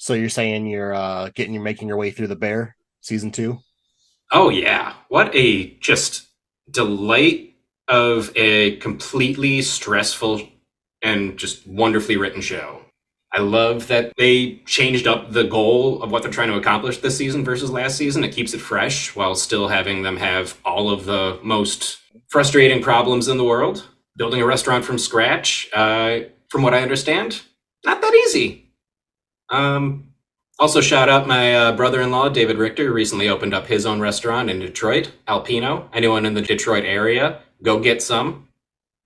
So you're saying you're making your way through the Bear season 2? Oh yeah, what a just delight of a completely stressful and just wonderfully written show. I love that they changed up the goal of what they're trying to accomplish this season versus last season. It keeps it fresh while still having them have all of the most frustrating problems in the world. Building a restaurant from scratch, from what I understand, not that easy. Um, Also, shout out my brother-in-law, David Richter, who recently opened up his own restaurant in Detroit, Alpino. Anyone in the Detroit area, go get some.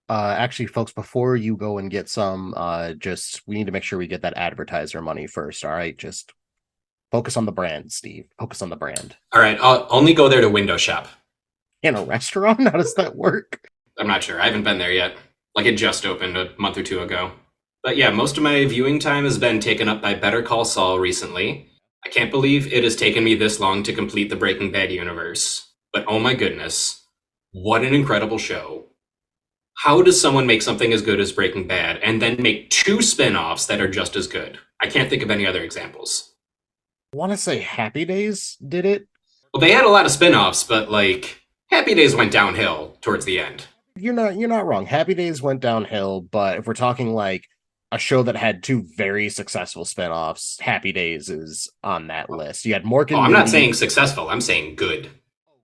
Actually, folks, before you go and get some, just we need to make sure we get that advertiser money first. All right, just focus on the brand, Steve. Focus on the brand. All right, I'll only go there to window shop. In a restaurant? How does that work? I'm not sure. I haven't been there yet. Like it just opened a month or two ago. But yeah, most of my viewing time has been taken up by Better Call Saul recently. I can't believe it has taken me this long to complete the Breaking Bad universe. But oh my goodness, what an incredible show. How does someone make something as good as Breaking Bad and then make two spin-offs that are just as good? I can't think of any other examples. I want to say Happy Days did it. Well, they had a lot of spin-offs, but like Happy Days went downhill towards the end. You're not wrong. Happy Days went downhill, but if we're talking like a show that had two very successful spinoffs, Happy Days is on that list. You had Mork Oh, and I'm not saying Mindy. successful, I'm saying good.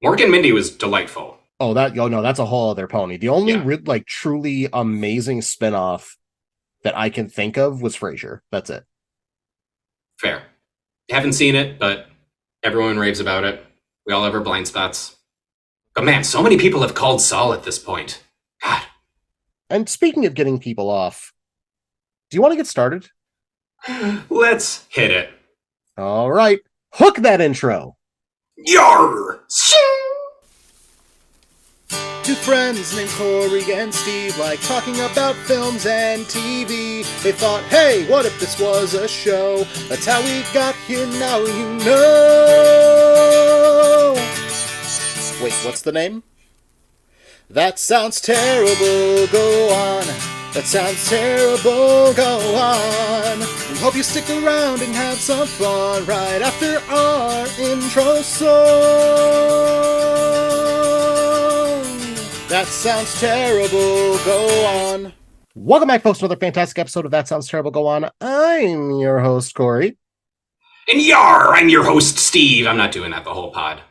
Mork and Mindy was delightful. Oh no, that's a whole other pony. The only Yeah, like truly amazing spinoff that I can think of was Frasier. That's it. fair. Haven't seen it, but everyone raves about it. We all have our blind spots. But man, so many people have called Saul at this point. God. And speaking of getting people off, do you want to get started? Let's hit it. All right, hook that intro. Yar! Two friends named Corey and Steve like talking about films and TV. They thought, hey, what if this was a show? That's how we got here, now you know. Wait, what's the name? That sounds terrible, go on. That sounds terrible, go on. We hope you stick around and have some fun right after our intro song. That sounds terrible, go on. Welcome back, folks, to another fantastic episode of That Sounds Terrible, Go On. I'm your host, Corey. And yar! I'm your host, Steve. I'm not doing that the whole pod.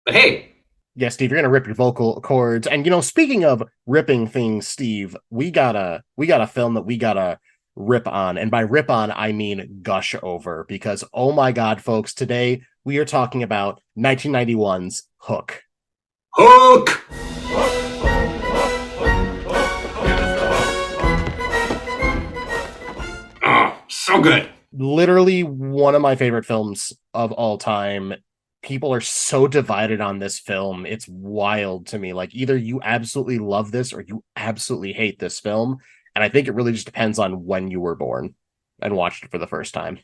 But hey, Yeah, Steve, you're gonna rip your vocal cords. And speaking of ripping things, Steve, we got a film that we gotta rip on. And by rip on, I mean gush over. Because oh my god, folks, today we are talking about 1991's Hook. Hook! Oh, so good. Literally one of my favorite films of all time. People are so divided on this film. It's wild to me. Like either you absolutely love this or you absolutely hate this film. And I think it really just depends on when you were born and watched it for the first time.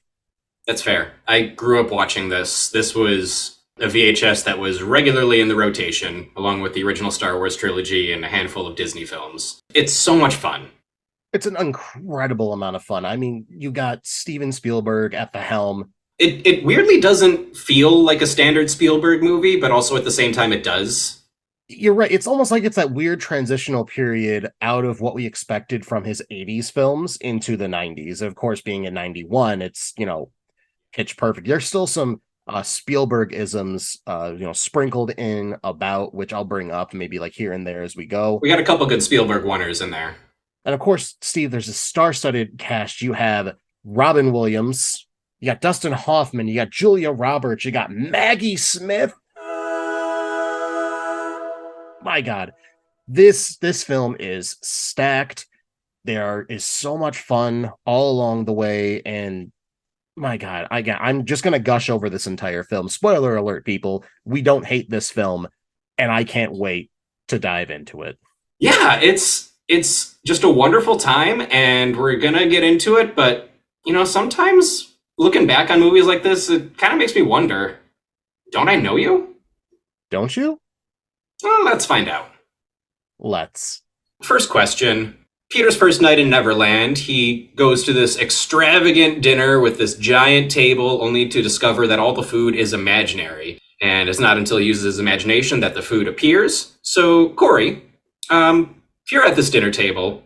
That's fair. I grew up watching this. This was a VHS that was regularly in the rotation, along with the original Star Wars trilogy and a handful of Disney films. It's so much fun. It's an incredible amount of fun. I mean, you got Steven Spielberg at the helm. It weirdly doesn't feel like a standard Spielberg movie, but also at the same time it does. You're right. It's almost like it's that weird transitional period out of what we expected from his 80s films into the 90s. Of course, being in 91, it's, pitch perfect. There's still some Spielberg isms, sprinkled in about, which I'll bring up maybe like here and there as we go. We got a couple good Spielberg oneers in there. And of course, Steve, there's a star-studded cast. You have Robin Williams, you got Dustin Hoffman, you got Julia Roberts, you got Maggie Smith. My God, this film is stacked. There is so much fun all along the way, and my God, I'm just gonna gush over this entire film. Spoiler alert, people, we don't hate this film, and I can't wait to dive into it. Yeah, it's just a wonderful time, and we're gonna get into it, but sometimes looking back on movies like this, it kind of makes me wonder, don't I know you? Don't you? Well, let's find out. Let's. First question, Peter's first night in Neverland, he goes to this extravagant dinner with this giant table, only to discover that all the food is imaginary. And it's not until he uses his imagination that the food appears. So, Corey, if you're at this dinner table,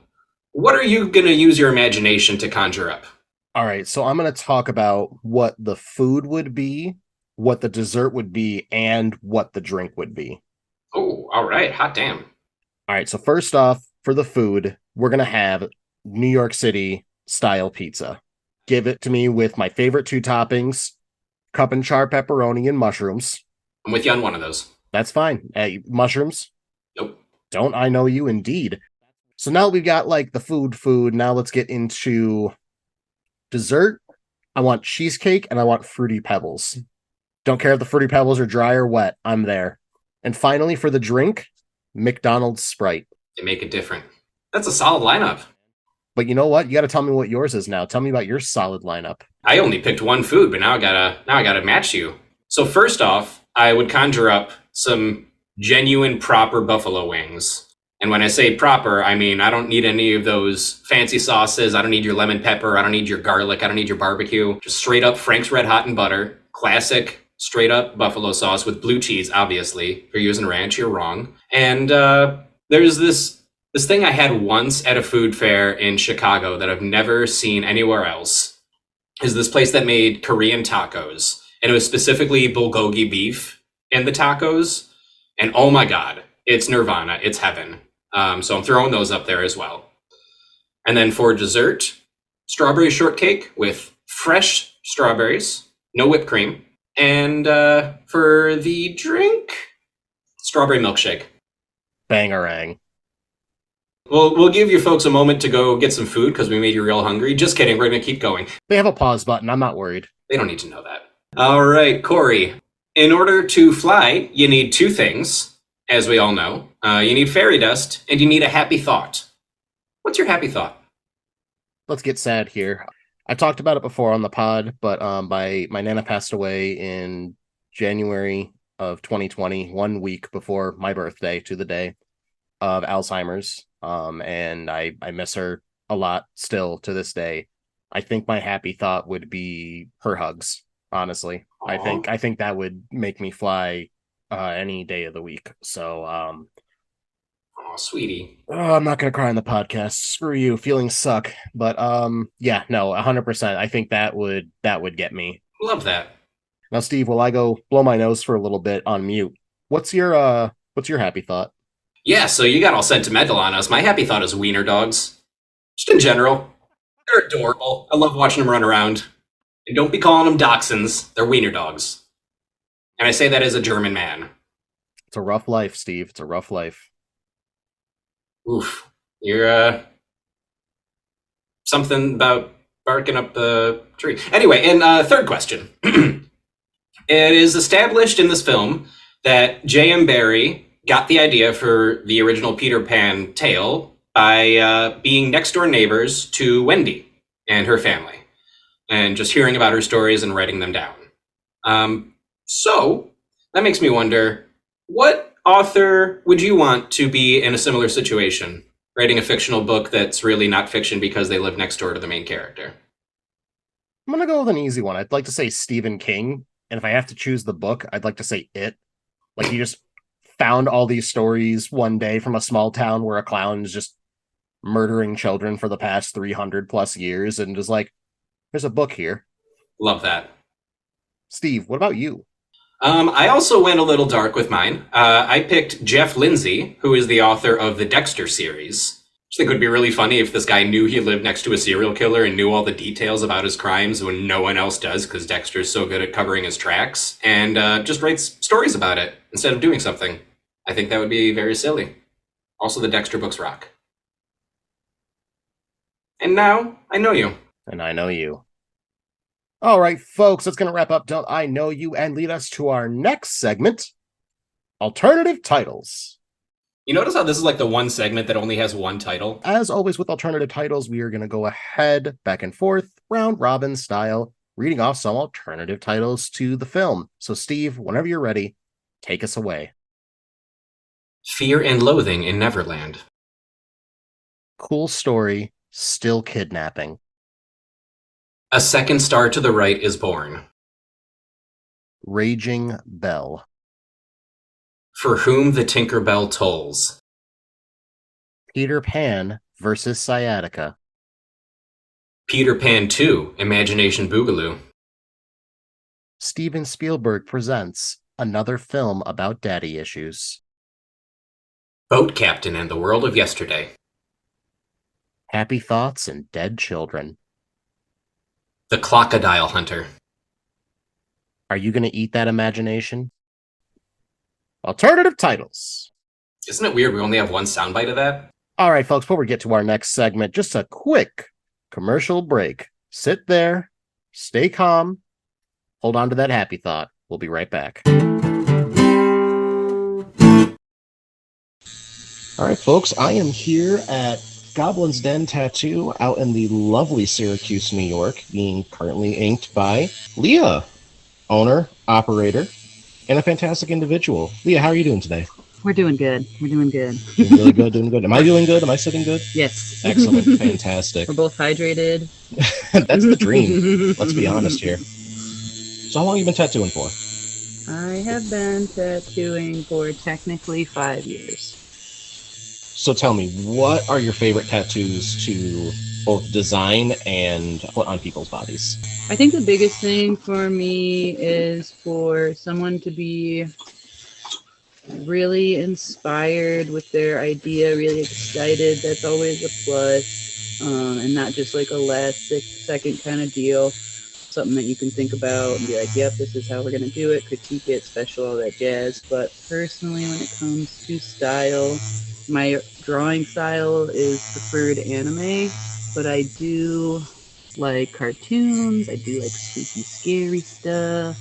what are you going to use your imagination to conjure up? All right, so I'm going to talk about what the food would be, what the dessert would be, and what the drink would be. Oh, all right. Hot damn. All right, so first off, for the food, we're going to have New York City style pizza. Give it to me with my favorite two toppings, cup and char pepperoni and mushrooms. I'm with you on one of those. That's fine. Hey, mushrooms? Nope. Don't I know you indeed. So now we've got like the food. Now let's get into dessert. I want cheesecake and I want fruity pebbles. Don't care if the fruity pebbles are dry or wet. I'm there. And finally, for the drink, McDonald's Sprite. They make it different. That's a solid lineup. But you know what? You got to tell me what yours is now. Tell me about your solid lineup. I only picked one food, but now I gotta match you. So first off, I would conjure up some genuine proper buffalo wings. And when I say proper, I mean I don't need any of those fancy sauces. I don't need your lemon pepper. I don't need your garlic. I don't need your barbecue. Just straight up Frank's Red Hot and Butter, classic straight up buffalo sauce with blue cheese. Obviously, if you're using ranch, you're wrong. And there's this thing I had once at a food fair in Chicago that I've never seen anywhere else is this place that made Korean tacos. And it was specifically bulgogi beef in the tacos. And oh my God, it's nirvana. It's heaven. So I'm throwing those up there as well. And then for dessert, strawberry shortcake with fresh strawberries, no whipped cream. And for the drink, strawberry milkshake. Bangarang. We'll give you folks a moment to go get some food because we made you real hungry. Just kidding. We're going to keep going. They have a pause button. I'm not worried. They don't need to know that. All right, Corey. In order to fly, you need two things, as we all know. You need fairy dust and you need a happy thought. What's your happy thought? Let's get sad here. I talked about it before on the pod, but my nana passed away in January of 2020, 1 week before my birthday to the day of Alzheimer's. And I miss her a lot still to this day. I think my happy thought would be her hugs, honestly. Aw. I think that would make me fly any day of the week. So Oh, sweetie. I'm not gonna cry on the podcast. Screw you. Feelings suck. But yeah, no, 100%. I think that would get me. Love that. Now, Steve, will I go blow my nose for a little bit on mute? What's your happy thought? Yeah, so you got all sentimental on us. My happy thought is wiener dogs. Just in general. They're adorable. I love watching them run around. And don't be calling them dachshunds. They're wiener dogs. And I say that as a German man. It's a rough life, Steve. It's a rough life. Oof. You're something about barking up the tree. Anyway, and third question. It is established in this film that J.M. Barrie got the idea for the original Peter Pan tale by being next door neighbors to Wendy and her family, and just hearing about her stories and writing them down. So that makes me wonder, what author would you want to be in a similar situation, writing a fictional book that's really not fiction because they live next door to the main character? I'm gonna go with an easy one. I'd like to say Stephen King, and if I have to choose the book, I'd like to say It. Like he just found all these stories one day from a small town where a clown is just murdering children for the past 300 plus years, and is like, "There's a book here." Love that. Steve, what about you? I also went a little dark with mine. I picked Jeff Lindsay, who is the author of the Dexter series. I think it would be really funny if this guy knew he lived next to a serial killer and knew all the details about his crimes when no one else does because Dexter's so good at covering his tracks, and just writes stories about it instead of doing something. I think that would be very silly. Also, the Dexter books rock. And now, I know you. And I know you. All right, folks, that's going to wrap up Don't I Know You and lead us to our next segment, Alternative Titles. You notice how this is like the one segment that only has one title? As always with alternative titles, we are going to go ahead, back and forth, round robin style, reading off some alternative titles to the film. So, Steve, whenever you're ready, take us away. Fear and Loathing in Neverland. Cool story, still kidnapping. A second star to the right is born. Raging Bell. For whom the Tinker Bell tolls. Peter Pan versus Sciatica. Peter Pan 2, Imagination Boogaloo. Steven Spielberg presents another film about daddy issues. Boat Captain and the World of Yesterday. Happy thoughts and dead children. The Crocodile Hunter. Are you going to eat that imagination? Alternative titles. Isn't it weird we only have one soundbite of that? All right, folks, before we get to our next segment, just a quick commercial break. Sit there, stay calm, hold on to that happy thought. We'll be right back. All right, folks, I am here at Goblin's Den Tattoo out in the lovely Syracuse, New York, being currently inked by Leah, owner, operator, and a fantastic individual. Leah, how are you doing today? We're doing good. We're doing good. Doing really good, doing good. Am I doing good? Am I sitting good? Yes. Excellent, fantastic. We're both hydrated. That's the dream. Let's be honest here. So how long have you been tattooing for? I have been tattooing for technically 5 years. So tell me, what are your favorite tattoos to both design and put on people's bodies? I think the biggest thing for me is for someone to be really inspired with their idea, really excited. That's always a plus, and not just like a last second kind of deal. Something that you can think about and be like, yep, this is how we're going to do it, critique it, special, all that jazz. But personally, when it comes to style, my drawing style is preferred anime, but I do like cartoons, I do like spooky, scary stuff.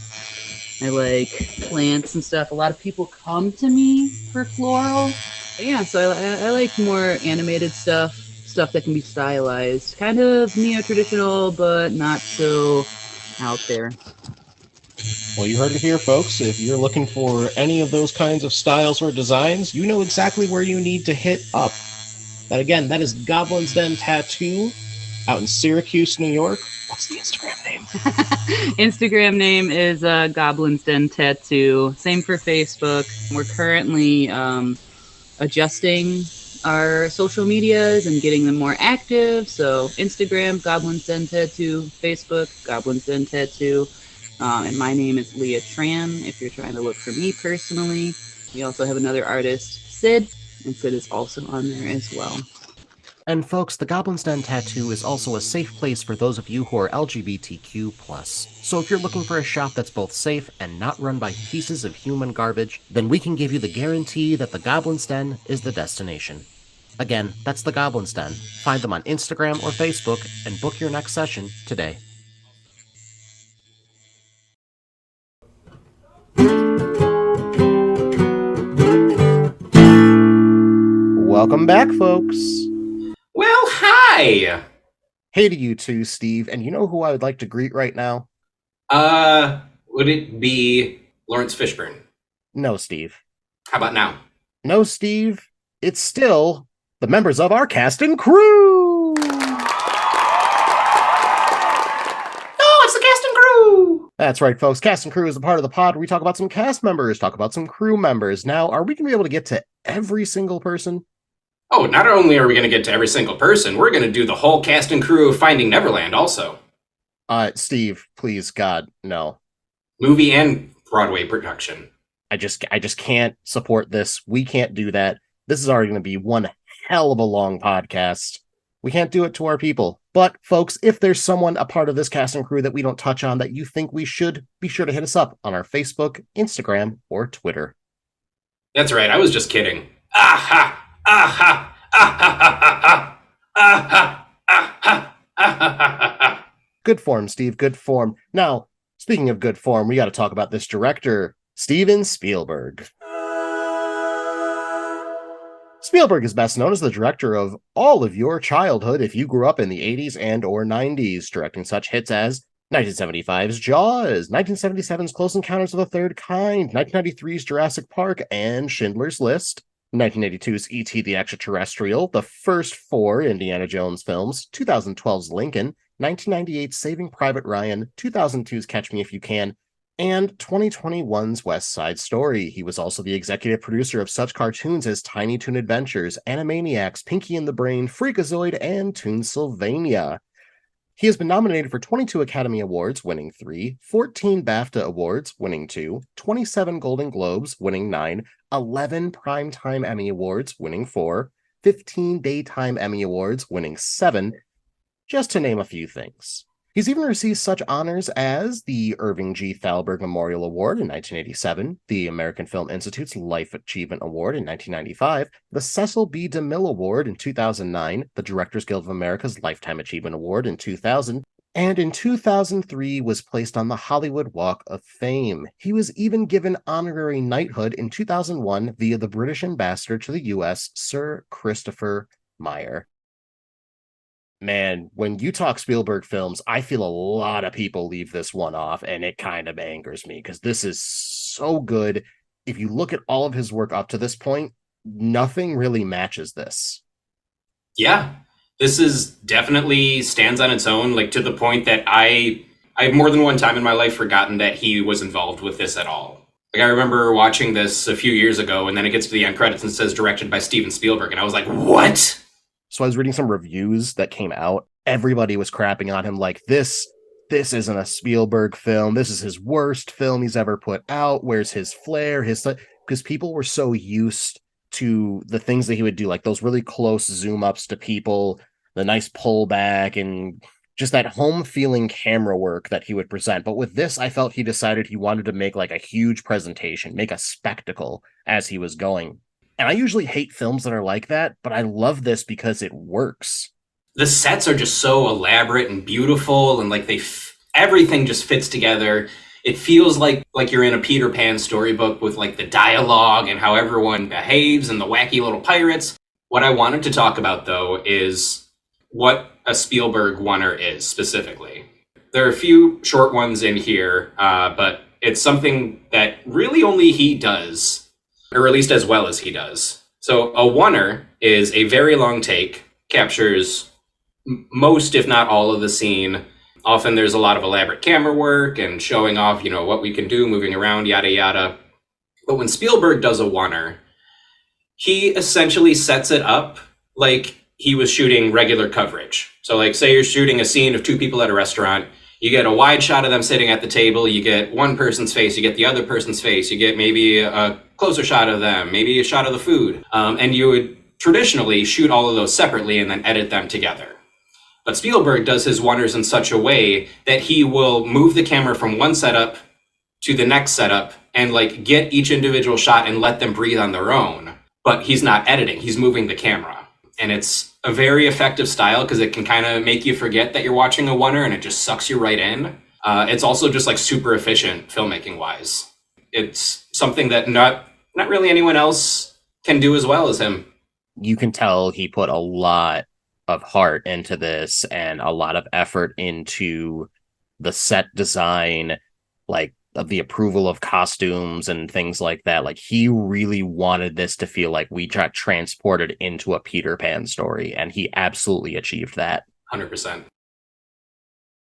I like plants and stuff. A lot of people come to me for floral. Yeah, so I like more animated stuff that can be stylized. Kind of neo-traditional, but not so out there. Well, you heard it here, folks. If you're looking for any of those kinds of styles or designs, you know exactly where you need to hit up. And again, that is Goblin's Den Tattoo out in Syracuse, New York. What's the Instagram name? Instagram name is Goblin's Den Tattoo. Same for Facebook. We're currently adjusting our social medias and getting them more active. So Instagram, Goblin's Den Tattoo. Facebook, Goblin's Den Tattoo. And my name is Leah Tran, if you're trying to look for me personally. We also have another artist, Sid, and Sid is also on there as well. And folks, the Goblin's Den Tattoo is also a safe place for those of you who are LGBTQ+. So if you're looking for a shop that's both safe and not run by pieces of human garbage, then we can give you the guarantee that the Goblin's Den is the destination. Again, that's the Goblin's Den. Find them on Instagram or Facebook and book your next session today. Welcome back, folks. Well, hi! Hey to you too, Steve. And you know who I would like to greet right now? Would it be Lawrence Fishburne? No, Steve. How about now? No, Steve. It's still the members of our cast and crew! Oh, it's the cast and crew! That's right, folks. Cast and crew is a part of the pod where we talk about some cast members, talk about some crew members. Now, are we going to be able to get to every single person? Oh, not only are we going to get to every single person, we're going to do the whole cast and crew of Finding Neverland also. Steve, please, God, no. Movie and Broadway production. I just can't support this. We can't do that. This is already going to be one hell of a long podcast. We can't do it to our people. But, folks, if there's someone a part of this cast and crew that we don't touch on that you think we should, be sure to hit us up on our Facebook, Instagram, or Twitter. That's right, I was just kidding. Aha! Aha! Aha! Aha! Aha! Aha! Good form, Steve, good form. Now, speaking of good form, we got to talk about this director, Steven Spielberg. Spielberg is best known as the director of all of your childhood if you grew up in the 80s and or 90s, directing such hits as 1975's Jaws, 1977's Close Encounters of the Third Kind, 1993's Jurassic Park, and Schindler's List, 1982's E.T. the Extraterrestrial, the first four Indiana Jones films, 2012's Lincoln, 1998's Saving Private Ryan, 2002's Catch Me If You Can, and 2021's West Side Story. He was also the executive producer of such cartoons as Tiny Toon Adventures, Animaniacs, Pinky and the Brain, Freakazoid, and Toonsylvania. He has been nominated for 22 Academy Awards, winning 3, 14 BAFTA Awards, winning 2, 27 Golden Globes, winning 9, 11 Primetime Emmy Awards, winning 4, 15 Daytime Emmy Awards, winning 7, just to name a few things. He's even received such honors as the Irving G. Thalberg Memorial Award in 1987, the American Film Institute's Life Achievement Award in 1995, the Cecil B. DeMille Award in 2009, the Directors Guild of America's Lifetime Achievement Award in 2000, and in 2003 was placed on the Hollywood Walk of Fame. He was even given honorary knighthood in 2001 via the British ambassador to the US, Sir Christopher Meyer. Man, when you talk Spielberg films, I feel a lot of people leave this one off, and it kind of angers me because this is so good. If you look at all of his work up to this point, nothing really matches this. Yeah, this is definitely stands on its own, like to the point that I've more than one time in my life forgotten that he was involved with this at all. Like I remember watching this a few years ago, and then it gets to the end credits and says directed by Steven Spielberg, and I was like, what? So I was reading some reviews that came out. Everybody was crapping on him like this isn't a Spielberg film. This is his worst film he's ever put out. Where's his flair? Because people were so used to the things that he would do, like those really close zoom ups to people, the nice pullback, and just that home feeling camera work that he would present. But with this, I felt he decided he wanted to make like a huge presentation, make a spectacle as he was going. And I usually hate films that are like that, but I love this because it works. The sets are just so elaborate and beautiful, and like everything just fits together. It feels like you're in a Peter Pan storybook with like the dialogue and how everyone behaves and the wacky little pirates. What I wanted to talk about though is what a Spielberg oneer is specifically. There are a few short ones in here, but it's something that really only he does, or at least as well as he does. So a oneer is a very long take, captures most, if not all, of the scene. Often there's a lot of elaborate camera work and showing off, what we can do, moving around, yada, yada. But when Spielberg does a oneer, he essentially sets it up like he was shooting regular coverage. So like, say you're shooting a scene of two people at a restaurant, you get a wide shot of them sitting at the table, you get one person's face, you get the other person's face, you get maybe a closer shot of them, maybe a shot of the food. And you would traditionally shoot all of those separately and then edit them together. But Spielberg does his oneers in such a way that he will move the camera from one setup to the next setup and like get each individual shot and let them breathe on their own. But he's not editing, he's moving the camera. And it's a very effective style because it can kind of make you forget that you're watching a oneer and it just sucks you right in. It's also just like super efficient filmmaking wise. It's something that not really anyone else can do as well as him. You can tell he put a lot of heart into this and a lot of effort into the set design, like of the approval of costumes and things like that. Like he really wanted this to feel like we got transported into a Peter Pan story, and he absolutely achieved that. 100%.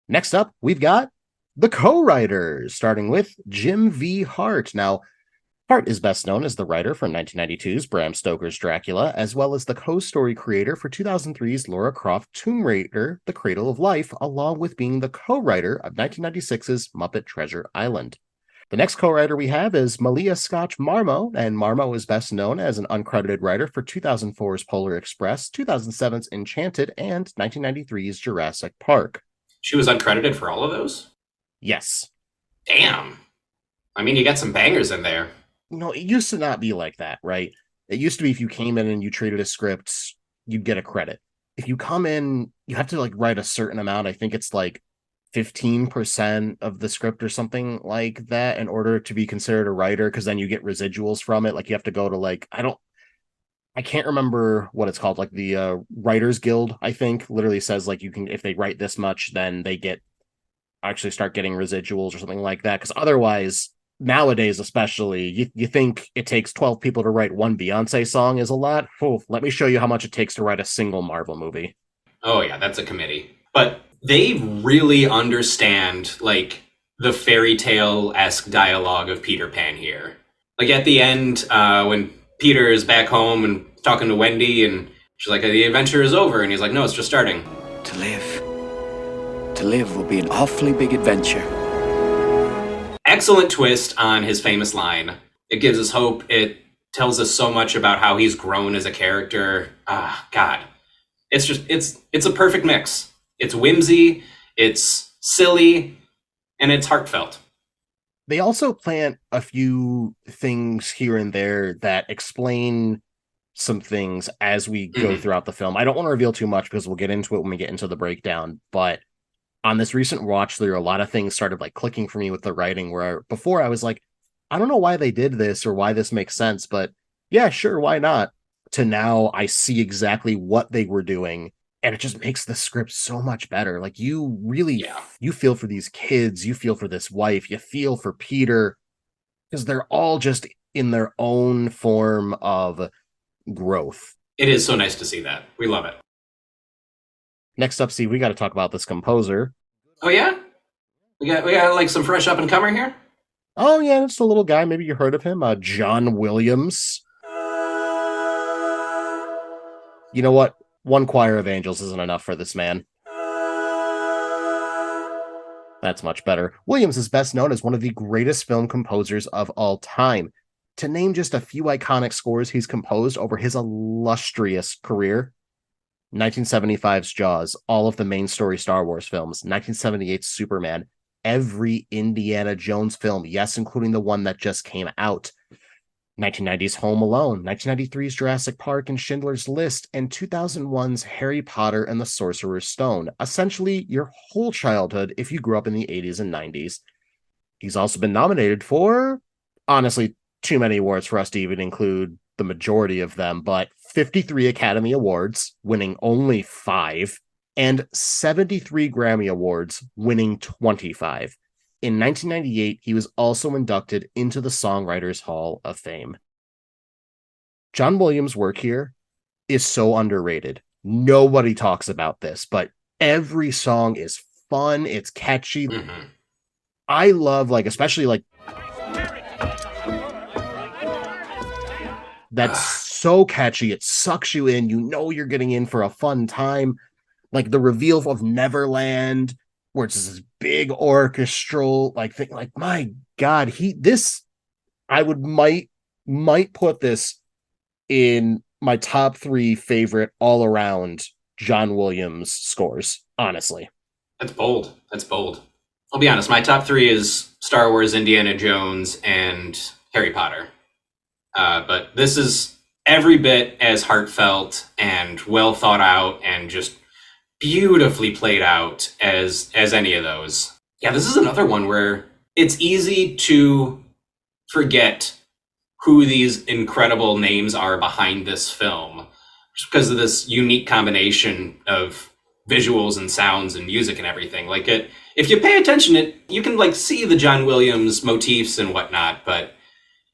Next up, we've got the co-writers, starting with Jim V. Hart. Now, Hart is best known as the writer for 1992's Bram Stoker's Dracula, as well as the co-story creator for 2003's Lara Croft Tomb Raider, The Cradle of Life, along with being the co-writer of 1996's Muppet Treasure Island. The next co-writer we have is Malia Scotch Marmo, and Marmo is best known as an uncredited writer for 2004's Polar Express, 2007's Enchanted, and 1993's Jurassic Park. She was uncredited for all of those? Yes. Damn. I mean, you got some bangers in there. It used to not be like that, right? It used to be if you came in and you traded a script, you'd get a credit. If you come in, you have to like write a certain amount. I think it's like 15% of the script or something like that in order to be considered a writer, because then you get residuals from it. Like you have to go to like, I can't remember what it's called, like the Writers Guild, I think, literally says like you can, if they write this much, then they actually start getting residuals or something like that. Because otherwise, nowadays, especially, you think it takes 12 people to write one Beyonce song is a lot. Oh, let me show you how much it takes to write a single Marvel movie. Oh yeah, that's a committee. But they really understand like the fairy tale esque dialogue of Peter Pan here. Like at the end, when Peter is back home and talking to Wendy, and she's like, "The adventure is over," and he's like, "No, it's just starting." To live. To live will be an awfully big adventure. Excellent twist on his famous line. It gives us hope. It tells us so much about how he's grown as a character. Ah, God. It's a perfect mix. It's whimsy, it's silly, and it's heartfelt. They also plant a few things here and there that explain some things as we go Mm-hmm. throughout the film. I don't want to reveal too much because we'll get into it when we get into the breakdown, but on this recent watch through, a lot of things started like clicking for me with the writing where before I was like, I don't know why they did this or why this makes sense, but yeah, sure, why not? To now I see exactly what they were doing, and it just makes the script so much better. Like you really Yeah. you feel for these kids, you feel for this wife, you feel for Peter because they're all just in their own form of growth. It is so nice to see that. We love it. Next up, Steve, we got to talk about this composer. Oh yeah? We got like some fresh up and comer here? Oh yeah, it's a little guy. Maybe you heard of him, John Williams. You know what? One choir of angels isn't enough for this man. That's much better. Williams is best known as one of the greatest film composers of all time. To name just a few iconic scores he's composed over his illustrious career: 1975's Jaws, all of the main story Star Wars films, 1978's Superman, every Indiana Jones film, yes, including the one that just came out, 1990's Home Alone, 1993's Jurassic Park and Schindler's List, and 2001's Harry Potter and the Sorcerer's Stone. Essentially, your whole childhood if you grew up in the 80s and 90s. He's also been nominated for, honestly, too many awards for us to even include the majority of them, but 53 Academy Awards, winning only 5, and 73 Grammy Awards, winning 25. In 1998, he was also inducted into the Songwriters Hall of Fame. John Williams' work here is so underrated. Nobody talks about this, but every song is fun, it's catchy. Mm-hmm. I love, like, especially like that's so catchy. It sucks you in. You know you're getting in for a fun time. Like the reveal of Neverland, where it's this big orchestral like thing. Like my God, I would might put this in my top 3 favorite all around John Williams scores. Honestly, That's bold. That's bold. I'll be honest, my top 3 is Star Wars, Indiana Jones, and Harry Potter. But this is every bit as heartfelt and well thought out and just beautifully played out as any of those. Yeah, this is another one where it's easy to forget who these incredible names are behind this film just because of this unique combination of visuals and sounds and music and everything. Like it, if you pay attention, you can like see the John Williams motifs and whatnot, but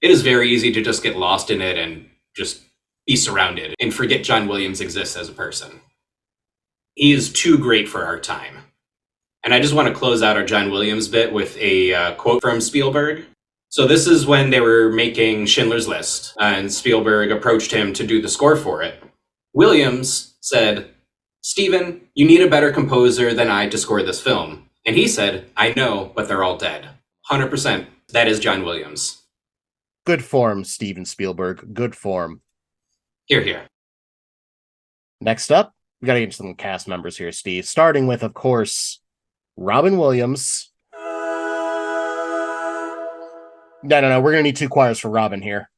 it is very easy to just get lost in it and just be surrounded and forget John Williams exists as a person. He is too great for our time. And I just want to close out our John Williams bit with a quote from Spielberg. So this is when they were making Schindler's List, and Spielberg approached him to do the score for it. Williams said, "Steven, you need a better composer than I to score this film." And he said, "I know, but they're all dead." 100%. That is John Williams. good form, Steven Spielberg. Good form. Here, here. Next up, we got to get into some cast members here, Steve. Starting with, of course, Robin Williams. No. We're going to need 2 choirs for Robin here.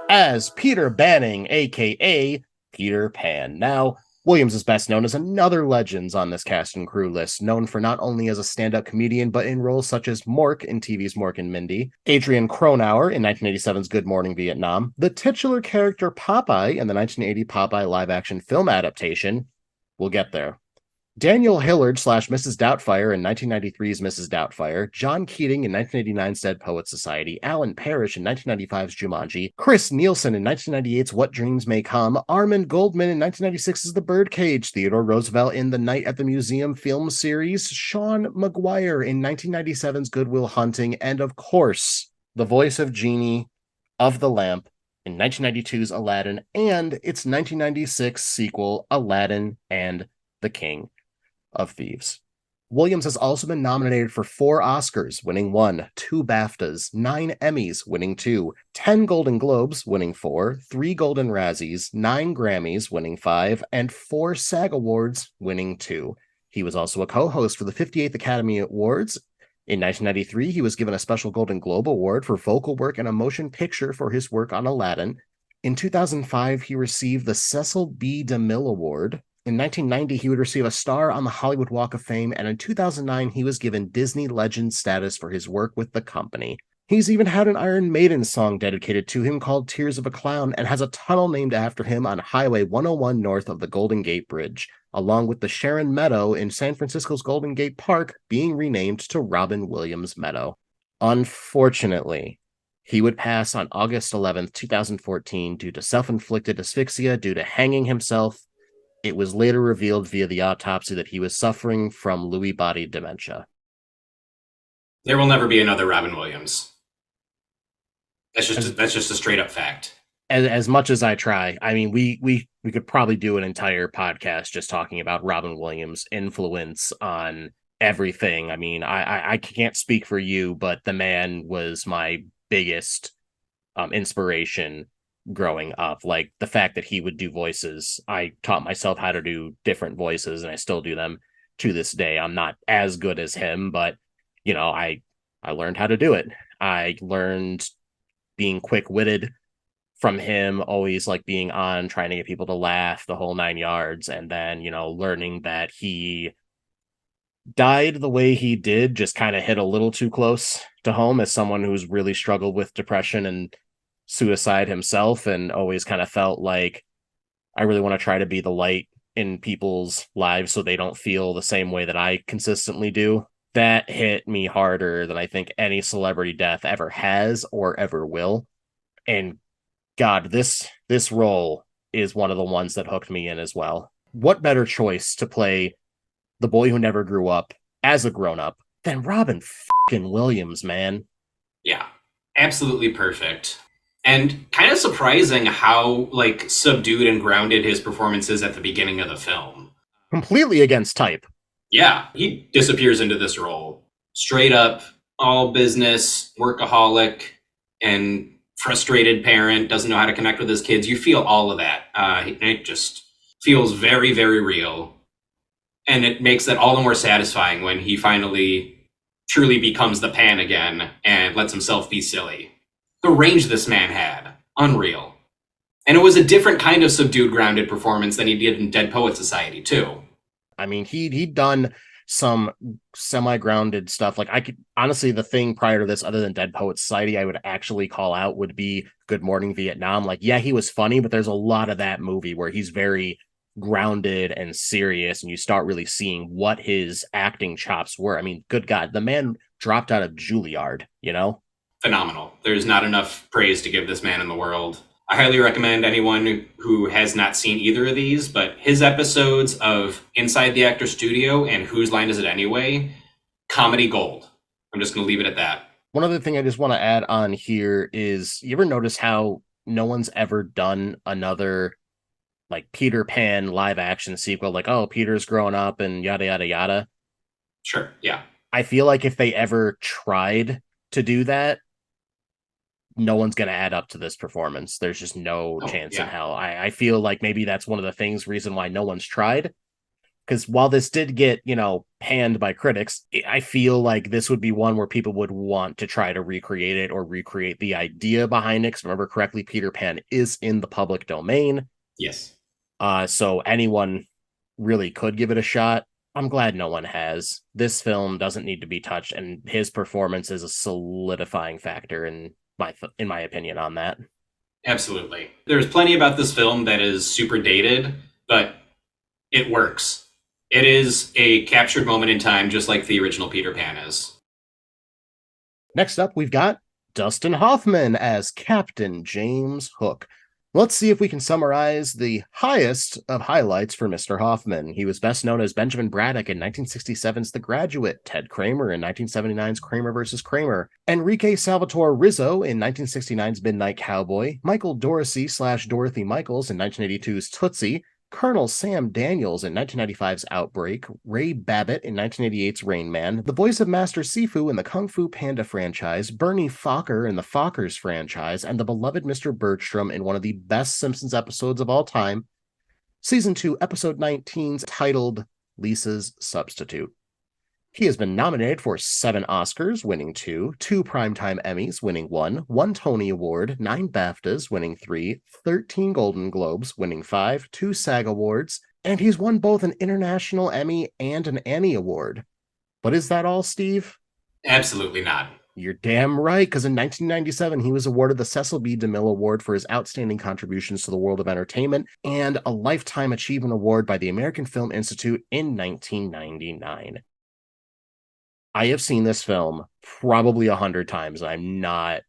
As Peter Banning, a.k.a. Peter Pan. Now, Williams is best known as another Legends on this cast and crew list, known for not only as a stand-up comedian, but in roles such as Mork in TV's Mork and Mindy, Adrian Cronauer in 1987's Good Morning Vietnam, the titular character Popeye in the 1980 Popeye live-action film adaptation. We'll get there. Daniel Hillard slash Mrs. Doubtfire in 1993's Mrs. Doubtfire, John Keating in 1989's Dead Poets Society, Alan Parrish in 1995's Jumanji, Chris Nielsen in 1998's What Dreams May Come, Armin Goldman in 1996's The Birdcage, Theodore Roosevelt in The Night at the Museum film series, Sean Maguire in 1997's Good Will Hunting, and of course, the voice of Genie of the Lamp in 1992's Aladdin and its 1996 sequel, Aladdin and the King of Thieves. Williams has also been nominated for 4 Oscars, winning 1, 2 BAFTAs, 9 Emmys, winning 2, 10 Golden Globes, winning 4, 3 Golden Razzies, 9 Grammys, winning 5, and 4 SAG Awards, winning 2. He was also a co-host for the 58th Academy Awards. In 1993, he was given a special Golden Globe Award for vocal work in a motion picture for his work on Aladdin. In 2005, he received the Cecil B. DeMille Award. In 1990, he would receive a star on the Hollywood Walk of Fame, and in 2009, he was given Disney Legend status for his work with the company. He's even had an Iron Maiden song dedicated to him called Tears of a Clown, and has a tunnel named after him on Highway 101 north of the Golden Gate Bridge, along with the Sharon Meadow in San Francisco's Golden Gate Park being renamed to Robin Williams Meadow. Unfortunately, he would pass on August 11th, 2014 due to self-inflicted asphyxia due to hanging himself. It was later revealed via the autopsy that he was suffering from Lewy body dementia. There will never be another Robin Williams. That's just a straight up fact. As much as I try, I mean, we could probably do an entire podcast just talking about Robin Williams' influence on everything. I mean, I can't speak for you, but the man was my biggest inspiration growing up. Like the fact that he would do voices, I taught myself how to do different voices, and I still do them to this day. I'm not as good as him, but I learned how to do it. I learned being quick-witted from him, always like being on, trying to get people to laugh, the whole 9 yards, and then learning that he died the way he did just kind of hit a little too close to home as someone who's really struggled with depression and suicide himself, and always kind of felt like I really want to try to be the light in people's lives so they don't feel the same way that I consistently do. That hit me harder than I think any celebrity death ever has or ever will. And God, this role is one of the ones that hooked me in as well. What better choice to play the boy who never grew up as a grown-up than Robin fucking Williams, man? Yeah, absolutely perfect. And kind of surprising how subdued and grounded his performance is at the beginning of the film. Completely against type. Yeah, he disappears into this role. Straight up, all business, workaholic, and frustrated parent, doesn't know how to connect with his kids. You feel all of that. It just feels very, very real. And it makes that all the more satisfying when he finally truly becomes the Pan again and lets himself be silly. The range this man had, unreal. And it was a different kind of subdued, grounded performance than he did in Dead Poet Society, too. I mean, he'd done some semi-grounded stuff. Like, I could honestly, the thing prior to this, other than Dead Poet Society, I would actually call out would be Good Morning Vietnam. Like, yeah, he was funny, but there's a lot of that movie where he's very grounded and serious, and you start really seeing what his acting chops were. I mean, good God, the man dropped out of Juilliard, Phenomenal. There's not enough praise to give this man in the world. I highly recommend anyone who has not seen either of these, but his episodes of Inside the Actor Studio and Whose Line Is It Anyway, comedy gold. I'm just going to leave it at that. One other thing I just want to add on here is, you ever notice how no one's ever done another like Peter Pan live action sequel? Like, oh, Peter's growing up and yada, yada, yada. Sure, yeah. I feel like if they ever tried to do that, no one's going to add up to this performance. There's just no chance in hell. I feel like maybe that's one of the reason why no one's tried. Because while this did get, panned by critics, I feel like this would be one where people would want to try to recreate it or recreate the idea behind it. Because remember correctly, Peter Pan is in the public domain. Yes. So anyone really could give it a shot. I'm glad no one has. This film doesn't need to be touched, and his performance is a solidifying factor in my opinion on that. Absolutely. There's plenty about this film that is super dated, but it works. It is a captured moment in time, just like the original Peter Pan is. Next up, we've got Dustin Hoffman as Captain James Hook. Let's see if we can summarize the highest of highlights for Mr. Hoffman. He was best known as Benjamin Braddock in 1967's The Graduate, Ted Kramer in 1979's Kramer vs. Kramer, Enrique Salvatore Rizzo in 1969's Midnight Cowboy, Michael Dorsey / Dorothy Michaels in 1982's Tootsie, Colonel Sam Daniels in 1995's Outbreak, Ray Babbitt in 1988's Rain Man, the voice of Master Sifu in the Kung Fu Panda franchise, Bernie Fokker in the Fokkers franchise, and the beloved Mr. Bergstrom in one of the best Simpsons episodes of all time, Season 2, Episode 19's titled Lisa's Substitute. He has been nominated for 7 Oscars, winning 2, 2 Primetime Emmys, winning 1, 1 Tony Award, 9 BAFTAs, winning 3, 13 Golden Globes, winning 5, 2 SAG Awards, and he's won both an International Emmy and an Annie Award. But is that all, Steve? Absolutely not. You're damn right, because in 1997, he was awarded the Cecil B. DeMille Award for his outstanding contributions to the world of entertainment and a Lifetime Achievement Award by the American Film Institute in 1999. I have seen this film probably 100 times. I'm not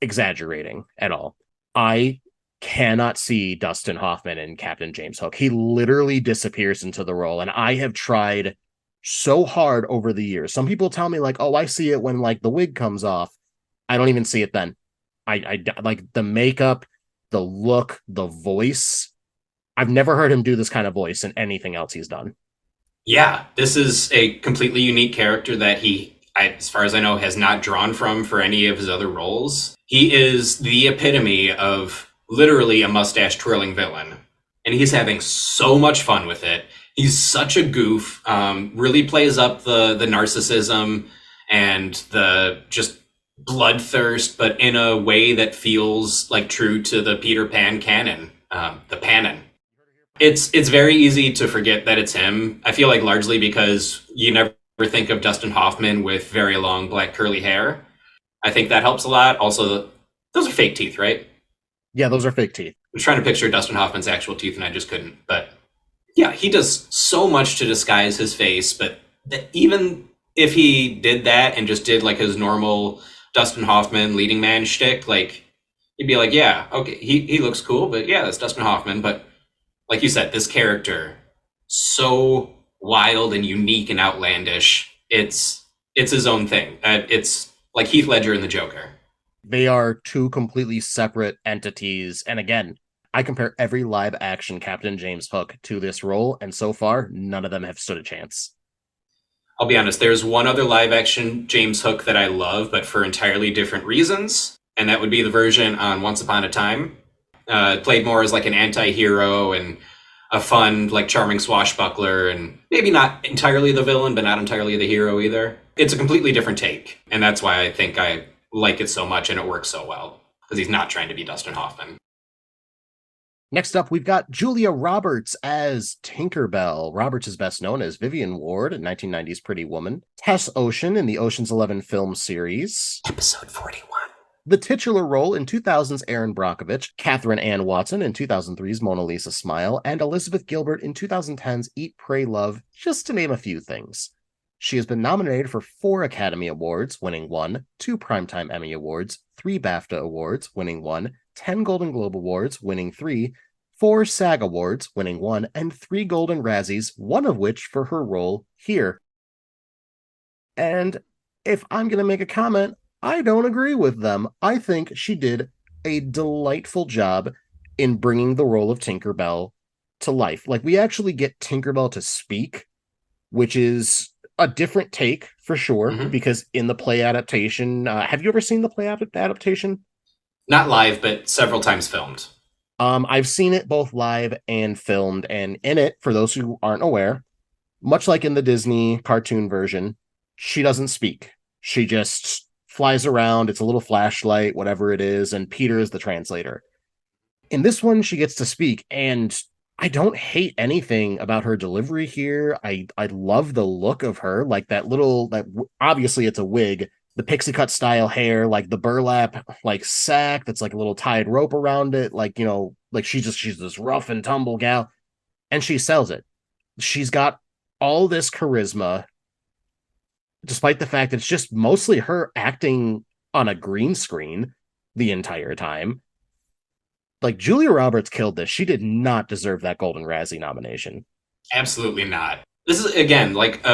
exaggerating at all. I cannot see Dustin Hoffman in Captain James Hook. He literally disappears into the role, and I have tried so hard over the years. Some people tell me like, "Oh, I see it when like the wig comes off." I don't even see it then. I like the makeup, the look, the voice. I've never heard him do this kind of voice in anything else he's done. Yeah, this is a completely unique character that as far as I know, has not drawn from for any of his other roles. He is the epitome of literally a mustache twirling villain, and he's having so much fun with it. He's such a goof, really plays up the narcissism and the just bloodthirst, but in a way that feels like true to the Peter Pan canon, the Panon. It's very easy to forget that it's him. I feel like largely because you never think of Dustin Hoffman with very long black curly hair. I think that helps a lot. Also, those are fake teeth, right? Yeah, those are fake teeth. I was trying to picture Dustin Hoffman's actual teeth and I just couldn't. But yeah, he does so much to disguise his face. But even if he did that and just did like his normal Dustin Hoffman leading man shtick, like you'd be like, yeah, okay, he looks cool, but yeah, that's Dustin Hoffman. But like you said, this character, so wild and unique and outlandish. It's his own thing. It's like Heath Ledger and the Joker. They are two completely separate entities. And again, I compare every live action Captain James Hook to this role, and so far, none of them have stood a chance. I'll be honest, there's one other live action James Hook that I love, but for entirely different reasons. And that would be the version on Once Upon a Time. Played more as like an anti-hero and a fun, like charming swashbuckler, and maybe not entirely the villain, but not entirely the hero either. It's a completely different take. And that's why I think I like it so much and it works so well. Because he's not trying to be Dustin Hoffman. Next up, we've got Julia Roberts as Tinkerbell. Roberts is best known as Vivian Ward in 1990's Pretty Woman, Tess Ocean in the Ocean's 11 film series, Episode 41. The titular role in 2000's Erin Brockovich, Catherine Ann Watson in 2003's Mona Lisa Smile, and Elizabeth Gilbert in 2010's Eat, Pray, Love, just to name a few things. She has been nominated for 4 Academy Awards, winning 1, 2 Primetime Emmy Awards, 3 BAFTA Awards, winning 1, 10 Golden Globe Awards, winning 3, 4 SAG Awards, winning 1, and 3 Golden Razzies, one of which for her role here. And if I'm going to make a comment, I don't agree with them. I think she did a delightful job in bringing the role of Tinkerbell to life. Like, we actually get Tinkerbell to speak, which is a different take for sure, because in the play adaptation, have you ever seen the play adaptation? Not live, but several times filmed. I've seen it both live and filmed, and in it, for those who aren't aware, much like in the Disney cartoon version, she doesn't speak. She just flies around. It's a little flashlight, whatever it is, and Peter is the translator. In this one, she gets to speak, and I don't hate anything about her delivery here. I love the look of her, like that obviously it's a wig, the pixie cut style hair, like the burlap like sack that's like a little tied rope around it, like, you know, like she's this rough and tumble gal, and she sells it. She's got all this charisma, despite the fact that it's just mostly her acting on a green screen the entire time. Like, Julia Roberts killed this. She did not deserve that Golden Razzie nomination. Absolutely not. This is, again, like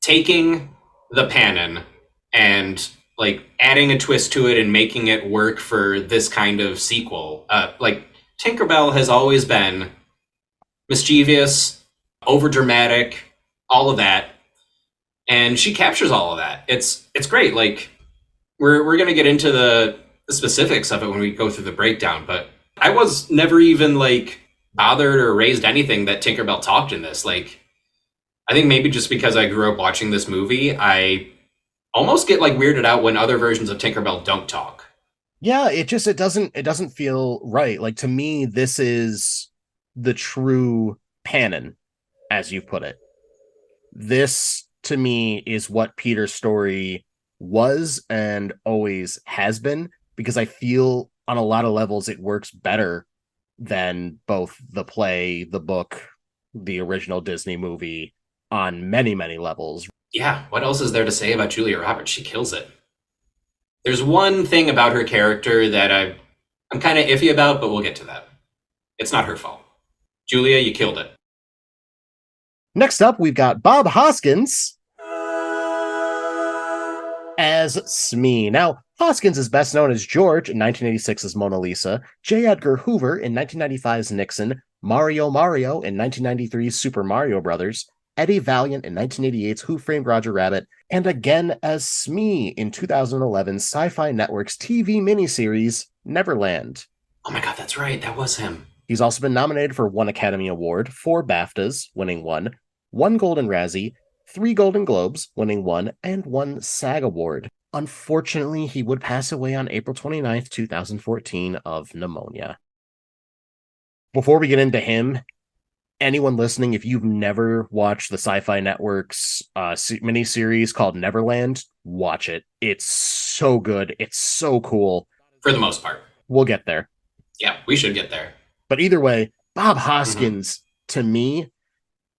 taking the Panon and like adding a twist to it and making it work for this kind of sequel. Like, Tinkerbell has always been mischievous, overdramatic, all of that, and she captures all of that. It's great. Like, we're gonna get into the specifics of it when we go through the breakdown, but I was never even like bothered or raised anything that Tinkerbell talked in this. Like, I think maybe just because I grew up watching this movie, I almost get like weirded out when other versions of Tinkerbell don't talk. Yeah, it doesn't feel right. Like, to me, this is the true Panon, as you put it. This to me is what Peter's story was and always has been, because I feel on a lot of levels it works better than both the play, the book, the original Disney movie on many, many levels. Yeah, what else is there to say about Julia Roberts? She kills it. There's one thing about her character that I'm kind of iffy about, but we'll get to that. It's not her fault. Julia, you killed it. Next up, we've got Bob Hoskins as Smee. Now, Hoskins is best known as George in 1986's Mona Lisa, J. Edgar Hoover in 1995's Nixon, Mario in 1993's Super Mario Bros., Eddie Valiant in 1988's Who Framed Roger Rabbit, and again as Smee in 2011's Sci-Fi Network's TV miniseries Neverland. Oh my god, that's right. That was him. He's also been nominated for 1 Academy Award, 4 BAFTAs, winning 1 Golden Razzie, 3 Golden Globes, winning 1, and 1 SAG Award. Unfortunately, he would pass away on April 29th, 2014 of pneumonia. Before we get into him, anyone listening, if you've never watched the Sci-Fi Network's miniseries called Neverland, watch it. It's so good. It's so cool. For the most part. We'll get there. Yeah, we should get there. But either way, Bob Hoskins, to me,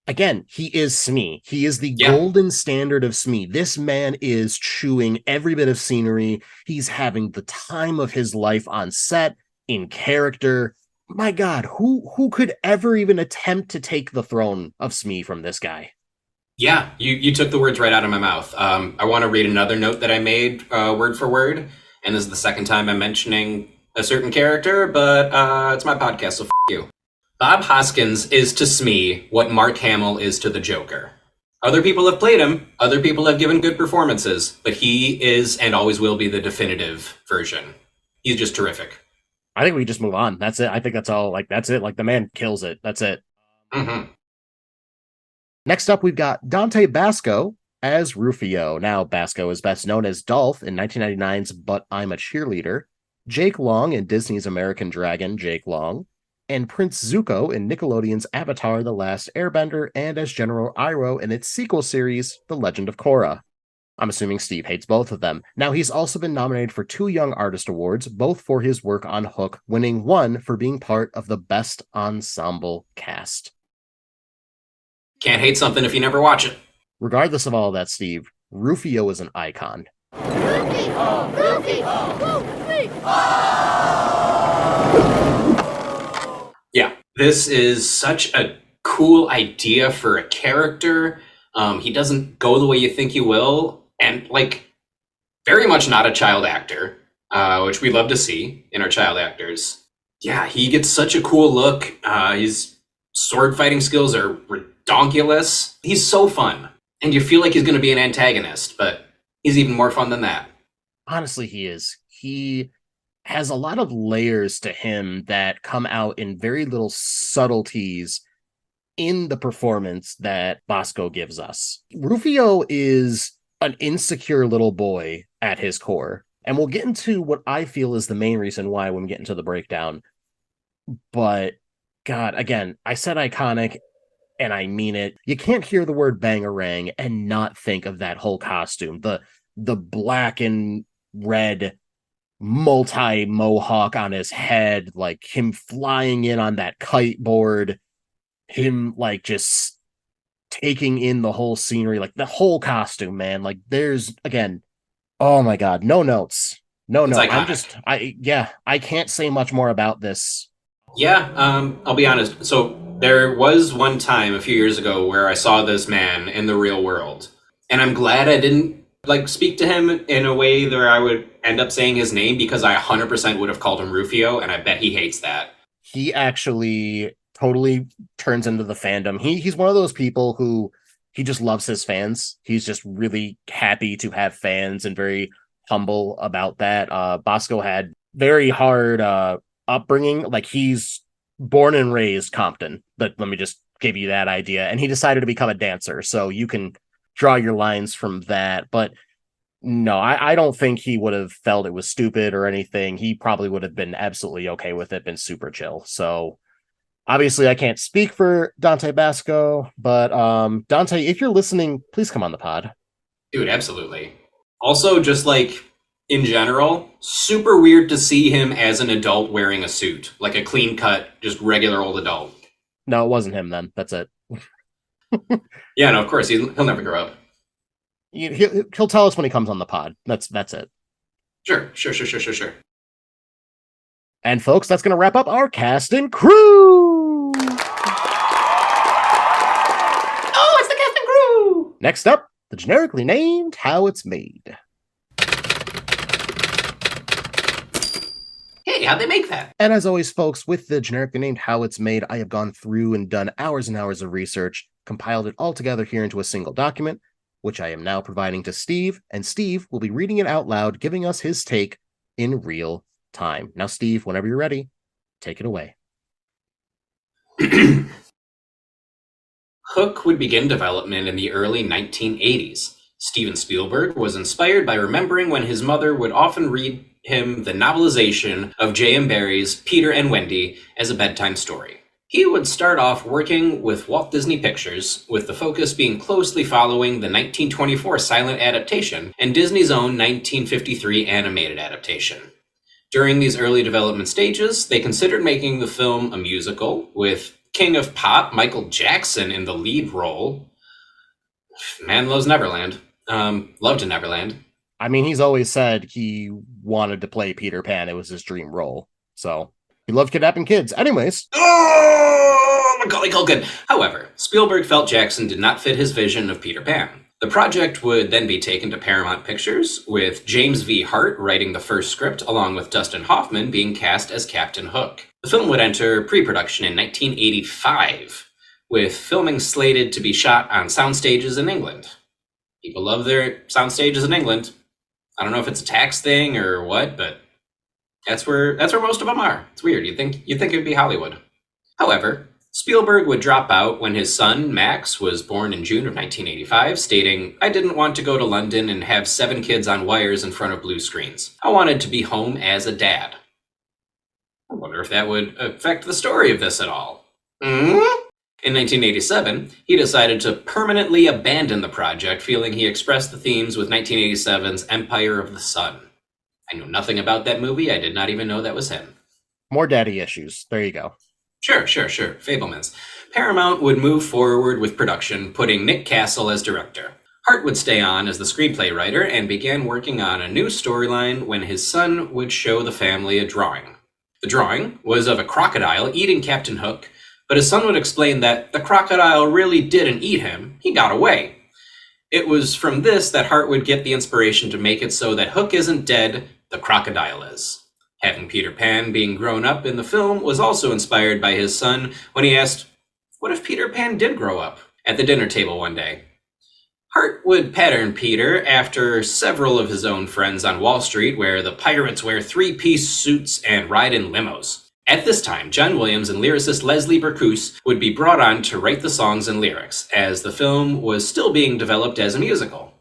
again, he is Smee. He is the golden standard of Smee. This man is chewing every bit of scenery. He's having the time of his life on set, in character. My God, who could ever even attempt to take the throne of Smee from this guy? Yeah, you took the words right out of my mouth. I want to read another note that I made word for word, and this is the second time I'm mentioning a certain character, but it's my podcast, so f*** you. Bob Hoskins is to Smee what Mark Hamill is to the Joker. Other people have played him, other people have given good performances, but he is and always will be the definitive version. He's just terrific. I think we just move on. That's it. I think that's all. Like, that's it. Like, the man kills it. That's it. Mm-hmm. Next up, we've got Dante Basco as Rufio. Now, Basco is best known as Dolph in 1999's But I'm a Cheerleader, Jake Long in Disney's American Dragon, Jake Long, and Prince Zuko in Nickelodeon's Avatar: The Last Airbender, and as General Iroh in its sequel series, The Legend of Korra. I'm assuming Steve hates both of them. Now, he's also been nominated for 2 Young Artist Awards, both for his work on Hook, winning 1 for being part of the Best Ensemble Cast. Can't hate something if you never watch it. Regardless of all of that, Steve, Rufio is an icon. Rufio! Rufio! Rufio! Yeah, this is such a cool idea for a character. He doesn't go the way you think he will, and like very much not a child actor, which we love to see in our child actors. Yeah, he gets such a cool look. His sword fighting skills are redonkulous. He's so fun, and you feel like he's going to be an antagonist, but he's even more fun than that. Honestly, he is. He has a lot of layers to him that come out in very little subtleties in the performance that Bosco gives us. Rufio is an insecure little boy at his core, and we'll get into what I feel is the main reason why when we get into the breakdown. But God, again, I said iconic, and I mean it. You can't hear the word Bangarang and not think of that whole costume. The black and red multi-mohawk on his head, like him flying in on that kite board, him like just taking in the whole scenery, like the whole costume, man. Like there's again, oh my god, no notes. No It's note. iconic. I can't say much more about this. Yeah, I'll be honest. So there was one time a few years ago where I saw this man in the real world, and I'm glad I didn't like speak to him in a way that I would end up saying his name because I 100% would have called him Rufio, and I bet he hates that. He actually totally turns into the fandom. He's one of those people who he just loves his fans. He's just really happy to have fans and very humble about that. Bosco had very hard upbringing. Like he's born and raised Compton. But let me just give you that idea. And he decided to become a dancer. So you can draw your lines from that. But no, I don't think he would have felt it was stupid or anything. He probably would have been absolutely okay with it, been super chill. So obviously I can't speak for Dante Basco, but Dante, if you're listening, please come on the pod. Dude, absolutely. Also, just like in general, super weird to see him as an adult wearing a suit, like a clean cut, just regular old adult. No, it wasn't him then. That's it. Yeah, no, of course, he'll never grow up. He'll tell us when he comes on the pod. That's it. Sure. And folks, that's going to wrap up our cast and crew. Oh, it's the cast and crew! Next up, the generically named How It's Made. Hey, how'd they make that? And as always, folks, with the generically named How It's Made, I have gone through and done hours and hours of research, compiled it all together here into a single document, which I am now providing to Steve, and Steve will be reading it out loud, giving us his take in real time. Now, Steve, whenever you're ready, take it away. Hook would begin development in the early 1980s. Steven Spielberg was inspired by remembering when his mother would often read him the novelization of J.M. Barrie's Peter and Wendy as a bedtime story. He would start off working with Walt Disney Pictures, with the focus being closely following the 1924 silent adaptation and Disney's own 1953 animated adaptation. During these early development stages, they considered making the film a musical, with King of Pop Michael Jackson in the lead role. Man loves Neverland. Loved Neverland. I mean, he's always said he wanted to play Peter Pan. It was his dream role. So he loved kidnapping kids. Anyways. Oh, Macaulay Culkin! However, Spielberg felt Jackson did not fit his vision of Peter Pan. The project would then be taken to Paramount Pictures, with James V. Hart writing the first script, along with Dustin Hoffman being cast as Captain Hook. The film would enter pre-production in 1985, with filming slated to be shot on sound stages in England. People love their sound stages in England. I don't know if it's a tax thing or what, but that's where most of them are. It's weird. You'd think it'd be Hollywood. However, Spielberg would drop out when his son, Max, was born in June of 1985, stating, "I didn't want to go to London and have 7 kids on wires in front of blue screens. I wanted to be home as a dad." I wonder if that would affect the story of this at all. In 1987, he decided to permanently abandon the project, feeling he expressed the themes with 1987's Empire of the Sun. I knew nothing about that movie. I did not even know that was him. More daddy issues. There you go. Sure. Fablemans. Paramount would move forward with production, putting Nick Castle as director. Hart would stay on as the screenplay writer and began working on a new storyline when his son would show the family a drawing. The drawing was of a crocodile eating Captain Hook, but his son would explain that the crocodile really didn't eat him. He got away. It was from this that Hart would get the inspiration to make it so that Hook isn't dead, the crocodile is. Having Peter Pan being grown up in the film was also inspired by his son when he asked, "What if Peter Pan did grow up?" at the dinner table one day. Hart would pattern Peter after several of his own friends on Wall Street, where the pirates wear 3-piece suits and ride in limos. At this time, John Williams and lyricist Leslie Berkous would be brought on to write the songs and lyrics, as the film was still being developed as a musical.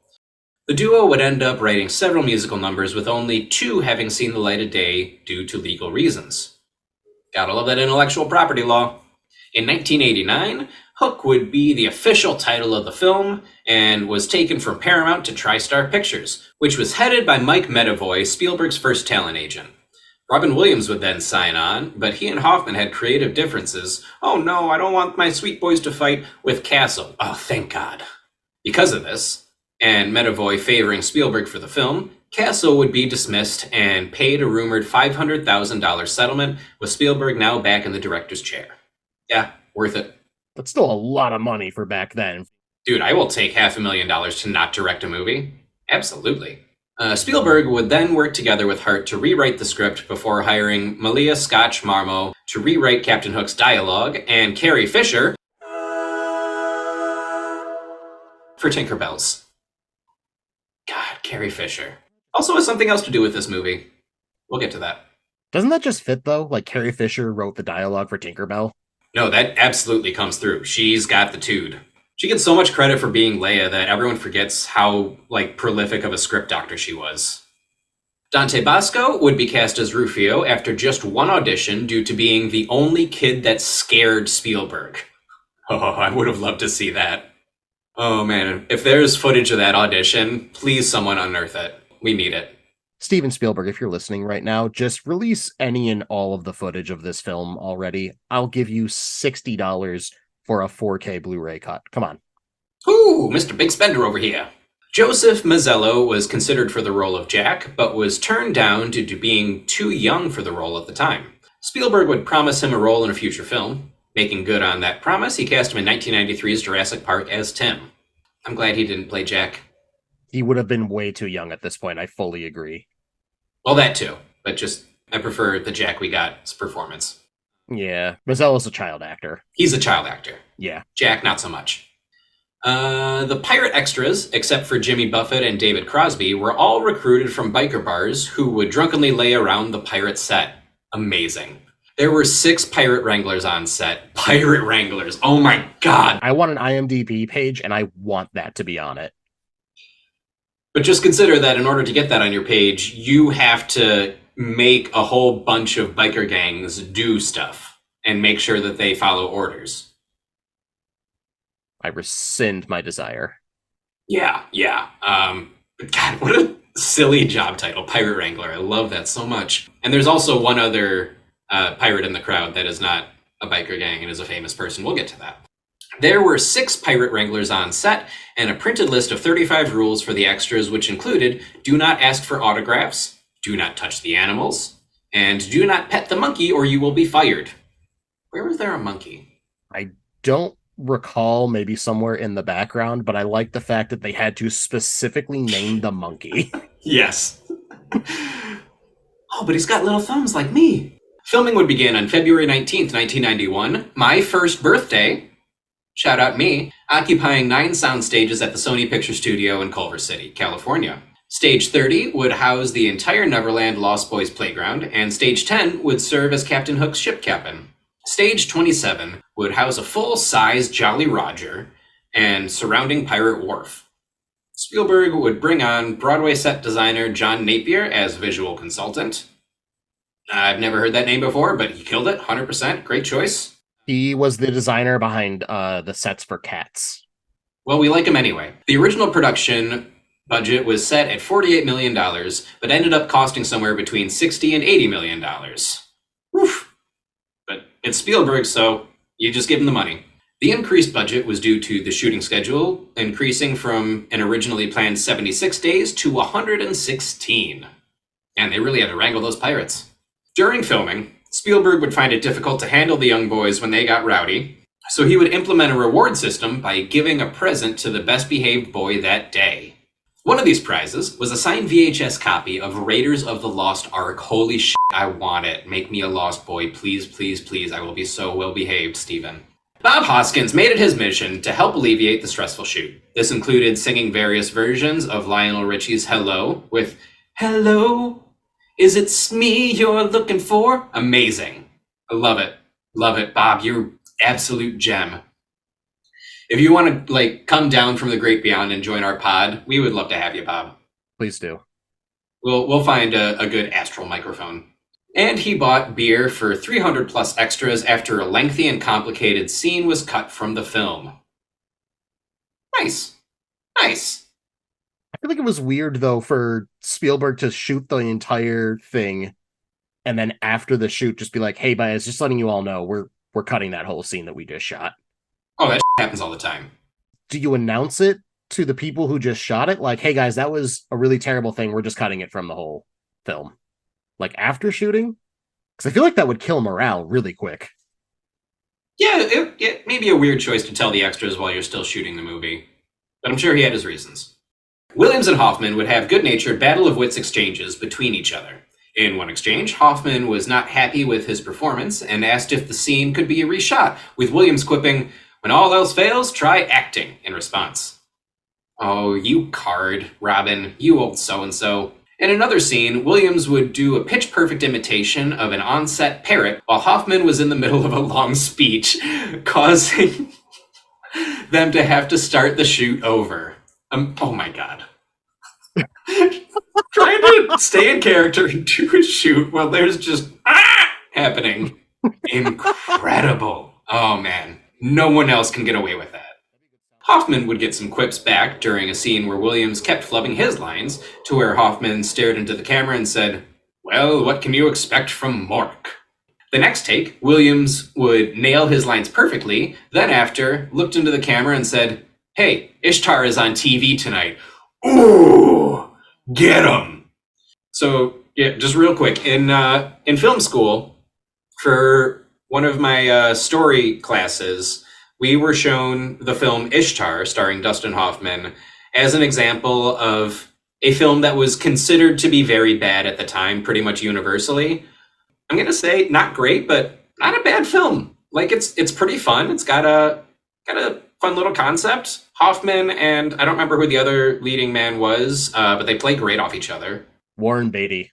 The duo would end up writing several musical numbers, with only 2 having seen the light of day due to legal reasons. Gotta love that intellectual property law. In 1989, Hook would be the official title of the film and was taken from Paramount to TriStar Pictures, which was headed by Mike Medavoy, Spielberg's first talent agent. Robin Williams would then sign on, but he and Hoffman had creative differences. Oh no, I don't want my sweet boys to fight with Castle. Oh, thank God. Because of this, and Medavoy favoring Spielberg for the film, Castle would be dismissed and paid a rumored $500,000 settlement, with Spielberg now back in the director's chair. Yeah, worth it. That's still a lot of money for back then. Dude, I will take $500,000 to not direct a movie. Absolutely. Spielberg would then work together with Hart to rewrite the script before hiring Malia Scotch Marmo to rewrite Captain Hook's dialogue and Carrie Fisher for Tinkerbells. God, Carrie Fisher. Also has something else to do with this movie. We'll get to that. Doesn't that just fit, though? Like, Carrie Fisher wrote the dialogue for Tinkerbell? No, that absolutely comes through. She's got the tude. She gets so much credit for being Leia that everyone forgets how, prolific of a script doctor she was. Dante Basco would be cast as Rufio after just one audition due to being the only kid that scared Spielberg. Oh, I would have loved to see that. Oh man, if there's footage of that audition, please someone unearth it. We need it. Steven Spielberg, if you're listening right now, just release any and all of the footage of this film already. I'll give you $60 for a 4K Blu-ray cut. Come on. Ooh, Mr. Big Spender over here. Joseph Mazzello was considered for the role of Jack, but was turned down due to being too young for the role at the time. Spielberg would promise him a role in a future film. Making good on that promise, he cast him in 1993's Jurassic Park as Tim. I'm glad he didn't play Jack. He would have been way too young at this point. I fully agree. Well, that too, but I prefer the Jack we got's performance. Yeah, Mazzello's a child actor. He's a child actor. Yeah. Jack, not so much. The pirate extras, except for Jimmy Buffett and David Crosby, were all recruited from biker bars who would drunkenly lay around the pirate set. Amazing. There were 6 pirate wranglers on set. Pirate wranglers. Oh my God. I want an IMDb page, and I want that to be on it. But just consider that in order to get that on your page, you have to make a whole bunch of biker gangs do stuff and make sure that they follow orders. I rescind my desire. Yeah. God, what a silly job title, Pirate Wrangler. I love that so much. And there's also one other pirate in the crowd that is not a biker gang and is a famous person. We'll get to that. There were 6 pirate wranglers on set and a printed list of 35 rules for the extras, which included do not ask for autographs, do not touch the animals, and do not pet the monkey or you will be fired. Where was there a monkey? I don't recall, maybe somewhere in the background, but I like the fact that they had to specifically name the monkey. Yes. Oh, but he's got little thumbs like me. Filming would begin on February 19th, 1991, my first birthday. Shout out me, occupying 9 sound stages at the Sony Picture Studio in Culver City, California. Stage 30 would house the entire Neverland Lost Boys playground, and Stage 10 would serve as Captain Hook's ship cabin. Stage 27 would house a full-size Jolly Roger and surrounding Pirate Wharf. Spielberg would bring on Broadway set designer John Napier as visual consultant. I've never heard that name before, but he killed it, 100%, great choice. He was the designer behind the sets for Cats. Well, we like him anyway. The original production budget was set at $48 million, but ended up costing somewhere between $60 and $80 million. Woof. But it's Spielberg, so you just give him the money. The increased budget was due to the shooting schedule increasing from an originally planned 76 days to 116. And they really had to wrangle those pirates. During filming, Spielberg would find it difficult to handle the young boys when they got rowdy, so he would implement a reward system by giving a present to the best behaved boy that day. One of these prizes was a signed VHS copy of Raiders of the Lost Ark. Holy shit, I want it. Make me a Lost Boy, please, please, please. I will be so well behaved, Steven. Bob Hoskins made it his mission to help alleviate the stressful shoot. This included singing various versions of Lionel Richie's Hello with Hello, is it me you're looking for? Amazing. I love it. Love it, Bob. You're absolute gem. If you want to come down from the great beyond and join our pod, we would love to have you, Bob. Please do. We'll find a good astral microphone. And he bought beer for 300 plus extras after a lengthy and complicated scene was cut from the film. Nice. I feel like it was weird, though, for Spielberg to shoot the entire thing and then after the shoot, just be like, "Hey, guys, just letting you all know, we're cutting that whole scene that we just shot." Oh, that happens all the time. Do you announce it to the people who just shot it? Like, "Hey, guys, that was a really terrible thing. We're just cutting it from the whole film." Like after shooting, because I feel like that would kill morale really quick. Yeah, it may be a weird choice to tell the extras while you're still shooting the movie, but I'm sure he had his reasons. Williams and Hoffman would have good-natured battle of wits exchanges between each other. In one exchange, Hoffman was not happy with his performance and asked if the scene could be reshot, with Williams quipping, "When all else fails, try acting," in response. "Oh, you card, Robin, you old so-and-so." In another scene, Williams would do a pitch-perfect imitation of an on-set parrot while Hoffman was in the middle of a long speech, causing them to have to start the shoot over. Oh my god. Trying to stay in character and do a shoot while there's just happening. Incredible. Oh man. No one else can get away with that. Hoffman would get some quips back during a scene where Williams kept flubbing his lines, to where Hoffman stared into the camera and said, "Well, what can you expect from Mork?" The next take, Williams would nail his lines perfectly, then after, looked into the camera and said, "Hey, Ishtar is on TV tonight. Ooh, get him." So, yeah, just real quick, in film school, for one of my story classes, we were shown the film Ishtar, starring Dustin Hoffman, as an example of a film that was considered to be very bad at the time, pretty much universally. I'm gonna say not great, but not a bad film. Like it's pretty fun. It's got a fun little concept. Hoffman and I don't remember who the other leading man was, but they play great off each other. Warren Beatty.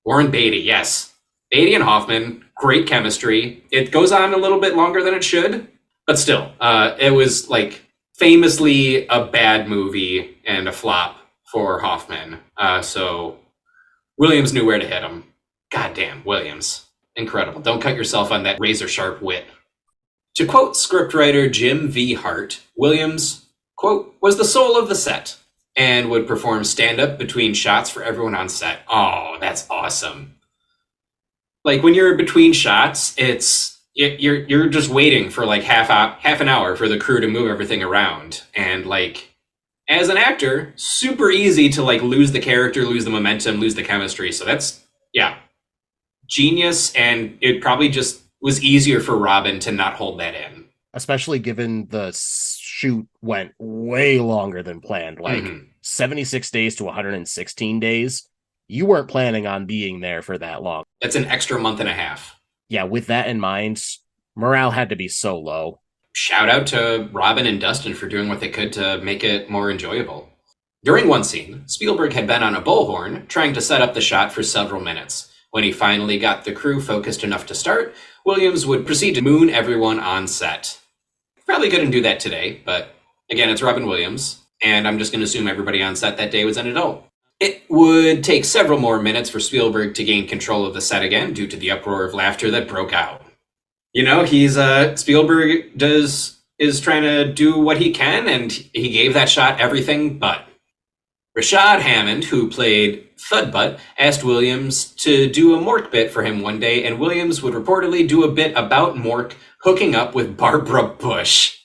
Warren Beatty, yes. Beatty and Hoffman, great chemistry. It goes on a little bit longer than it should, but still, it was like famously a bad movie and a flop for Hoffman. So Williams knew where to hit him. Goddamn, Williams. Incredible. Don't cut yourself on that razor sharp wit. To quote scriptwriter Jim V. Hart, Williams, quote, was the soul of the set and would perform stand-up between shots for everyone on set. Oh, that's awesome. Like when you're between shots, you're just waiting for like half an hour for the crew to move everything around. And like as an actor, super easy to like lose the character, lose the momentum, lose the chemistry. So that's genius, and it probably just was easier for Robin to not hold that in. Especially given the shoot went way longer than planned, like 76 days to 116 days. You weren't planning on being there for that long. That's an extra month and a half. Yeah, with that in mind, morale had to be so low. Shout out to Robin and Dustin for doing what they could to make it more enjoyable. During one scene, Spielberg had been on a bullhorn trying to set up the shot for several minutes. When he finally got the crew focused enough to start, Williams would proceed to moon everyone on set. Probably couldn't do that today, but again, it's Robin Williams, and I'm just going to assume everybody on set that day was an adult. It would take several more minutes for Spielberg to gain control of the set again due to the uproar of laughter that broke out. You know, Spielberg is trying to do what he can, and he gave that shot everything but. Rashad Hammond, who played Thudbutt, asked Williams to do a Mork bit for him one day, and Williams would reportedly do a bit about Mork hooking up with Barbara Bush.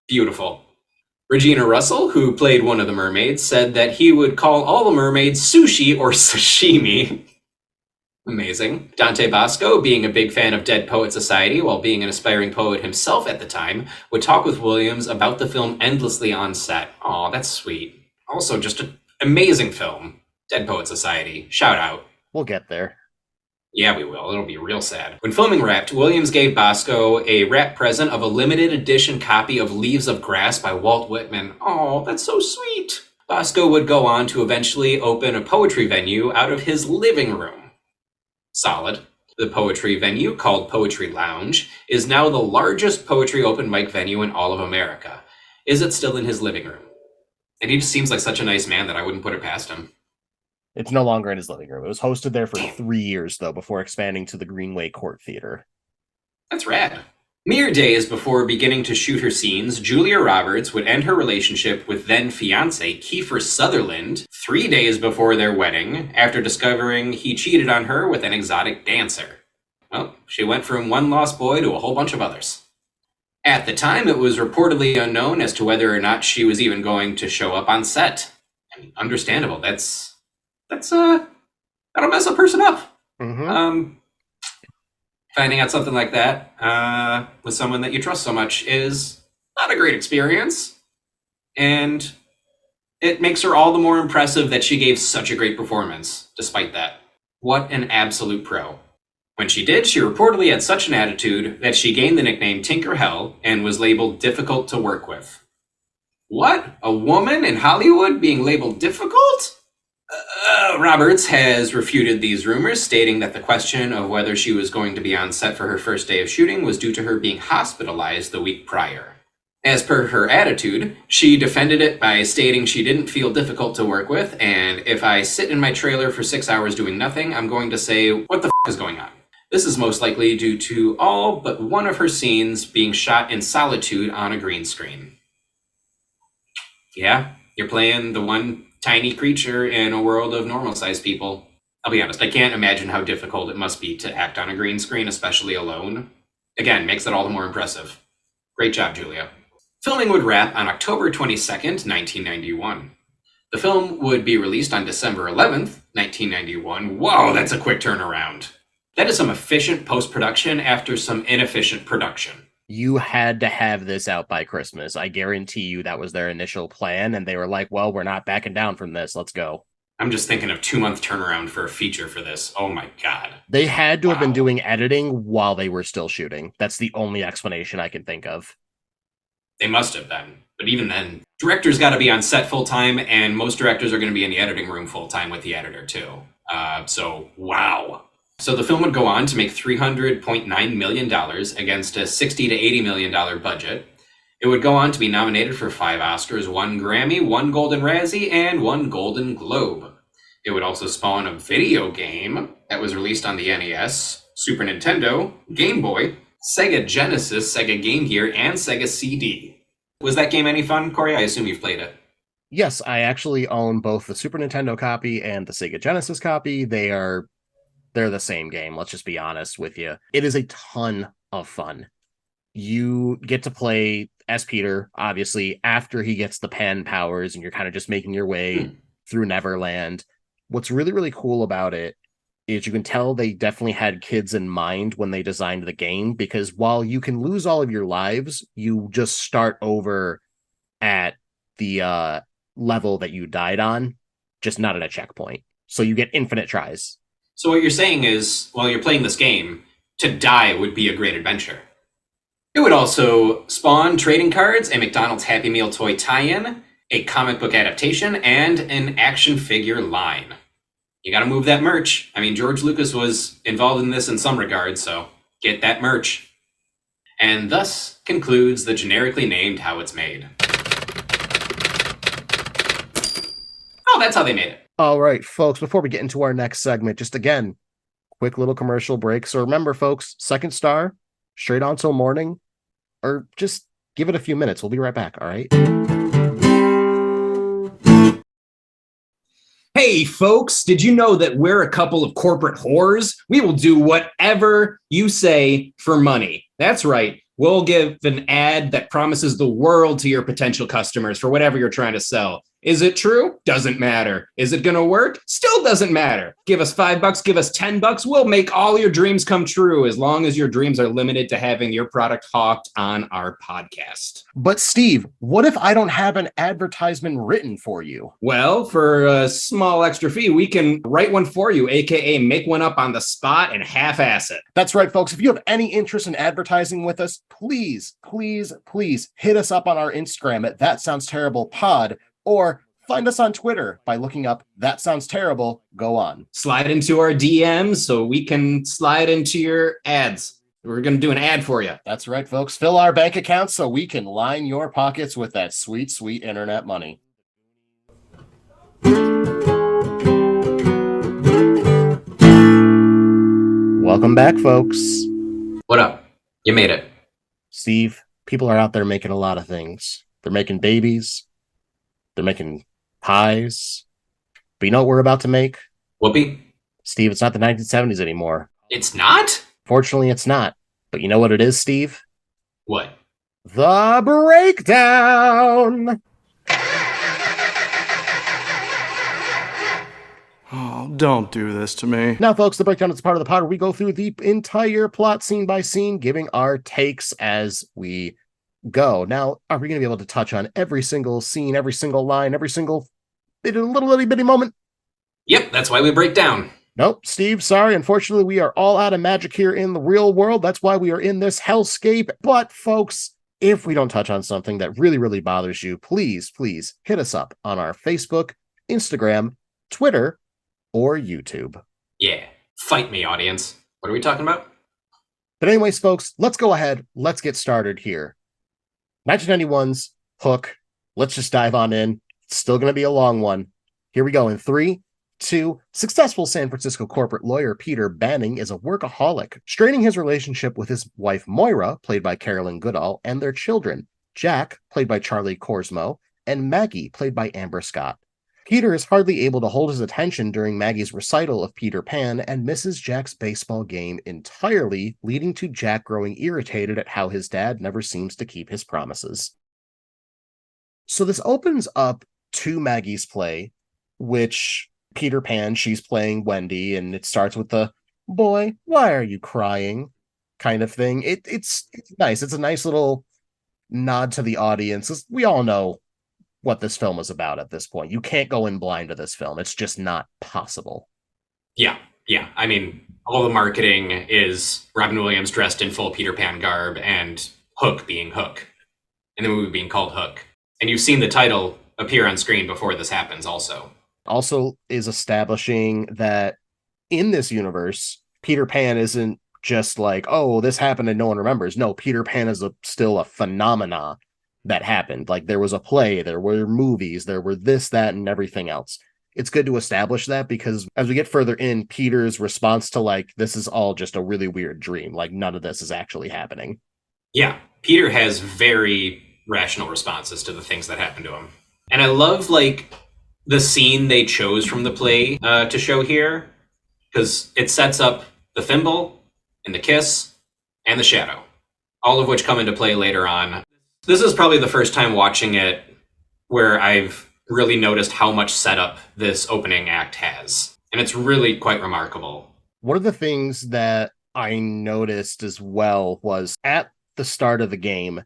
Beautiful. Regina Russell, who played one of the mermaids, said that he would call all the mermaids sushi or sashimi. Amazing. Dante Bosco, being a big fan of Dead Poet Society while being an aspiring poet himself at the time, would talk with Williams about the film endlessly on set. Aw, that's sweet. Also, just an amazing film. Dead Poet Society. Shout out. We'll get there. Yeah, we will. It'll be real sad. When filming Wrapped, Williams gave Bosco a wrap present of a limited edition copy of Leaves of Grass by Walt Whitman. Oh, that's so sweet. Bosco would go on to eventually open a poetry venue out of his living room. Solid. The poetry venue, called Poetry Lounge, is now the largest poetry open mic venue in all of America. Is it still in his living room? And he just seems like such a nice man that I wouldn't put it past him. It's no longer in his living room. It was hosted there for 3 years, though, before expanding to the Greenway Court Theater. That's rad. Mere days before beginning to shoot her scenes, Julia Roberts would end her relationship with then-fiancé Kiefer Sutherland 3 days before their wedding after discovering he cheated on her with an exotic dancer. Well, she went from one lost boy to a whole bunch of others. At the time, it was reportedly unknown as to whether or not she was even going to show up on set. And understandable. That'll mess a person up. Mm-hmm. Finding out something like that with someone that you trust so much is not a great experience. And it makes her all the more impressive that she gave such a great performance, despite that. What an absolute pro. When she did, she reportedly had such an attitude that she gained the nickname Tinker Hell and was labeled difficult to work with. What? A woman in Hollywood being labeled difficult? Roberts has refuted these rumors, stating that the question of whether she was going to be on set for her first day of shooting was due to her being hospitalized the week prior. As per her attitude, she defended it by stating she didn't feel difficult to work with, and if I sit in my trailer for 6 hours doing nothing, I'm going to say, what the f*** is going on? This is most likely due to all but one of her scenes being shot in solitude on a green screen. Yeah, you're playing the one tiny creature in a world of normal-sized people. I'll be honest, I can't imagine how difficult it must be to act on a green screen, especially alone. Again, makes it all the more impressive. Great job, Julia. Filming would wrap on October 22nd, 1991. The film would be released on December 11th, 1991. Whoa, that's a quick turnaround. That is some efficient post-production after some inefficient production. You had to have this out by Christmas. I guarantee you that was their initial plan, and they were like, well, we're not backing down from this. Let's go. I'm just thinking of 2-month turnaround for a feature for this. Oh my God. They had to have been doing editing while they were still shooting. That's the only explanation I can think of. They must have been. But even then, directors got to be on set full-time, and most directors are going to be in the editing room full-time with the editor, too. So, wow. So the film would go on to make $300.9 million against a $60 to $80 million budget. It would go on to be nominated for 5 Oscars, 1 Grammy, 1 Golden Razzie, and 1 Golden Globe. It would also spawn a video game that was released on the NES, Super Nintendo, Game Boy, Sega Genesis, Sega Game Gear, and Sega CD. Was that game any fun, Corey? I assume you've played it. Yes, I actually own both the Super Nintendo copy and the Sega Genesis copy. They're the same game, let's just be honest with you. It is a ton of fun. You get to play as Peter, obviously, after he gets the pen powers, and you're kind of just making your way through Neverland. What's really, really cool about it is you can tell they definitely had kids in mind when they designed the game, because while you can lose all of your lives, you just start over at the level that you died on, just not at a checkpoint. So you get infinite tries. So what you're saying is, while you're playing this game, to die would be a great adventure. It would also spawn trading cards, a McDonald's Happy Meal toy tie-in, a comic book adaptation, and an action figure line. You gotta move that merch. I mean, George Lucas was involved in this in some regard, so get that merch. And thus concludes the generically named How It's Made. Oh, that's how they made it. All right, folks, before we get into our next segment, just again, quick little commercial break. So remember, folks, second star, straight on till morning, or just give it a few minutes. We'll be right back, all right? Hey, folks, did you know that we're a couple of corporate whores? We will do whatever you say for money. That's right. We'll give an ad that promises the world to your potential customers for whatever you're trying to sell. Is it true? Doesn't matter. Is it going to work? Still doesn't matter. Give us $5, give us $10. We'll make all your dreams come true, as long as your dreams are limited to having your product hawked on our podcast. But Steve, what if I don't have an advertisement written for you? Well, for a small extra fee, we can write one for you, aka make one up on the spot and half-ass it. That's right, folks. If you have any interest in advertising with us, please, please, please hit us up on our Instagram at That Sounds Terrible Pod, or find us on Twitter by looking up That Sounds Terrible. Go on. Slide into our DMs so we can slide into your ads. We're going to do an ad for you. That's right, folks. Fill our bank accounts so we can line your pockets with that sweet, sweet internet money. Welcome back, folks. What up? You made it. Steve, people are out there making a lot of things. They're making babies, they're making pies. But you know what we're about to make? Whoopi? Steve, it's not the 1970s anymore. It's not? Fortunately, it's not. But you know what it is, Steve? What? The breakdown. Oh, don't do this to me. Now, folks, the breakdown is part of the pod where we go through the entire plot scene by scene, giving our takes as we go. Now, are we going to be able to touch on every single scene, every single line, every single little itty bitty moment? Yep, that's why we break down. Nope, Steve, sorry. Unfortunately, we are all out of magic here in the real world. That's why we are in this hellscape. But, folks, if we don't touch on something that really, really bothers you, please, please hit us up on our Facebook, Instagram, Twitter, or YouTube. Yeah. Fight me, audience. What are we talking about? But anyways, folks, let's go ahead. Let's get started here. 1991's Hook. Let's just dive on in. It's still going to be a long one. Here we go in 3, 2. Successful San Francisco corporate lawyer Peter Banning is a workaholic, straining his relationship with his wife Moira, played by Carolyn Goodall, and their children, Jack, played by Charlie Korsmo, and Maggie, played by Amber Scott. Peter is hardly able to hold his attention during Maggie's recital of Peter Pan and misses Jack's baseball game entirely, leading to Jack growing irritated at how his dad never seems to keep his promises. So this opens up to Maggie's play, which Peter Pan, she's playing Wendy, and it starts with the "boy, why are you crying?" kind of thing. It's nice. It's a nice little nod to the audience. We all know what this film is about at this point. You can't go in blind to this film. It's just not possible. Yeah. I mean, all the marketing is Robin Williams dressed in full Peter Pan garb and Hook being Hook, and the movie being called Hook. And you've seen the title appear on screen before this happens also. Also is establishing that in this universe, Peter Pan isn't just like, oh, this happened and no one remembers. No, Peter Pan is still a phenomena that happened. Like, there was a play, there were movies, there were this, that, and everything else. It's good to establish that because as we get further in, Peter's response to like, this is all just a really weird dream. Like, none of this is actually happening. Yeah, Peter has very rational responses to the things that happen to him. And I love, like, the scene they chose from the play to show here, because it sets up the thimble and the kiss and the shadow, all of which come into play later on. This is probably the first time watching it where I've really noticed how much setup this opening act has. And it's really quite remarkable. One of the things that I noticed as well was at the start of the game,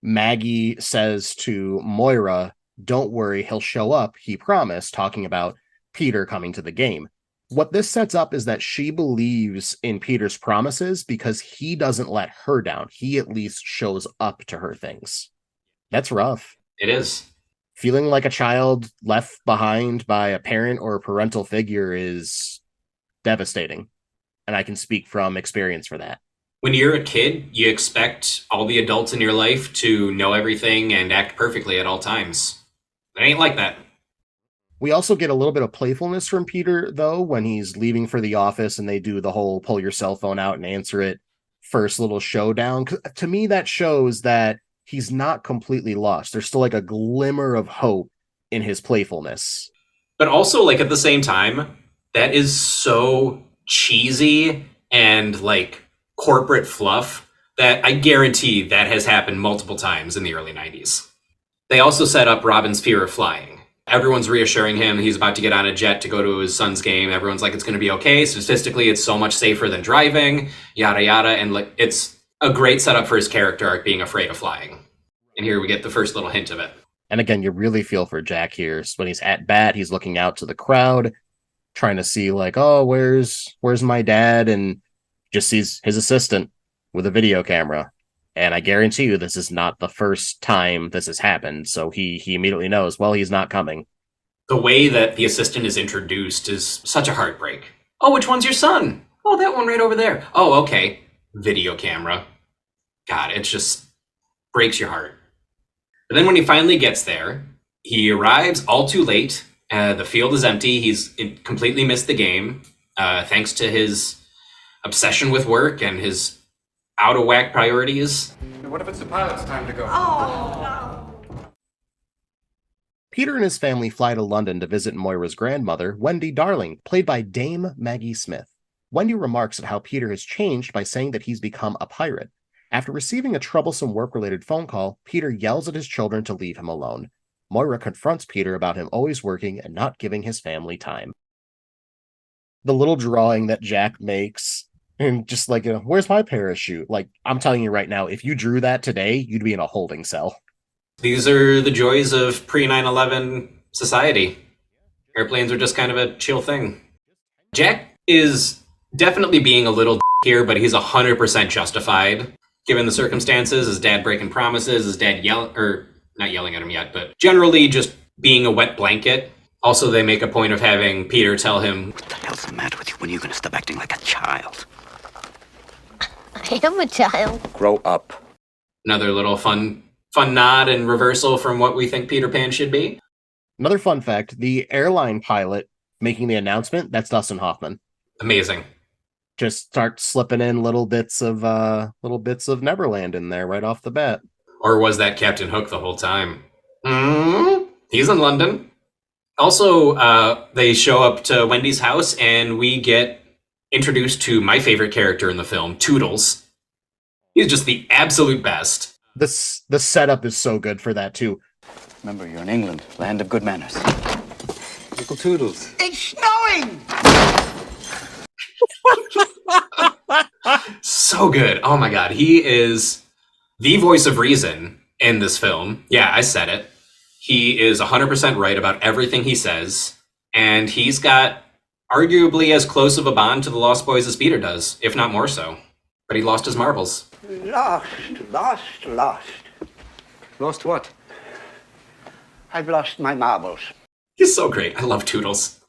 Maggie says to Moira, "Don't worry, he'll show up, he promised," talking about Peter coming to the game. What this sets up is that she believes in Peter's promises because he doesn't let her down. He at least shows up to her things. That's rough. It is. Feeling like a child left behind by a parent or a parental figure is devastating. And I can speak from experience for that. When you're a kid, you expect all the adults in your life to know everything and act perfectly at all times. It ain't like that. We also get a little bit of playfulness from Peter, though, when he's leaving for the office and they do the whole pull your cell phone out and answer it first little showdown. To me, that shows that he's not completely lost. There's still like a glimmer of hope in his playfulness. But also, like, at the same time, that is so cheesy and like corporate fluff that I guarantee that has happened multiple times in the early 90s. They also set up Robin's fear of flying. Everyone's reassuring him he's about to get on a jet to go to his son's game. Everyone's like, it's going to be okay. Statistically, it's so much safer than driving, yada, yada. And like, it's a great setup for his character arc being afraid of flying. And here we get the first little hint of it. And again, you really feel for Jack here. When he's at bat, he's looking out to the crowd, trying to see like, oh, where's my dad? And just sees his assistant with a video camera. And I guarantee you this is not the first time this has happened. So he immediately knows, well, he's not coming. The way that the assistant is introduced is such a heartbreak. Oh, which one's your son? Oh, that one right over there. Oh, okay. Video camera. God, it just breaks your heart. But then when he finally gets there, he arrives all too late. The field is empty. He's completely missed the game, thanks to his obsession with work and his out of whack priorities. What if it's the pilot's time to go? Peter and his family fly to London to visit Moira's grandmother, Wendy Darling, played by Dame Maggie Smith. Wendy remarks at how Peter has changed by saying that he's become a pirate. After receiving a troublesome work-related phone call, Peter yells at his children to leave him alone. Moira confronts Peter about him always working and not giving his family time. The little drawing that Jack makes, and just like, where's my parachute? Like, I'm telling you right now, if you drew that today, you'd be in a holding cell. These are the joys of pre-9/11 society. Airplanes are just kind of a chill thing. Jack is definitely being a little here, but he's 100% justified given the circumstances. His dad breaking promises, his dad not yelling at him yet, but generally just being a wet blanket. Also, they make a point of having Peter tell him, What the hell's the matter with you? When are you going to stop acting like a child? I am a child. Grow up. another little fun nod and reversal from what we think Peter Pan should be. Another fun fact, the airline pilot making the announcement, that's Dustin Hoffman. Amazing. Just start slipping in little bits of Neverland in there right off the bat. Or was that Captain Hook the whole time? He's in London. Also, they show up to Wendy's house and we get introduced to my favorite character in the film, Toodles. He's just the absolute best. The setup is so good for that too. Remember, you're in England, land of good manners. Uncle Toodles. It's snowing! So good. Oh my god. He is the voice of reason in this film. Yeah, I said it. He is 100% right about everything he says. And he's got arguably as close of a bond to the Lost Boys as Peter does, if not more so. But he lost his marbles. Lost. Lost what? I've lost my marbles. He's so great. I love Toodles.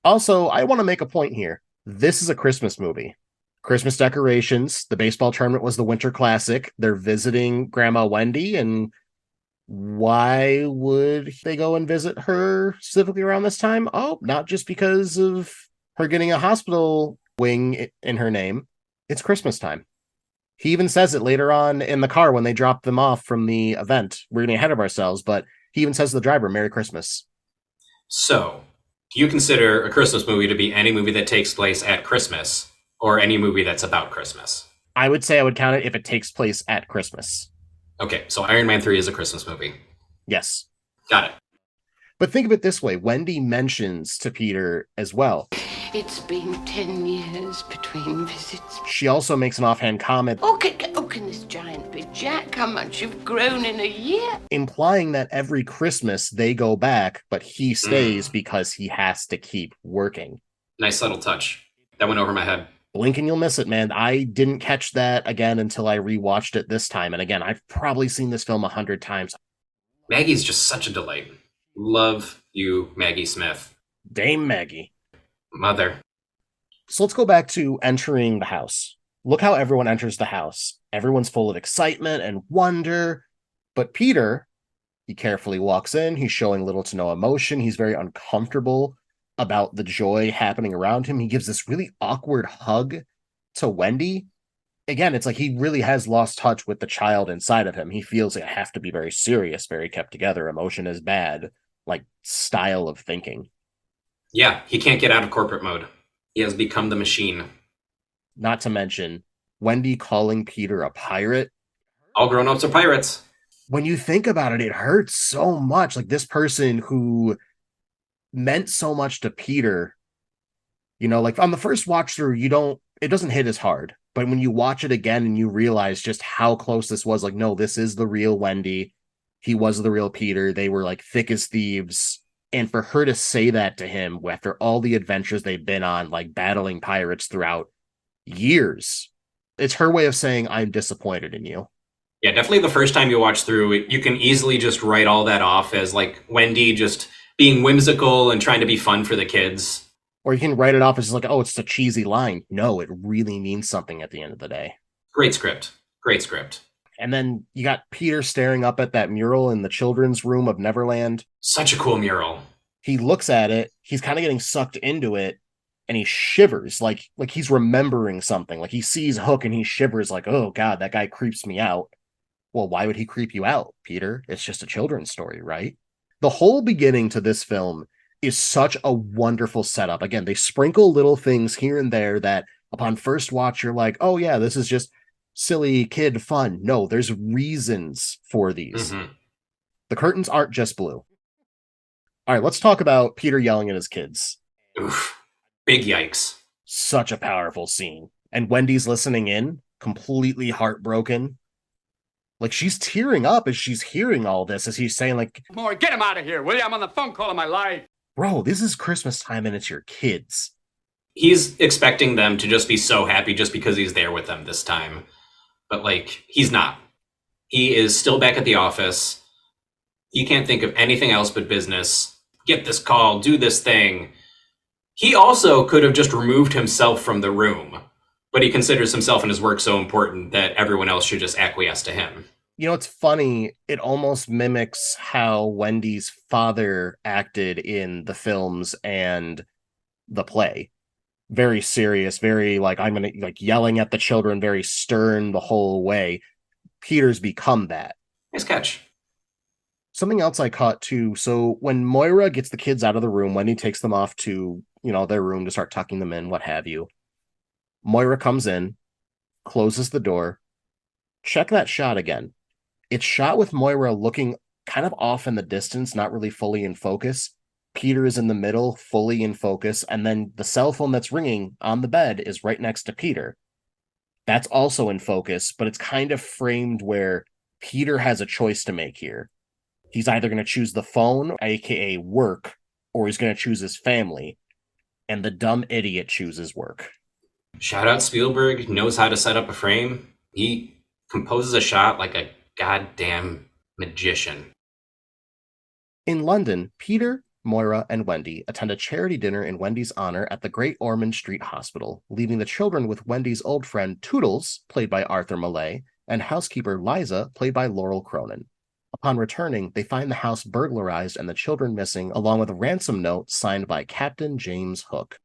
Also, I want to make a point here. This is a Christmas movie. Christmas decorations. The baseball tournament was the Winter Classic. They're visiting Grandma Wendy, and why would they go and visit her specifically around this time? Oh, not just because of her getting a hospital wing in her name. It's Christmas time. He even says it later on in the car when they drop them off from the event. We're getting ahead of ourselves, but he even says to the driver, Merry Christmas. So, do you consider a Christmas movie to be any movie that takes place at Christmas or any movie that's about Christmas? I would say I would count it if it takes place at Christmas. Okay, so Iron Man 3 is a Christmas movie. Yes. Got it. But think of it this way. Wendy mentions to Peter as well. It's been 10 years between visits. She also makes an offhand comment. Oh, can this giant be Jack? How much you've grown in a year? Implying that every Christmas they go back, but he stays because he has to keep working. Nice subtle touch. That went over my head. Blink and you'll miss it, man. I didn't catch that again until I rewatched it this time. And again, I've probably seen this film 100 times. Maggie's just such a delight. Love you, Maggie Smith. Dame Maggie. Mother. So let's go back to entering the house. Look how everyone enters the house. Everyone's full of excitement and wonder. But Peter, he carefully walks in. He's showing little to no emotion. He's very uncomfortable about the joy happening around him. He gives this really awkward hug to Wendy. Again, it's like he really has lost touch with the child inside of him. He feels like I have to be very serious, very kept together. Emotion is bad, like style of thinking. Yeah, he can't get out of corporate mode. He has become the machine. Not to mention Wendy calling Peter a pirate. All grown-ups are pirates. When you think about it, it hurts so much. Like this person who meant so much to Peter, you know, like on the first watch through, it doesn't hit as hard. But when you watch it again and you realize just how close this was, like, no, this is the real Wendy. He was the real Peter. They were like thick as thieves. And for her to say that to him after all the adventures they've been on, like battling pirates throughout years, it's her way of saying, I'm disappointed in you. Yeah, definitely the first time you watch through it, you can easily just write all that off as like Wendy just being whimsical and trying to be fun for the kids. Or you can write it off as like, oh, it's a cheesy line. No, it really means something at the end of the day. Great script. Great script. And then you got Peter staring up at that mural in the children's room of Neverland. Such a cool mural. He looks at it. He's kind of getting sucked into it. and he shivers like he's remembering something. Like he sees Hook and he shivers like, oh God, that guy creeps me out. Well, why would he creep you out, Peter? It's just a children's story, right? The whole beginning to this film is such a wonderful setup. Again, they sprinkle little things here and there that upon first watch, you're like, oh yeah, this is just silly kid fun. No, there's reasons for these. Mm-hmm. The curtains aren't just blue. All right, let's talk about Peter yelling at his kids. Oof. Big yikes. Such a powerful scene. And Wendy's listening in, completely heartbroken. Like she's tearing up as she's hearing all this, as he's saying, like, Boy, get him out of here, will you? I'm on the phone call of my life. Bro, this is Christmas time and it's your kids. He's expecting them to just be so happy just because he's there with them this time. But, like, he's not. He is still back at the office. He can't think of anything else but business. Get this call, do this thing. He also could have just removed himself from the room, but he considers himself and his work so important that everyone else should just acquiesce to him. You know, it's funny. It almost mimics how Wendy's father acted in the films and the play. Very serious, very like, I'm going to like yelling at the children, very stern the whole way. Peter's become that. Nice catch. Something else I caught too. So when Moira gets the kids out of the room, Wendy takes them off to, their room to start tucking them in, what have you. Moira comes in, closes the door. Check that shot again. It's shot with Moira looking kind of off in the distance, not really fully in focus. Peter is in the middle, fully in focus, and then the cell phone that's ringing on the bed is right next to Peter. That's also in focus, but it's kind of framed where Peter has a choice to make here. He's either going to choose the phone, aka work, or he's going to choose his family. And the dumb idiot chooses work. Shout out Spielberg, knows how to set up a frame. He composes a shot like a goddamn magician. In London, Peter, Moira, and Wendy attend a charity dinner in Wendy's honor at the Great Ormond Street Hospital, leaving the children with Wendy's old friend Toodles, played by Arthur Millay, and housekeeper Liza, played by Laurel Cronin. Upon returning, they find the house burglarized and the children missing, along with a ransom note signed by Captain James Hook.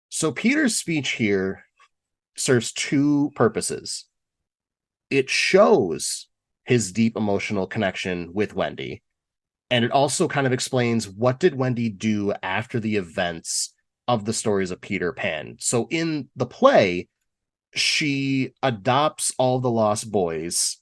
So Peter's speech here serves two purposes. It shows his deep emotional connection with Wendy, and it also kind of explains what did Wendy do after the events of the stories of Peter Pan. So in the play, she adopts all the lost boys,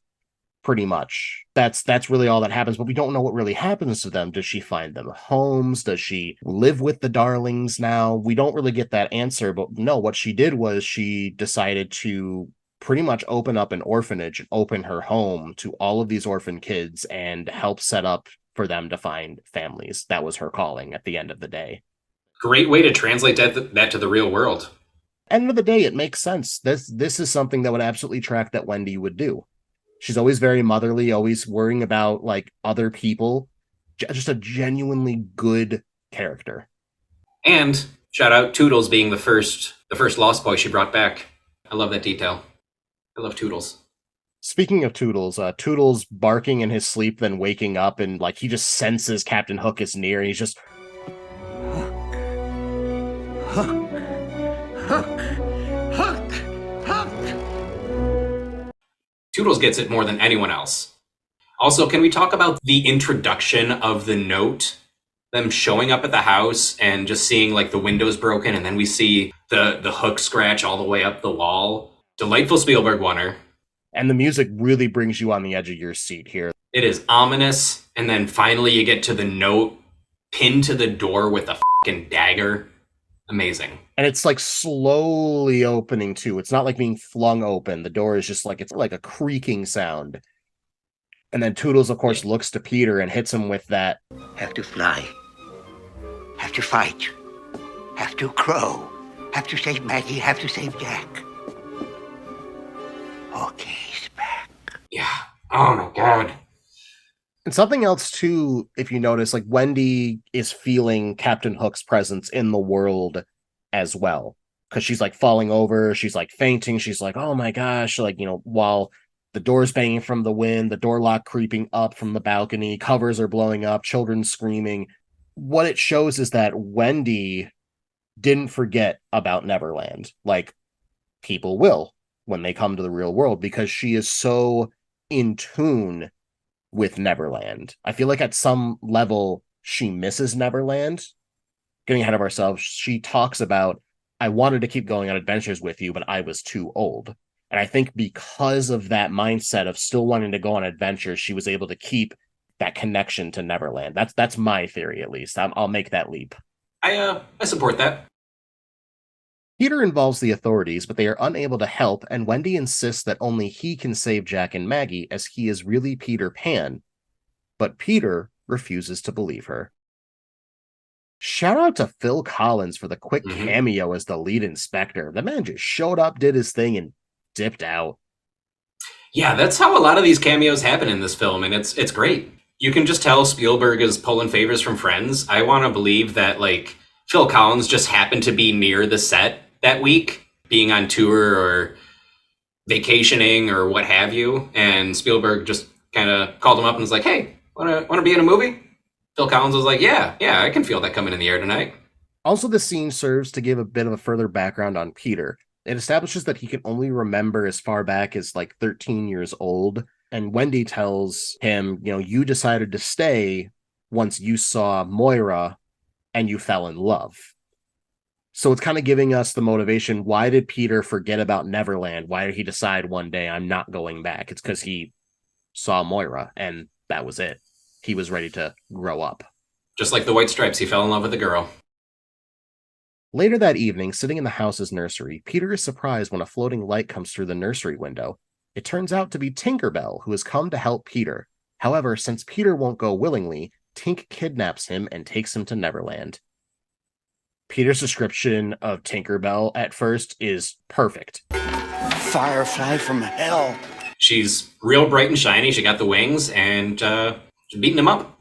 pretty much. That's really all that happens, but we don't know what really happens to them. Does she find them homes? Does she live with the darlings now? We don't really get that answer, but no, what she did was she decided to pretty much open up an orphanage and open her home to all of these orphan kids and help set up for them to find families. That was her calling at the end of the day. Great way to translate that to the real world. End of the day, it makes sense. This is something that would absolutely track that Wendy would do. She's always very motherly, always worrying about like other people. Just a genuinely good character. And shout out Toodles being the first lost boy she brought back. I love that detail. I love Toodles. Speaking of Toodles, Toodles barking in his sleep, then waking up, and like he just senses Captain Hook is near, and he's just Toodles gets it more than anyone else. Also, can we talk about the introduction of the note? Them showing up at the house and just seeing like the windows broken, and then we see the hook scratch all the way up the wall. Delightful Spielberg oneer. And the music really brings you on the edge of your seat here. It is ominous, and then finally you get to the note pinned to the door with a fucking dagger. Amazing. And it's like slowly opening too. It's not like being flung open. The door is just like, it's like a creaking sound. And then Toodles, of course, looks to Peter and hits him with that. Have to fly. Have to fight. Have to crow. Have to save Maggie. Have to save Jack. Okay, he's back. Yeah. Oh my God. And something else too, if you notice, like Wendy is feeling Captain Hook's presence in the world as well. Because she's like falling over, she's like fainting, she's like, oh my gosh, like, while the door's banging from the wind, the door lock creeping up from the balcony, covers are blowing up, children screaming. What it shows is that Wendy didn't forget about Neverland, like people will when they come to the real world, because she is so in tune with Neverland. I feel like at some level she misses Neverland. Getting ahead of ourselves, she talks about, I wanted to keep going on adventures with you, but I was too old. And I think because of that mindset of still wanting to go on adventures, she was able to keep that connection to Neverland. That's my theory, at least. I'll make that leap. I support that. Peter involves the authorities, but they are unable to help, and Wendy insists that only he can save Jack and Maggie, as he is really Peter Pan. But Peter refuses to believe her. Shout out to Phil Collins for the quick cameo as the lead inspector. The man just showed up, did his thing, and dipped out. Yeah, that's how a lot of these cameos happen in this film, and it's great. You can just tell Spielberg is pulling favors from friends. I want to believe that, like, Phil Collins just happened to be near the set that week, being on tour or vacationing or what have you, and Spielberg just kind of called him up and was like, "Hey, want to be in a movie?" Phil Collins was like, "Yeah, I can feel that coming in the air tonight." Also, the scene serves to give a bit of a further background on Peter. It establishes that he can only remember as far back as like 13 years old. And Wendy tells him, you decided to stay once you saw Moira and you fell in love. So it's kind of giving us the motivation. Why did Peter forget about Neverland? Why did he decide one day, I'm not going back? It's because he saw Moira and that was it. He was ready to grow up. Just like the White Stripes, he fell in love with a girl. Later that evening, sitting in the house's nursery, Peter is surprised when a floating light comes through the nursery window. It turns out to be Tinkerbell, who has come to help Peter. However, since Peter won't go willingly, Tink kidnaps him and takes him to Neverland. Peter's description of Tinkerbell at first is perfect. Firefly from hell. She's real bright and shiny. She got the wings and beating him up.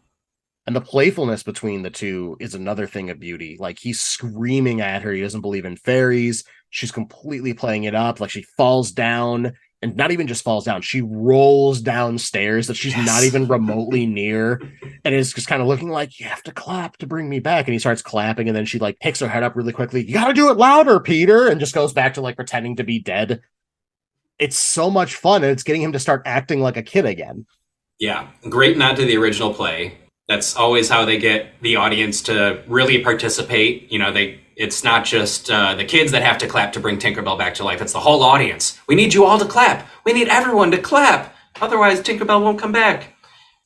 And the playfulness between the two is another thing of beauty. Like, he's screaming at her. He doesn't believe in fairies. She's completely playing it up. Like, she falls down, and not even just falls down. She rolls downstairs that she's not even remotely near, and is just kind of looking like, you have to clap to bring me back. And he starts clapping, and then she like picks her head up really quickly. You got to do it louder, Peter, and just goes back to like pretending to be dead. It's so much fun, and it's getting him to start acting like a kid again. Yeah, great nod to the original play. That's always how they get the audience to really participate. It's not just the kids that have to clap to bring Tinkerbell back to life. It's the whole audience. We need you all to clap. We need everyone to clap. Otherwise, Tinkerbell won't come back.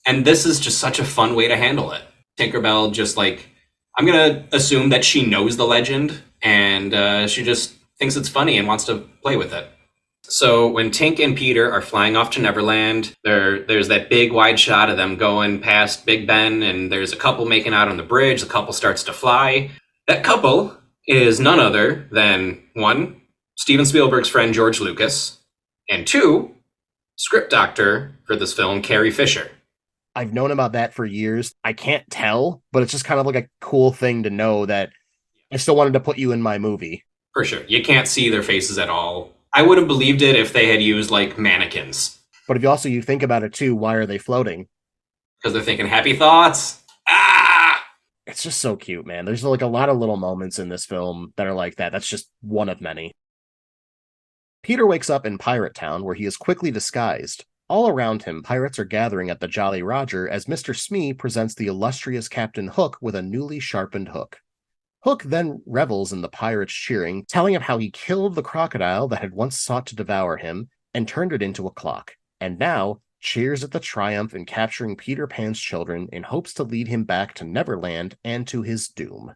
And this is just such a fun way to handle it. Tinkerbell just I'm going to assume that she knows the legend and she just thinks it's funny and wants to play with it. So when Tink and Peter are flying off to Neverland, there's that big wide shot of them going past Big Ben, and there's a couple making out on the bridge. The couple starts to fly. That couple is none other than, one, Steven Spielberg's friend George Lucas, and two, script doctor for this film, Carrie Fisher. I've known about that for years. I can't tell, but it's just kind of like a cool thing to know that I still wanted to put you in my movie. For sure. You can't see their faces at all. I would have believed it if they had used mannequins. But if you think about it too, why are they floating? Because they're thinking happy thoughts. Ah! It's just so cute, man. There's a lot of little moments in this film that are like that. That's just one of many. Peter wakes up in Pirate Town, where he is quickly disguised. All around him, pirates are gathering at the Jolly Roger as Mr. Smee presents the illustrious Captain Hook with a newly sharpened hook. Hook then revels in the pirates' cheering, telling of how he killed the crocodile that had once sought to devour him and turned it into a clock, and now cheers at the triumph in capturing Peter Pan's children in hopes to lead him back to Neverland and to his doom.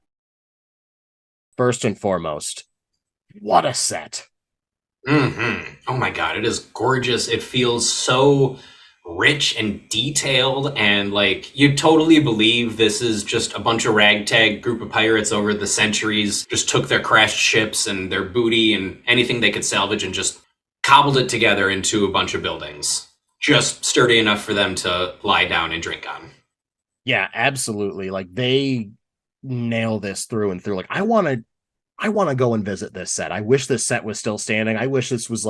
First and foremost, what a set! Oh my god, it is gorgeous. It feels so rich and detailed, and you totally believe this is just a bunch of ragtag group of pirates over the centuries, just took their crashed ships and their booty and anything they could salvage and just cobbled it together into a bunch of buildings. Just sturdy enough for them to lie down and drink on. Yeah, absolutely. They nail this through and through. I want to go and visit this set. I wish this set was still standing. I wish this was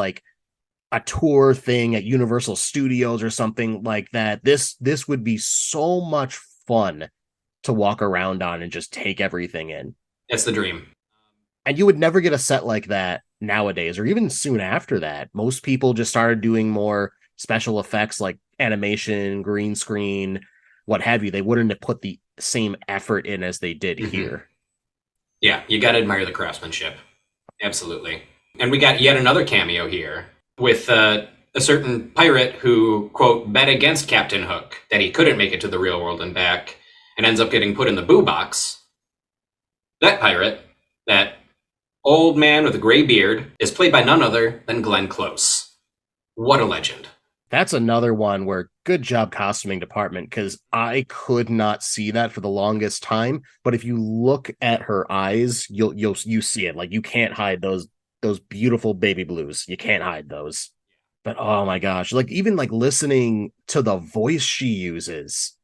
a tour thing at Universal Studios or something like that. This would be so much fun to walk around on and just take everything in. It's the dream. And you would never get a set like that nowadays, or even soon after that. Most people just started doing more special effects like animation, green screen, what have you. They wouldn't have put the same effort in as they did here. Yeah, you got to admire the craftsmanship. Absolutely. And we got yet another cameo here with a certain pirate who, quote, bet against Captain Hook that he couldn't make it to the real world and back and ends up getting put in the boo box. That pirate, that old man with a gray beard, is played by none other than Glenn Close. What a legend. That's another one where good job costuming department, because I could not see that for the longest time. But if you look at her eyes, you see it. Like, you can't hide those beautiful baby blues. You can't hide those. But oh my gosh, like even like listening to the voice she uses,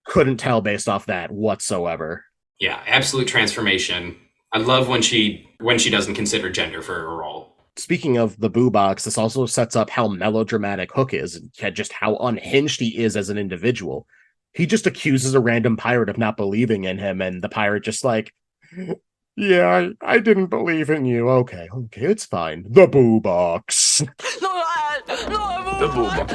couldn't tell based off that whatsoever. Yeah, absolute transformation. I love when she doesn't consider gender for a role. Speaking of the boo box, this also sets up how melodramatic Hook is and just how unhinged he is as an individual. He just accuses a random pirate of not believing in him, and the pirate just like, yeah, I didn't believe in you. Okay, it's fine. The boo box. The boob.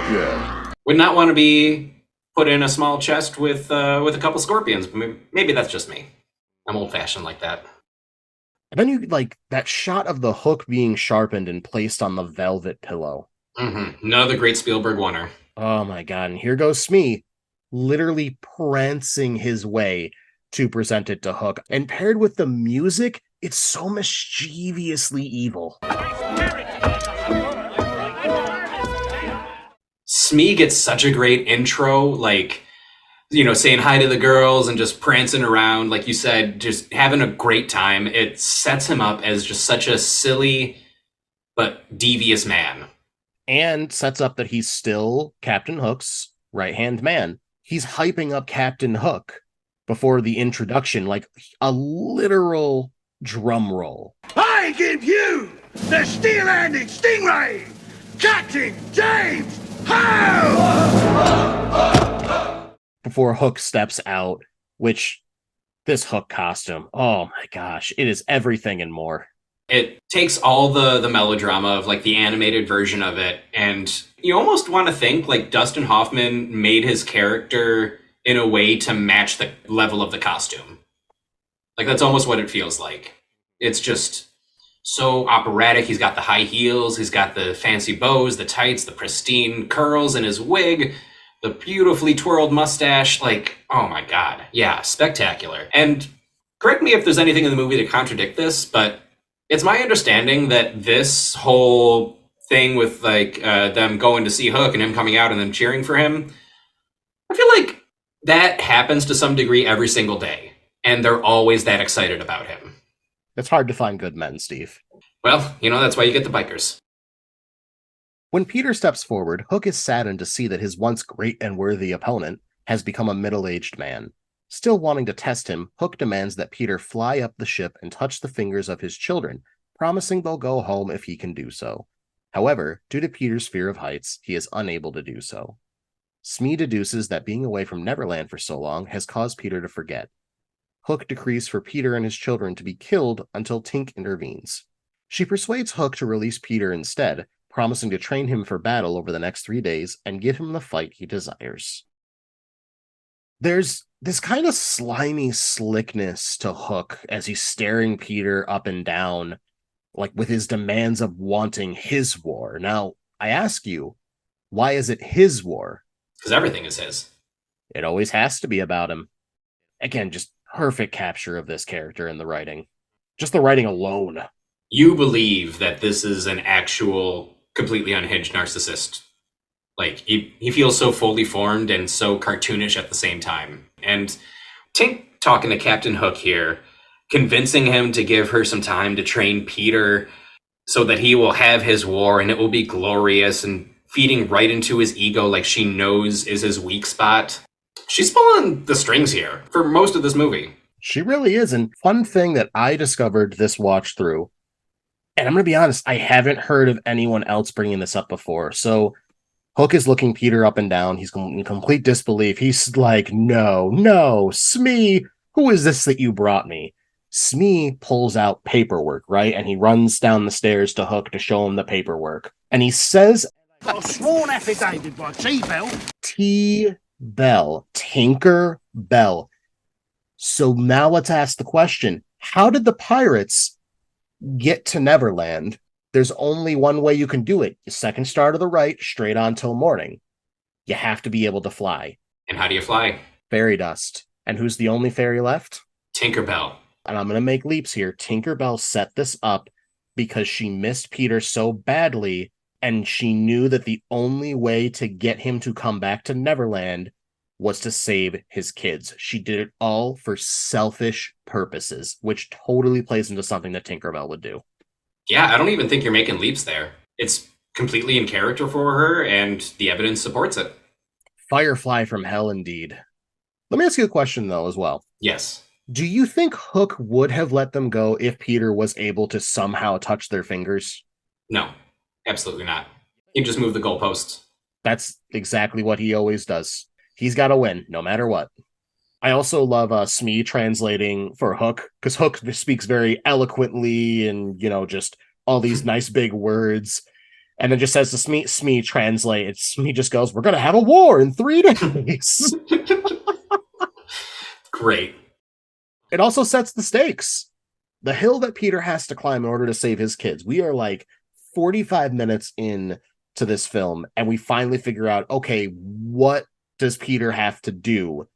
Yeah. Would not want to be put in a small chest with a couple scorpions. Maybe that's just me. I'm old fashioned like that. And then you like that shot of the hook being sharpened and placed on the velvet pillow. Another great Spielberg oneer. Oh my god, and here goes Smee, literally prancing his way to present it to Hook. And paired with the music, it's so mischievously evil. Smee gets such a great intro, like, you know, saying hi to the girls and just prancing around, like you said, just having a great time. It sets him up as just such a silly but devious man. And sets up that he's still Captain Hook's right-hand man. He's hyping up Captain Hook before the introduction, like a literal drum roll. I give you the steel-handed stingray, Captain James Howe! Before Hook steps out, which this Hook costume, oh my gosh, it is everything and more. It takes all the melodrama of like the animated version of it, and you almost want to think like Dustin Hoffman made his character in a way to match the level of the costume. Like, that's almost what it feels like. It's just so operatic. He's got the high heels, he's got the fancy bows, the tights, the pristine curls in his wig, the beautifully twirled mustache. Like, oh my god. Yeah, spectacular. And correct me if there's anything in the movie to contradict this, but it's my understanding that this whole thing with like them going to see Hook and him coming out and then cheering for him, I feel like that happens to some degree every single day, and they're always that excited about him. It's hard to find good men, Steve. Well, you know, that's why you get the bikers. When Peter steps forward, Hook is saddened to see that his once great and worthy opponent has become a middle-aged man. Still wanting to test him, Hook demands that Peter fly up the ship and touch the fingers of his children, promising they'll go home if he can do so. However, due to Peter's fear of heights, he is unable to do so. Smee deduces that being away from Neverland for so long has caused Peter to forget. Hook decrees for Peter and his children to be killed until Tink intervenes. She persuades Hook to release Peter instead, promising to train him for battle over the next 3 days and give him the fight he desires. There's this kind of slimy slickness to Hook as he's staring Peter up and down, like with his demands of wanting his war. Now, I ask you, why is it his war? Because everything is his. It always has to be about him. Again, just perfect capture of this character in the writing. Just the writing alone. You believe that this is an actual, completely unhinged narcissist. Like, he feels so fully formed and so cartoonish at the same time. And Tink talking to Captain Hook here, convincing him to give her some time to train Peter so that he will have his war and it will be glorious, and feeding right into his ego like she knows is his weak spot. She's pulling the strings here for most of this movie. She really is. And fun thing that I discovered this watch through, and I'm going to be honest, I haven't heard of anyone else bringing this up before. So Hook is looking Peter up and down. He's in complete disbelief. He's like, no, Smee, who is this that you brought me? Smee pulls out paperwork, right? And he runs down the stairs to Hook to show him the paperwork. And he says, got a sworn affidavit by T-Bell. T-Bell. Tinker Bell. So now let's ask the question, how did the pirates get to Neverland? There's only one way you can do it. Your second star to the right, straight on till morning. You have to be able to fly. And how do you fly? Fairy dust. And who's the only fairy left? Tinkerbell. And I'm going to make leaps here. Tinkerbell set this up because she missed Peter so badly, and she knew that the only way to get him to come back to Neverland was to save his kids. She did it all for selfish purposes, which totally plays into something that Tinkerbell would do. Yeah, I don't even think you're making leaps there. It's completely in character for her, and the evidence supports it. Firefly from hell, indeed. Let me ask you a question, though, as well. Yes. Do you think Hook would have let them go if Peter was able to somehow touch their fingers? No, absolutely not. He'd just move the goalposts. That's exactly what he always does. He's got to win, no matter what. I also love Smee translating for Hook, because Hook speaks very eloquently and, just all these nice big words. And then just says to Smee translate. And Smee just goes, "We're going to have a war in 3 days." Great. It also sets the stakes. The hill that Peter has to climb in order to save his kids. We are like 45 minutes in to this film, and we finally figure out, okay, what does Peter have to do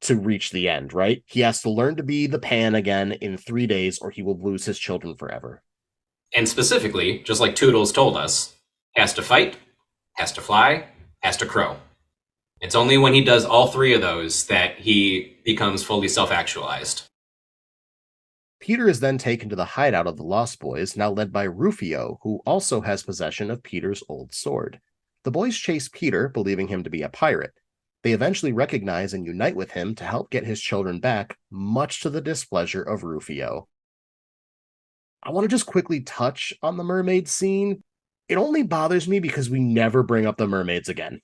to reach the end, right? He has to learn to be the Pan again in 3 days, or he will lose his children forever. And specifically, just like Toodles told us, has to fight, has to fly, has to crow. It's only when he does all 3 of those that he becomes fully self-actualized. Peter is then taken to the hideout of the Lost Boys, now led by Rufio, who also has possession of Peter's old sword. The boys chase Peter, believing him to be a pirate. They eventually recognize and unite with him to help get his children back, much to the displeasure of Rufio. I want to just quickly touch on the mermaid scene. It only bothers me because we never bring up the mermaids again.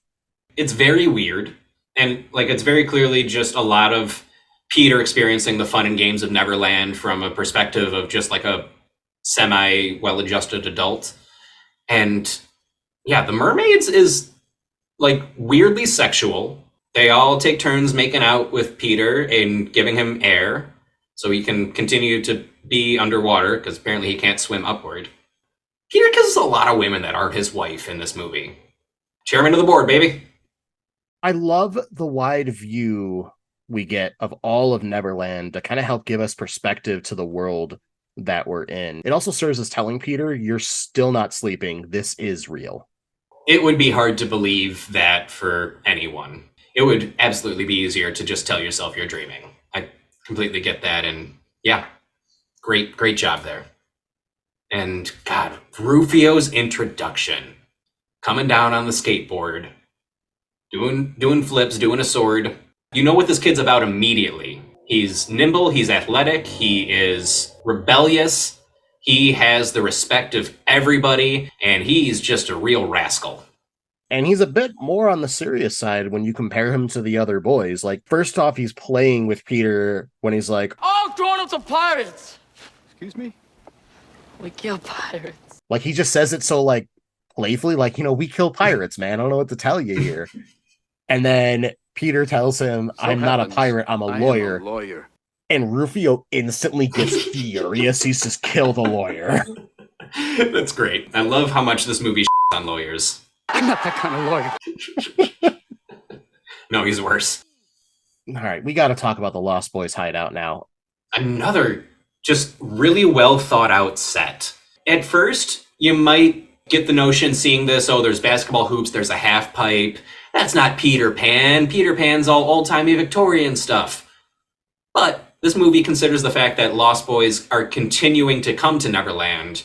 It's very weird, and it's very clearly just a lot of Peter experiencing the fun and games of Neverland from a perspective of just like a semi-well-adjusted adult. And yeah, the mermaids is weirdly sexual. They all take turns making out with Peter and giving him air so he can continue to be underwater, because apparently he can't swim upward. Peter kisses a lot of women that aren't his wife in this movie. Chairman of the board, baby. I love the wide view we get of all of Neverland to kind of help give us perspective to the world that we're in. It also serves as telling Peter, you're still not sleeping. This is real. It would be hard to believe that for anyone. It would absolutely be easier to just tell yourself you're dreaming. I completely get that. And yeah, great job there. And God, Rufio's introduction, coming down on the skateboard, doing flips, doing a sword. You know what this kid's about immediately. He's nimble, he's athletic, he is rebellious, he has the respect of everybody, and he's just a real rascal. And he's a bit more on the serious side when you compare him to the other boys. First off, he's playing with Peter when he's like, All grown-ups are pirates! Excuse me? We kill pirates. he just says it so, playfully, we kill pirates, man. I don't know what to tell you here. And then Peter tells him, I'm not a pirate, I'm a lawyer. And Rufio instantly gets furious. He's just kill the lawyer. That's great. I love how much this movie shits on lawyers. I'm not that kind of lawyer. No, he's worse. All right, we got to talk about the Lost Boys hideout now. Another just really well thought out set. At first, you might get the notion seeing this, there's basketball hoops, there's a half pipe. That's not Peter Pan. Peter Pan's all old-timey Victorian stuff. But this movie considers the fact that Lost Boys are continuing to come to Neverland,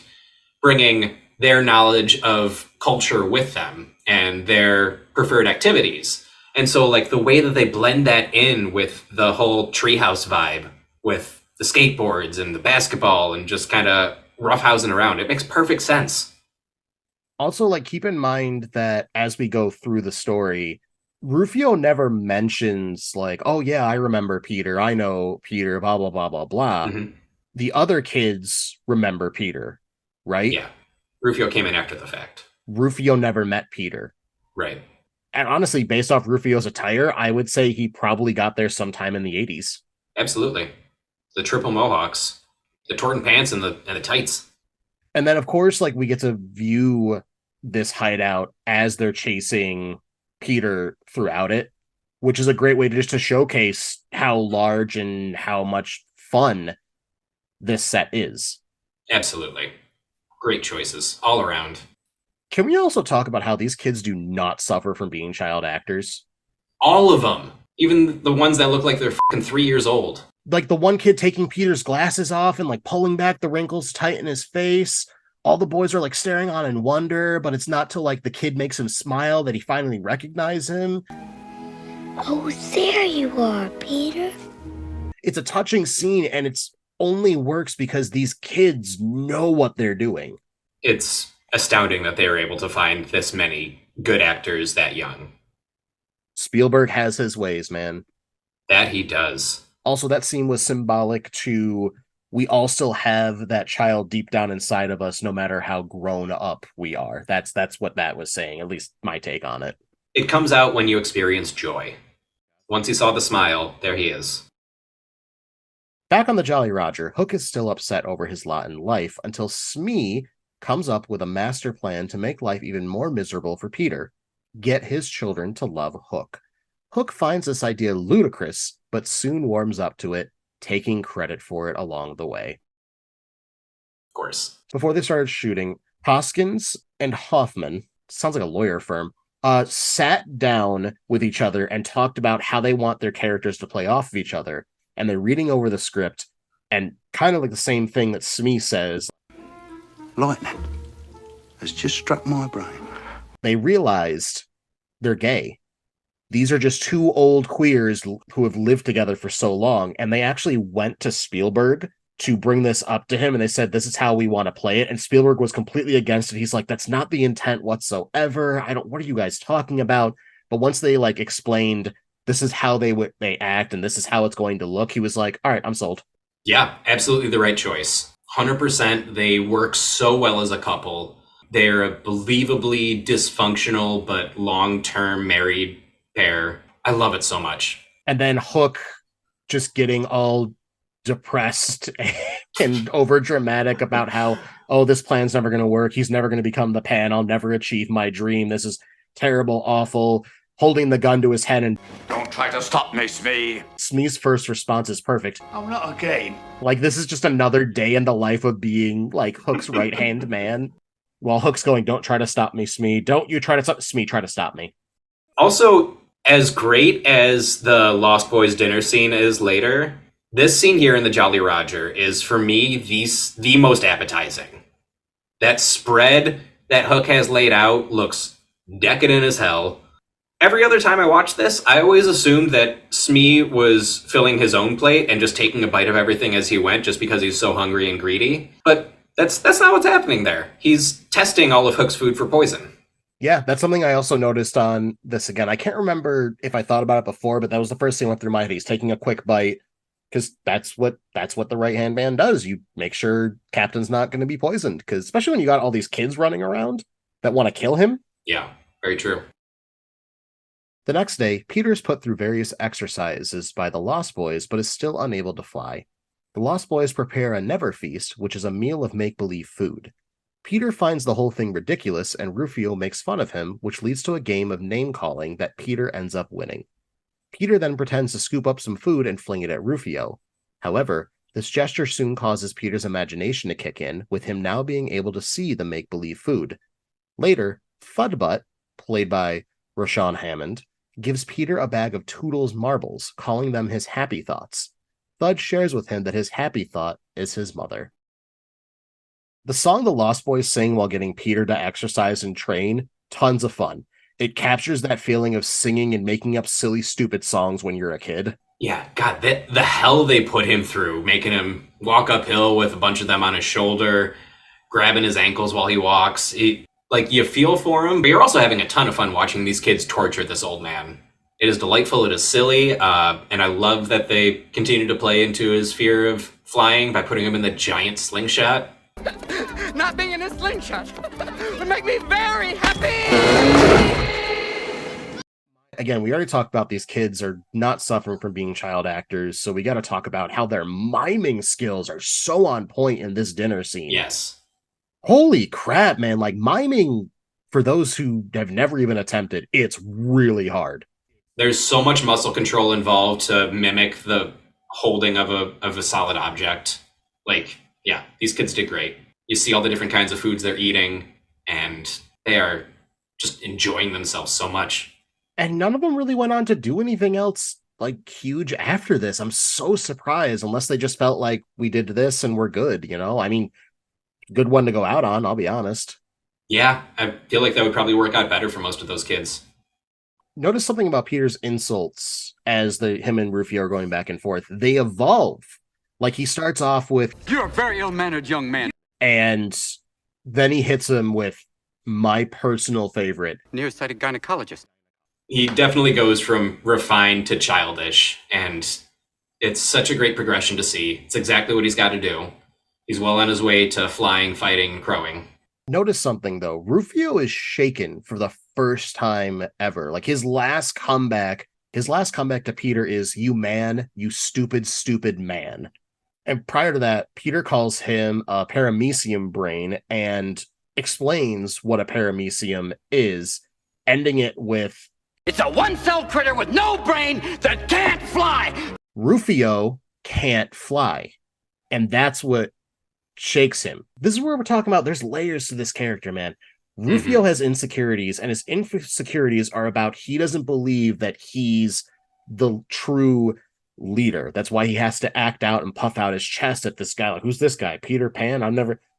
bringing their knowledge of culture with them and their preferred activities. And so the way that they blend that in with the whole treehouse vibe, with the skateboards and the basketball and just kind of roughhousing around, it makes perfect sense. Also, keep in mind that as we go through the story, Rufio never mentions, oh, yeah, I remember Peter. I know Peter, blah, blah, blah, blah, blah. Mm-hmm. The other kids remember Peter, right? Yeah. Rufio came in after the fact. Rufio never met Peter. Right. And honestly, based off Rufio's attire, I would say he probably got there sometime in the 80s. Absolutely. The triple mohawks, the torn pants, and the tights. And then, of course, like we get to view this hideout as they're chasing Peter throughout it, which is a great way to just to showcase how large and how much fun this set is. Absolutely. Great choices all around. Can we also talk about how these kids do not suffer from being child actors? All of them. Even the ones that look like they're fucking 3 years old. Like the one kid taking Peter's glasses off and like pulling back the wrinkles tight in his face. All the boys are like staring on in wonder, but it's not till like the kid makes him smile that he finally recognizes him. Oh, there you are, Peter. It's a touching scene, and it's only works because these kids know what they're doing. It's astounding that they were able to find this many good actors that young. Spielberg has his ways, man. That he does. Also, that scene was symbolic to we all still have that child deep down inside of us, no matter how grown up we are. That's what that was saying, at least my take on it. It comes out when you experience joy. Once he saw the smile, there he is. Back on the Jolly Roger, Hook is still upset over his lot in life until Smee comes up with a master plan to make life even more miserable for Peter. Get his children to love Hook. Hook finds this idea ludicrous, but soon warms up to it, taking credit for it along the way. Of course. Before they started shooting, Hoskins and Hoffman, sounds like a lawyer firm, sat down with each other and talked about how they want their characters to play off of each other. And they're reading over the script, and kind of like the same thing that Smee says. Lightning has just struck my brain. They realized they're gay. These are just two old queers who have lived together for so long, and they actually went to Spielberg to bring this up to him, and they said, this is how we want to play it, and Spielberg was completely against it. He's like, that's not the intent whatsoever. What are you guys talking about? But once they like explained this is how they act and this is how it's going to look, he was like, all right, I'm sold. Yeah, absolutely the right choice. 100%. They work so well as a couple. They're a believably dysfunctional but long-term married pair. I love it so much. And then Hook just getting all depressed and over dramatic about how, oh, this plan's never going to work. He's never going to become the Pan. I'll never achieve my dream. This is terrible, awful. Holding the gun to his head and Don't try to stop me, Smee. Smee's first response is perfect. Oh, not again. Like, this is just another day in the life of being like Hook's right-hand man. While Hook's going, don't try to stop me, Smee. Don't you try to stop Smee, try to stop me. Also, as great as the Lost Boys dinner scene is later, this scene here in the Jolly Roger is, for me, the most appetizing. That spread that Hook has laid out looks decadent as hell. Every other time I watch this, I always assumed that Smee was filling his own plate and just taking a bite of everything as he went just because he's so hungry and greedy. But that's not what's happening there. He's testing all of Hook's food for poison. Yeah, that's something I also noticed on this again. I can't remember if I thought about it before, but that was the first thing that went through my head. He's taking a quick bite because that's what the right-hand man does. You make sure Captain's not going to be poisoned, because especially when you got all these kids running around that want to kill him. Yeah, very true. The next day, Peter is put through various exercises by the Lost Boys, but is still unable to fly. The Lost Boys prepare a Never Feast, which is a meal of make-believe food. Peter finds the whole thing ridiculous, and Rufio makes fun of him, which leads to a game of name-calling that Peter ends up winning. Peter then pretends to scoop up some food and fling it at Rufio. However, this gesture soon causes Peter's imagination to kick in, with him now being able to see the make-believe food. Later, Fudbutt, played by Rashawn Hammond, gives Peter a bag of Toodles marbles, calling them his happy thoughts. Thud shares with him that his happy thought is his mother. The song the Lost Boys sing while getting Peter to exercise and train, tons of fun. It captures that feeling of singing and making up silly, stupid songs when you're a kid. Yeah, God, the hell they put him through, making him walk uphill with a bunch of them on his shoulder, grabbing his ankles while he walks. You feel for him, but you're also having a ton of fun watching these kids torture this old man. It is delightful, it is silly, and I love that they continue to play into his fear of flying by putting him in the giant slingshot. Not being in a slingshot would make me very happy! Again, we already talked about these kids are not suffering from being child actors, so we got to talk about how their miming skills are so on point in this dinner scene. Yes. Holy crap, man. Like, miming, for those who have never even attempted, it's really hard. There's so much muscle control involved to mimic the holding of a solid object. Like, yeah, these kids did great. You see all the different kinds of foods they're eating, and they are just enjoying themselves so much. And none of them really went on to do anything else like huge after this. I'm so surprised, unless they just felt like we did this and we're good, you know? I mean, good one to go out on, I'll be honest. Yeah, I feel like that would probably work out better for most of those kids. Notice something about Peter's insults as him and Rufio are going back and forth. They evolve. Like, he starts off with, "You're a very ill-mannered young man." And then he hits him with my personal favorite, "Nearsighted gynecologist." He definitely goes from refined to childish, and it's such a great progression to see. It's exactly what he's got to do. He's well on his way to flying, fighting, and crowing. Notice something, though. Rufio is shaken for the first time ever. Like, his last comeback to Peter is, "You man, you stupid, stupid man." And prior to that, Peter calls him a paramecium brain and explains what a paramecium is, ending it with, "It's a one-cell critter with no brain that can't fly!" Rufio can't fly. And that's what shakes him. This is where we're talking about there's layers to this character, man. Rufio has insecurities, and his insecurities are about he doesn't believe that he's the true leader. That's why he has to act out and puff out his chest at this guy. Like, who's this guy? Peter Pan? I've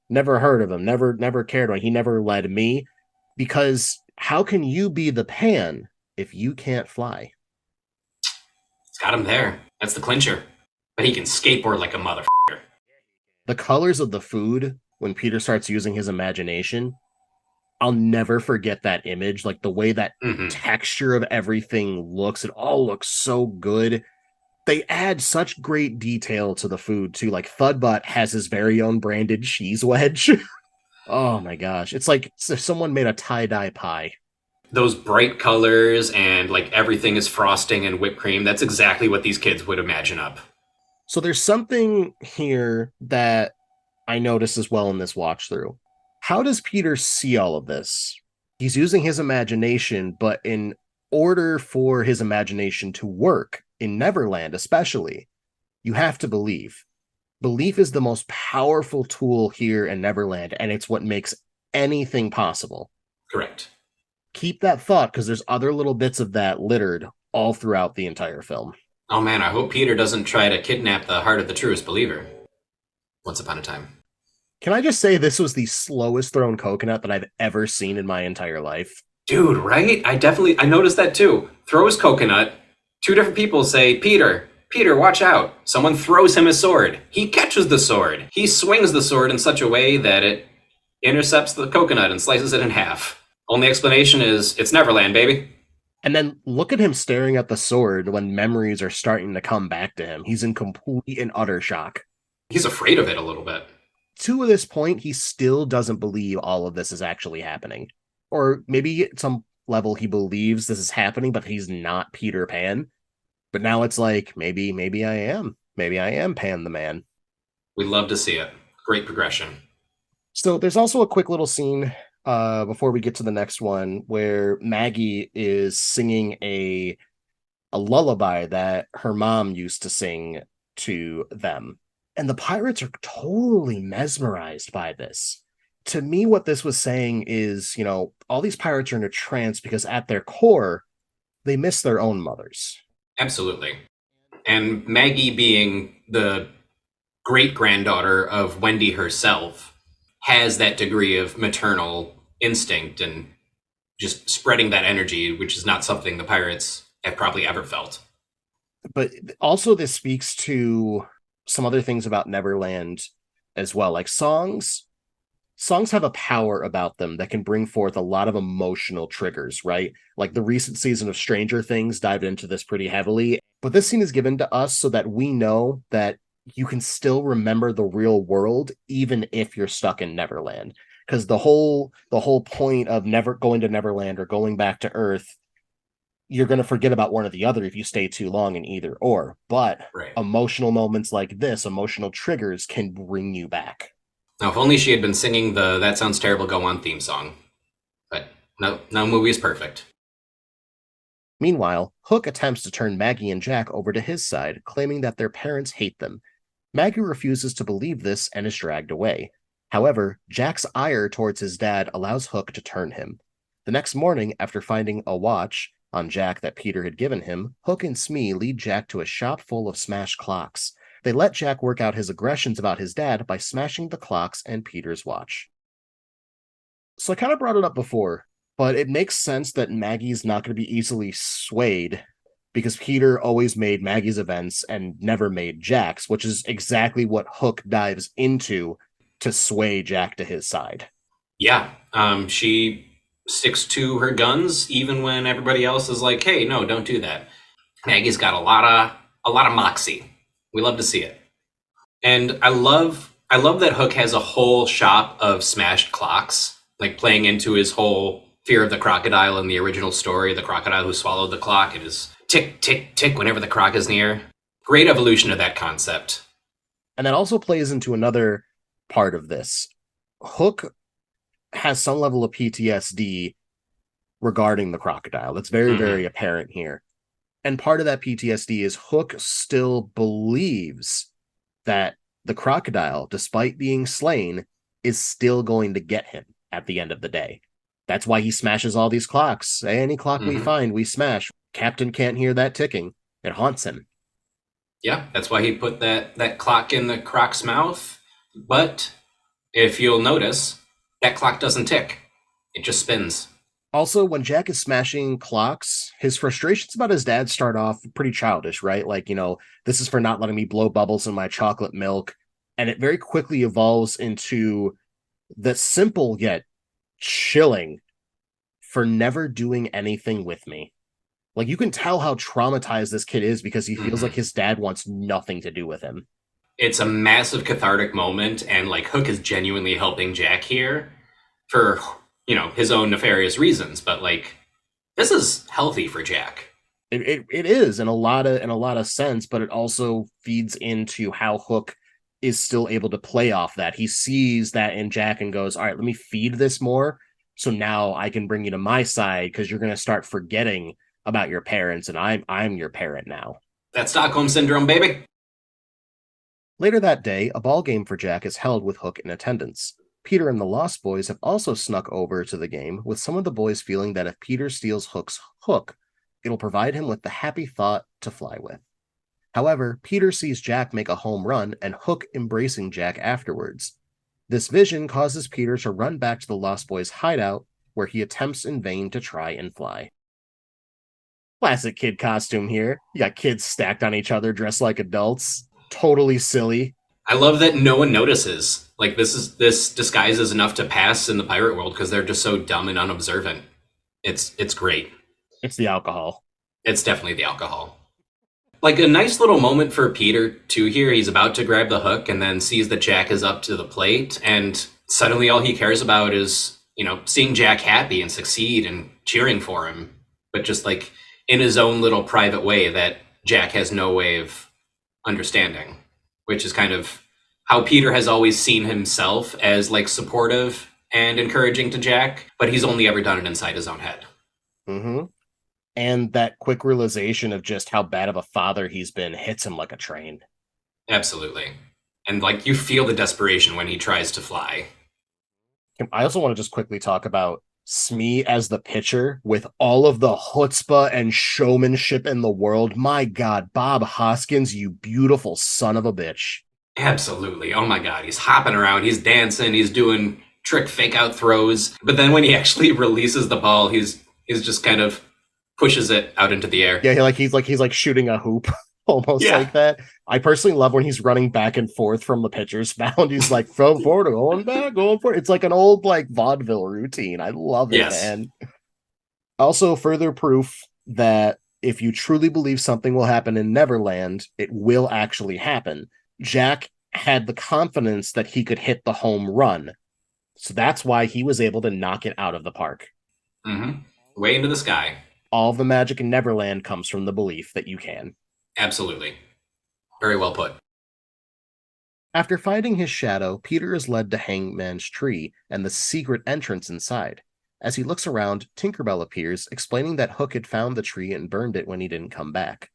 never heard of him. Never cared about him. He never led me. Because how can you be the Pan if you can't fly? It's got him there. That's the clincher. But he can skateboard like a motherfucker. The colors of the food, when Peter starts using his imagination, I'll never forget that image. Like, the way that texture of everything looks, it all looks so good. They add such great detail to the food, too. Like, Thudbutt has his very own branded cheese wedge. Oh my gosh. It's like if someone made a tie-dye pie. Those bright colors and like everything is frosting and whipped cream. That's exactly what these kids would imagine up. So there's something here that I noticed as well in this watch through. How does Peter see all of this? He's using his imagination, but in order for his imagination to work, in Neverland especially, you have to believe. Belief is the most powerful tool here in Neverland, and it's what makes anything possible. Correct. Keep that thought, because there's other little bits of that littered all throughout the entire film. Oh man, I hope Peter doesn't try to kidnap the heart of the truest believer. Once upon a time. Can I just say this was the slowest thrown coconut that I've ever seen in my entire life? Dude, right? I noticed that too. Throws coconut. Two different people say, Peter, watch out. Someone throws him a sword. He catches the sword. He swings the sword in such a way that it intercepts the coconut and slices it in half. Only explanation is, it's Neverland, baby. And then look at him staring at the sword when memories are starting to come back to him. He's in complete and utter shock. He's afraid of it a little bit. To this point, he still doesn't believe all of this is actually happening. Or maybe at some level he believes this is happening, but he's not Peter Pan. But now it's like, maybe I am. Maybe I am Pan the Man. We love to see it. Great progression. So there's also a quick little scene before we get to the next one where Maggie is singing a lullaby that her mom used to sing to them. And the pirates are totally mesmerized by this. To me, what this was saying is, all these pirates are in a trance because at their core, they miss their own mothers. Absolutely. And Maggie, being the great-granddaughter of Wendy herself, has that degree of maternal instinct and just spreading that energy, which is not something the pirates have probably ever felt. But also this speaks to some other things about Neverland as well. Like songs have a power about them that can bring forth a lot of emotional triggers, right? Like the recent season of Stranger Things dived into this pretty heavily. But this scene is given to us so that we know that you can still remember the real world even if you're stuck in Neverland. Because the whole point of never going to Neverland or going back to Earth, you're going to forget about one or the other if you stay too long in either or. But Right. emotional moments like this, emotional triggers, can bring you back. Now, if only she had been singing the That Sounds Terrible Go On theme song. But no movie is perfect. Meanwhile, Hook attempts to turn Maggie and Jack over to his side, claiming that their parents hate them. Maggie refuses to believe this and is dragged away. However, Jack's ire towards his dad allows Hook to turn him. The next morning, after finding a watch on Jack that Peter had given him, Hook and Smee lead Jack to a shop full of smashed clocks. They let Jack work out his aggressions about his dad by smashing the clocks and Peter's watch. So I kind of brought it up before, but it makes sense that Maggie's not going to be easily swayed because Peter always made Maggie's events and never made Jack's, which is exactly what Hook dives into to sway Jack to his side. Yeah, she sticks to her guns even when everybody else is like, "Hey, no, don't do that." Maggie's got a lot of moxie. We love to see it, and I love that Hook has a whole shop of smashed clocks, like playing into his whole fear of the crocodile in the original story. The crocodile who swallowed the clock. It is tick tick tick whenever the croc is near. Great evolution of that concept. And that also plays into another part of this. Hook has some level of PTSD regarding the crocodile. That's very, very apparent here. And part of that PTSD is Hook still believes that the crocodile, despite being slain, is still going to get him at the end of the day. That's why he smashes all these clocks. Any clock we find, we smash. Captain can't hear that ticking. It haunts him. Yeah, that's why he put that clock in the croc's mouth. But if you'll notice, that clock doesn't tick. It just spins. Also, when Jack is smashing clocks, his frustrations about his dad start off pretty childish, right? Like, this is for not letting me blow bubbles in my chocolate milk. And it very quickly evolves into the simple yet chilling for never doing anything with me. Like, you can tell how traumatized this kid is because he feels like his dad wants nothing to do with him. It's a massive cathartic moment, and like Hook is genuinely helping Jack here for, his own nefarious reasons. But like, this is healthy for Jack. It is in a lot of sense, but it also feeds into how Hook is still able to play off that. He sees that in Jack and goes, all right, let me feed this more. So now I can bring you to my side because you're going to start forgetting about your parents, and I'm your parent now. That Stockholm Syndrome, baby. Later that day, a ball game for Jack is held with Hook in attendance. Peter and the Lost Boys have also snuck over to the game, with some of the boys feeling that if Peter steals Hook's hook, it'll provide him with the happy thought to fly with. However, Peter sees Jack make a home run and Hook embracing Jack afterwards. This vision causes Peter to run back to the Lost Boys' hideout, where he attempts in vain to try and fly. Classic kid costume here. You got kids stacked on each other dressed like adults. Totally silly. I love that no one notices. Like, this disguise is enough to pass in the pirate world because they're just so dumb and unobservant. It's great. It's the alcohol. It's definitely the alcohol. Like, a nice little moment for Peter, too, here. He's about to grab the hook and then sees that Jack is up to the plate, and suddenly all he cares about is, seeing Jack happy and succeed and cheering for him, but just, like, in his own little private way that Jack has no way of understanding, which is kind of how Peter has always seen himself as, like, supportive and encouraging to Jack, but he's only ever done it inside his own head. Mm-hmm. And that quick realization of just how bad of a father he's been hits him like a train. Absolutely. And, like, you feel the desperation when he tries to fly. I also want to just quickly talk about Smee as the pitcher with all of the chutzpah and showmanship in the world. My God, Bob Hoskins, you beautiful son of a bitch. Absolutely. Oh my God. He's hopping around. He's dancing. He's doing trick fake out throws. But then when he actually releases the ball, he's just kind of pushes it out into the air. Yeah, he's like shooting a hoop. Almost like that. I personally love when he's running back and forth from the pitcher's mound. He's like, from forward, going back, going forward. It's like an old like vaudeville routine. I love it, man. Also, further proof that if you truly believe something will happen in Neverland, it will actually happen. Jack had the confidence that he could hit the home run. So that's why he was able to knock it out of the park. Mm-hmm. Way into the sky. All the magic in Neverland comes from the belief that you can. Absolutely. Very well put. After finding his shadow, Peter is led to Hangman's Tree and the secret entrance inside. As he looks around, Tinkerbell appears, explaining that Hook had found the tree and burned it when he didn't come back.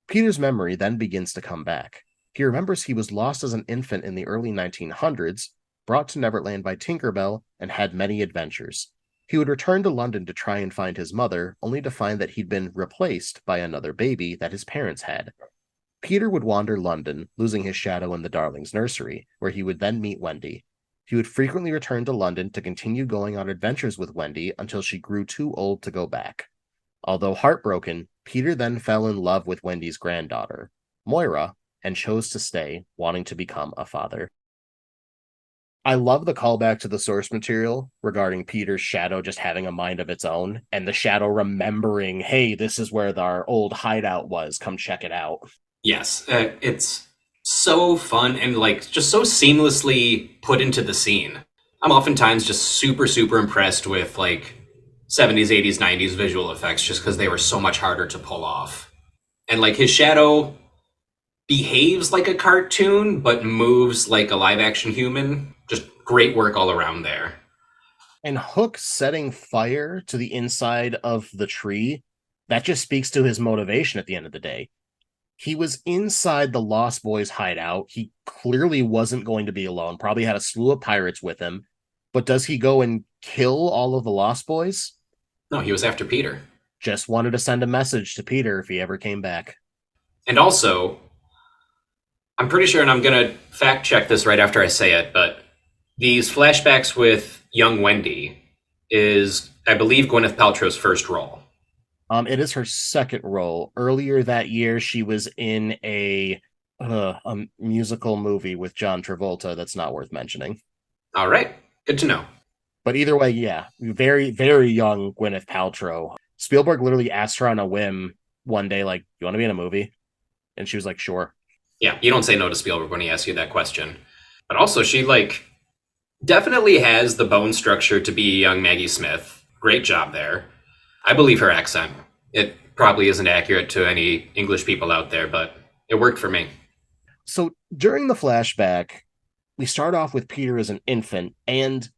Peter's memory then begins to come back. He remembers he was lost as an infant in the early 1900s, brought to Neverland by Tinkerbell, and had many adventures. He would return to London to try and find his mother, only to find that he'd been replaced by another baby that his parents had. Peter would wander London, losing his shadow in the Darlings' nursery, where he would then meet Wendy. He would frequently return to London to continue going on adventures with Wendy until she grew too old to go back. Although heartbroken, Peter then fell in love with Wendy's granddaughter, Moira, and chose to stay, wanting to become a father. I love the callback to the source material regarding Peter's shadow just having a mind of its own, and the shadow remembering, hey, this is where our old hideout was, come check it out. Yes, it's so fun and like just so seamlessly put into the scene. I'm oftentimes just super, super impressed with like 70s, 80s, 90s visual effects just because they were so much harder to pull off. And like his shadow behaves like a cartoon but moves like a live action human. Just great work all around there. And Hook setting fire to the inside of the tree, that just speaks to his motivation at the end of the day. He was inside the Lost Boys hideout. He clearly wasn't going to be alone, probably had a slew of pirates with him. But does he go and kill all of the Lost Boys? No, he was after Peter. Just wanted to send a message to Peter if he ever came back. And also, I'm pretty sure, and I'm going to fact check this right after I say it, but these flashbacks with young Wendy is, I believe, Gwyneth Paltrow's first role. It is her second role. Earlier that year, she was in a musical movie with John Travolta that's not worth mentioning. All right. Good to know. But either way, yeah, very, very young Gwyneth Paltrow. Spielberg literally asked her on a whim one day, like, you want to be in a movie? And she was like, sure. Yeah, you don't say no to Spielberg when he asks you that question. But also, she, like, definitely has the bone structure to be young Maggie Smith. Great job there. I believe her accent. It probably isn't accurate to any English people out there, but it worked for me. So during the flashback, we start off with Peter as an infant, and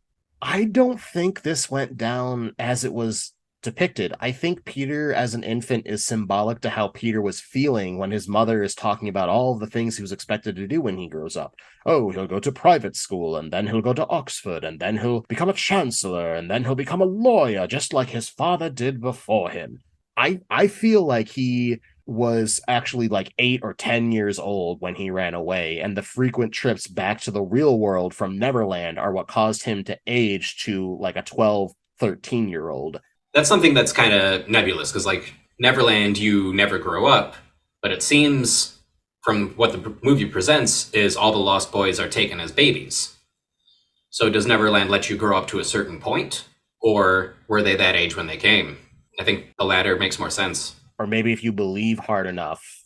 I don't think this went down as it was depicted. I think Peter as an infant is symbolic to how Peter was feeling when his mother is talking about all of the things he was expected to do when he grows up. Oh, he'll go to private school, and then he'll go to Oxford, and then he'll become a chancellor, and then he'll become a lawyer, just like his father did before him. I feel like he was actually like 8 or 10 years old when he ran away, and the frequent trips back to the real world from Neverland are what caused him to age to like a 12, 13-year-old. That's something that's kind of nebulous, because like Neverland, you never grow up, but it seems from what the movie presents is all the Lost Boys are taken as babies. So does Neverland let you grow up to a certain point, or were they that age when they came? I think the latter makes more sense. Or maybe if you believe hard enough,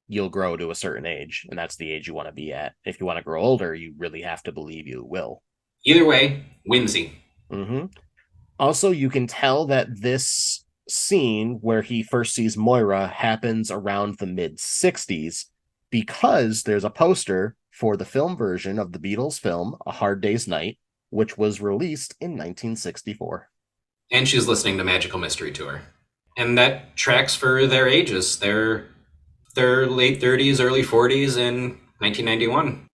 you'll grow to a certain age, and that's the age you want to be at. If you want to grow older, you really have to believe you will. Either way, whimsy. Mm-hmm. Also, you can tell that this scene where he first sees Moira happens around the mid-60s because there's a poster for the film version of the Beatles film, A Hard Day's Night, which was released in 1964. And she's listening to Magical Mystery Tour. And that tracks for their ages. They're late 30s, early 40s in 1991.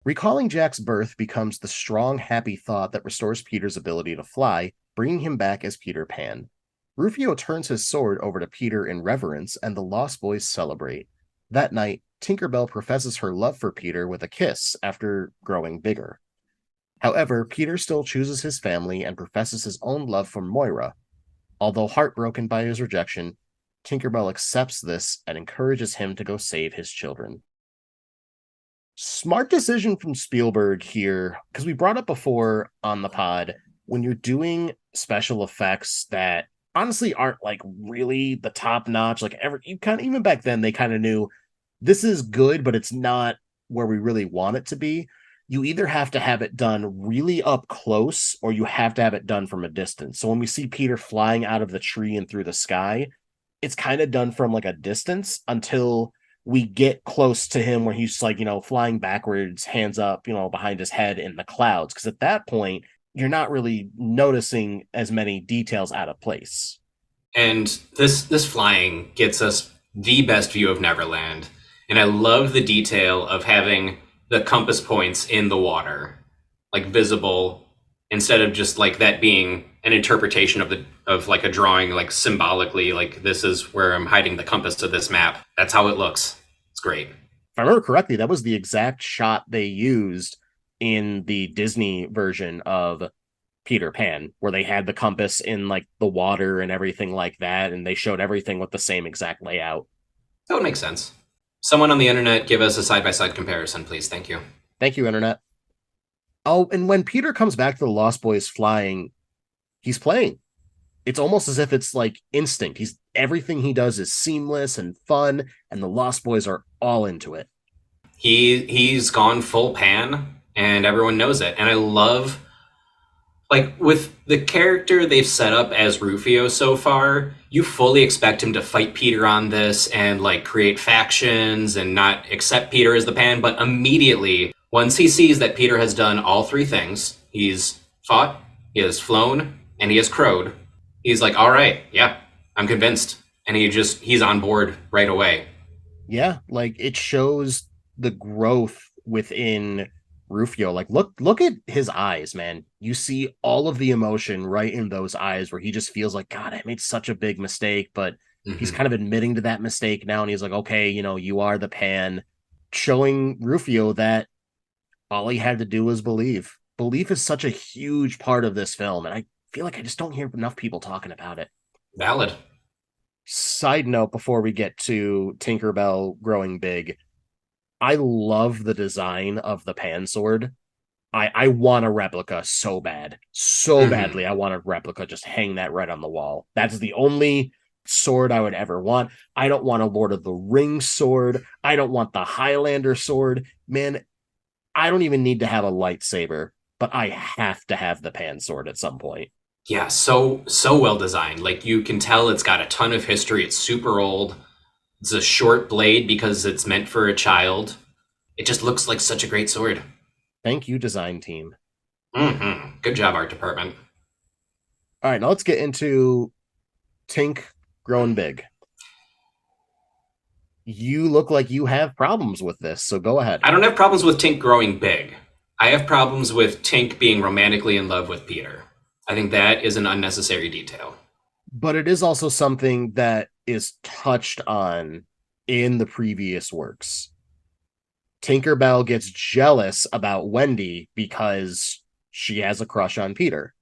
Recalling Jack's birth becomes the strong, happy thought that restores Peter's ability to fly, bringing him back as Peter Pan. Rufio turns his sword over to Peter in reverence, and the Lost Boys celebrate. That night, Tinkerbell professes her love for Peter with a kiss after growing bigger. However, Peter still chooses his family and professes his own love for Moira. Although heartbroken by his rejection, Tinkerbell accepts this and encourages him to go save his children. Smart decision from Spielberg here, because we brought up before on the pod, when you're doing special effects that honestly aren't like really the top notch, like ever, you kind of, even back then they kind of knew this is good, but it's not where we really want it to be. You either have to have it done really up close or you have to have it done from a distance. So when we see Peter flying out of the tree and through the sky, it's kind of done from like a distance until we get close to him where he's like, flying backwards, hands up, behind his head in the clouds. Because at that point, you're not really noticing as many details out of place. And this flying gets us the best view of Neverland. And I love the detail of having the compass points in the water, like visible, instead of just like that being an interpretation of like a drawing, like symbolically, like this is where I'm hiding the compass to this map. That's how it looks. It's great. If I remember correctly, that was the exact shot they used in the Disney version of Peter Pan, where they had the compass in like the water and everything like that, and they showed everything with the same exact layout. That would make sense. Someone on the internet give us a side-by-side comparison, please. Thank you. Thank you, internet. Oh, and when Peter comes back to the Lost Boys flying, he's playing. It's almost as if it's like instinct. Everything he does is seamless and fun, and the Lost Boys are all into it. He's gone full Pan, and everyone knows it. And I love, like, with the character they've set up as Rufio so far, you fully expect him to fight Peter on this and like create factions and not accept Peter as the Pan. But immediately, once he sees that Peter has done all three things, he's fought, he has flown, and he has crowed, he's like, all right, yeah, I'm convinced. And he's on board right away. Yeah, like it shows the growth within Rufio. Like look at his eyes, man. You see all of the emotion right in those eyes where he just feels like, God, I made such a big mistake, but he's kind of admitting to that mistake now, and he's like, okay, you are the Pan, showing Rufio that all he had to do was believe. Belief is such a huge part of this film, and I feel like I just don't hear enough people talking about it. Valid. Side note before we get to Tinkerbell growing big, I love the design of the Pan sword. I want a replica so bad. So badly. I want a replica. Just hang that right on the wall. That's the only sword I would ever want. I don't want a Lord of the Rings sword. I don't want the Highlander sword. Man, I don't even need to have a lightsaber, but I have to have the Pan sword at some point. Yeah, so well designed. Like you can tell it's got a ton of history. It's super old. It's a short blade because it's meant for a child. It just looks like such a great sword. Thank you, design team. Good job, art department. All right, now let's get into Tink growing big. You look like you have problems with this, so go ahead. I don't have problems with Tink growing big. I have problems with Tink being romantically in love with Peter. I think that is an unnecessary detail. But it is also something that is touched on in the previous works. Tinkerbell gets jealous about Wendy because she has a crush on Peter.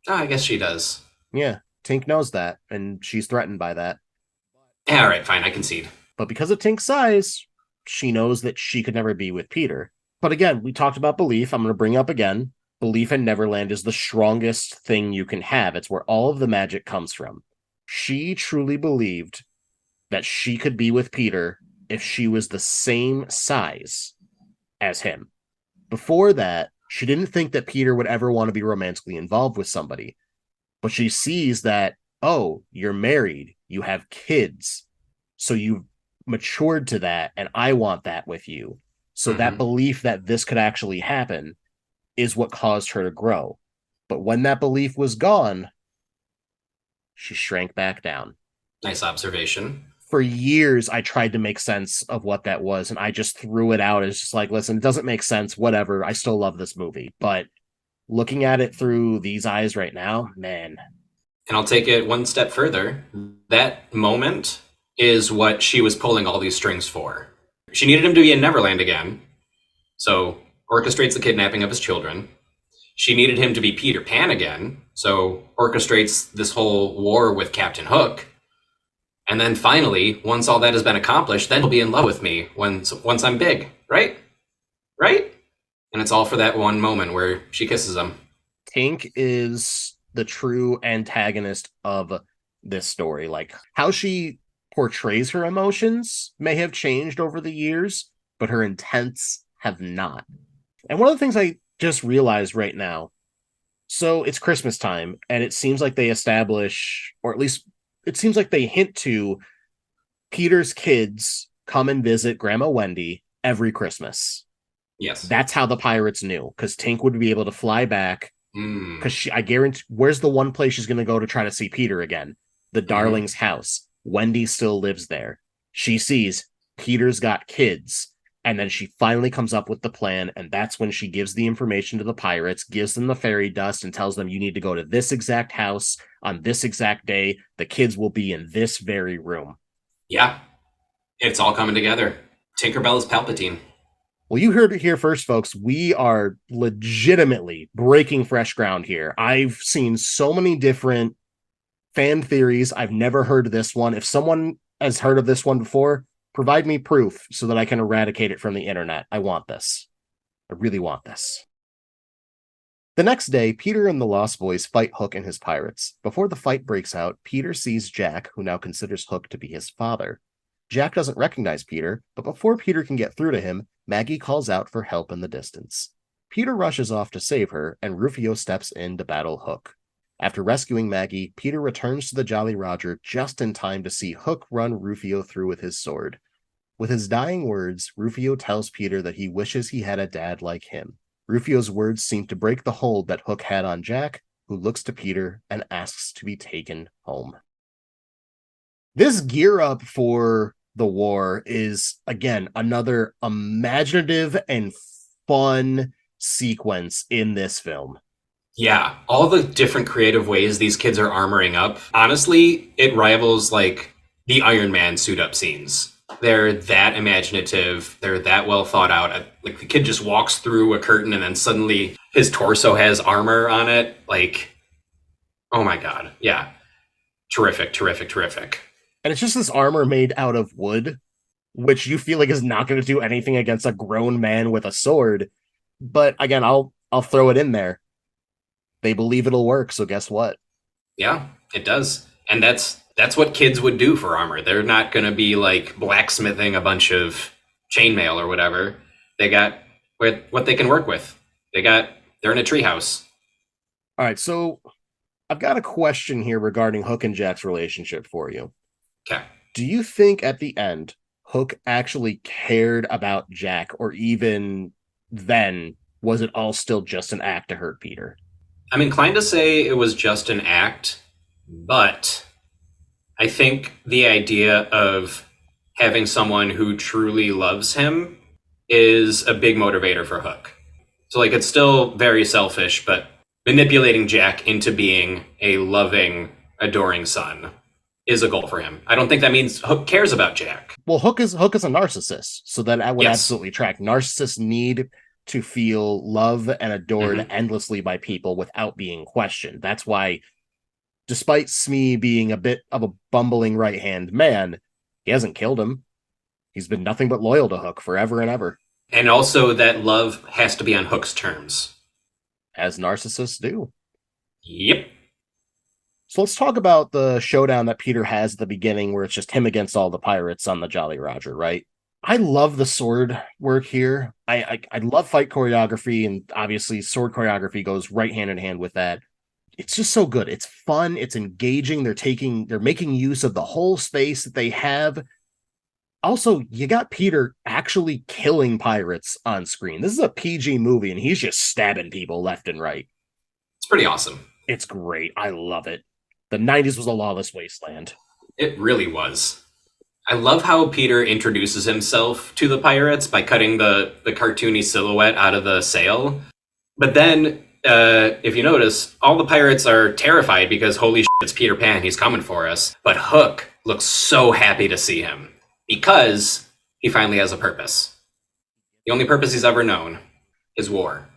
Oh, I guess she does. Yeah, Tink knows that, and she's threatened by that. Yeah, all right, fine, I concede. But because of Tink's size, she knows that she could never be with Peter. But again, we talked about belief. I'm going to bring up again. Belief in Neverland is the strongest thing you can have. It's where all of the magic comes from. She truly believed that she could be with Peter if she was the same size as him. Before that, she didn't think that Peter would ever want to be romantically involved with somebody. But she sees that, oh, you're married, you have kids, so you've matured to that, and I want that with you. So that belief that this could actually happen is what caused her to grow. But when that belief was gone, she shrank back down. Nice observation. For years, I tried to make sense of what that was, and I just threw it out as just like, listen, it doesn't make sense, whatever. I still love this movie. But looking at it through these eyes right now, man. And I'll take it one step further. That moment is what she was pulling all these strings for. She needed him to be in Neverland again, so orchestrates the kidnapping of his children. She needed him to be Peter Pan again, so orchestrates this whole war with Captain Hook. And then finally, once all that has been accomplished, then he'll be in love with me once I'm big, right? Right? And it's all for that one moment where she kisses him. Tink is the true antagonist of this story. Like how she portrays her emotions may have changed over the years, but her intents have not. And one of the things I just realized right now, so it's Christmas time, and it seems like they establish, or at least it seems like they hint to Peter's kids come and visit Grandma Wendy every Christmas. Yes. That's how the pirates knew, because Tink would be able to fly back. Because I guarantee, where's the one place she's going to go to try to see Peter again? The Darling's house. Wendy still lives there. She sees Peter's got kids, and then she finally comes up with the plan, and that's when she gives the information to the pirates, gives them the fairy dust, and tells them, you need to go to this exact house on this exact day. The kids will be in this very room. Yeah. It's all coming together. Tinkerbell is Palpatine. Well, you heard it here first, folks. We are legitimately breaking fresh ground here. I've seen so many different fan theories. I've never heard of this one. If someone has heard of this one before, provide me proof so that I can eradicate it from the internet. I want this. I really want this. The next day, Peter and the Lost Boys fight Hook and his pirates. Before the fight breaks out, Peter sees Jack, who now considers Hook to be his father. Jack doesn't recognize Peter, but before Peter can get through to him, Maggie calls out for help in the distance. Peter rushes off to save her, and Rufio steps in to battle Hook. After rescuing Maggie, Peter returns to the Jolly Roger just in time to see Hook run Rufio through with his sword. With his dying words, Rufio tells Peter that he wishes he had a dad like him. Rufio's words seem to break the hold that Hook had on Jack, who looks to Peter and asks to be taken home. This gear up for the war is, again, another imaginative and fun sequence in this film. Yeah, all the different creative ways these kids are armoring up. Honestly, it rivals like the Iron Man suit up scenes. They're that imaginative. They're that well thought out. Like the kid just walks through a curtain and then suddenly his torso has armor on it. Like, oh my God. Yeah. Terrific, terrific, terrific. And it's just this armor made out of wood, which you feel like is not going to do anything against a grown man with a sword. But again, I'll throw it in there. They believe it'll work, so guess what? Yeah, it does. And that's what kids would do for armor. They're not going to be like blacksmithing a bunch of chainmail or whatever. They got what they can work with. They're in a treehouse. All right, so I've got a question here regarding Hook and Jack's relationship for you. Okay. Do you think at the end, Hook actually cared about Jack, or even then, was it all still just an act to hurt Peter? I'm inclined to say it was just an act, but I think the idea of having someone who truly loves him is a big motivator for Hook. So like it's still very selfish, but manipulating Jack into being a loving, adoring son is a goal for him. I don't think that means Hook cares about Jack. Well, Hook is a narcissist, so that would absolutely track. Narcissists need to feel love and adored endlessly by people without being questioned. That's why, despite Smee being a bit of a bumbling right-hand man, he hasn't killed him. He's been nothing but loyal to Hook forever and ever. And also that love has to be on Hook's terms. As narcissists do. Yep. So let's talk about the showdown that Peter has at the beginning, where it's just him against all the pirates on the Jolly Roger, right? I love the sword work here. I love fight choreography, and obviously sword choreography goes right hand in hand with that. It's just so good. It's fun. It's engaging. They're making use of the whole space that they have. Also, you got Peter actually killing pirates on screen. This is a PG movie, and he's just stabbing people left and right. It's pretty awesome. It's great. I love it. The 90s was a lawless wasteland. It really was. I love how Peter introduces himself to the pirates by cutting the cartoony silhouette out of the sail. But then, if you notice, all the pirates are terrified because holy shit, it's Peter Pan, he's coming for us. But Hook looks so happy to see him because he finally has a purpose. The only purpose he's ever known is war.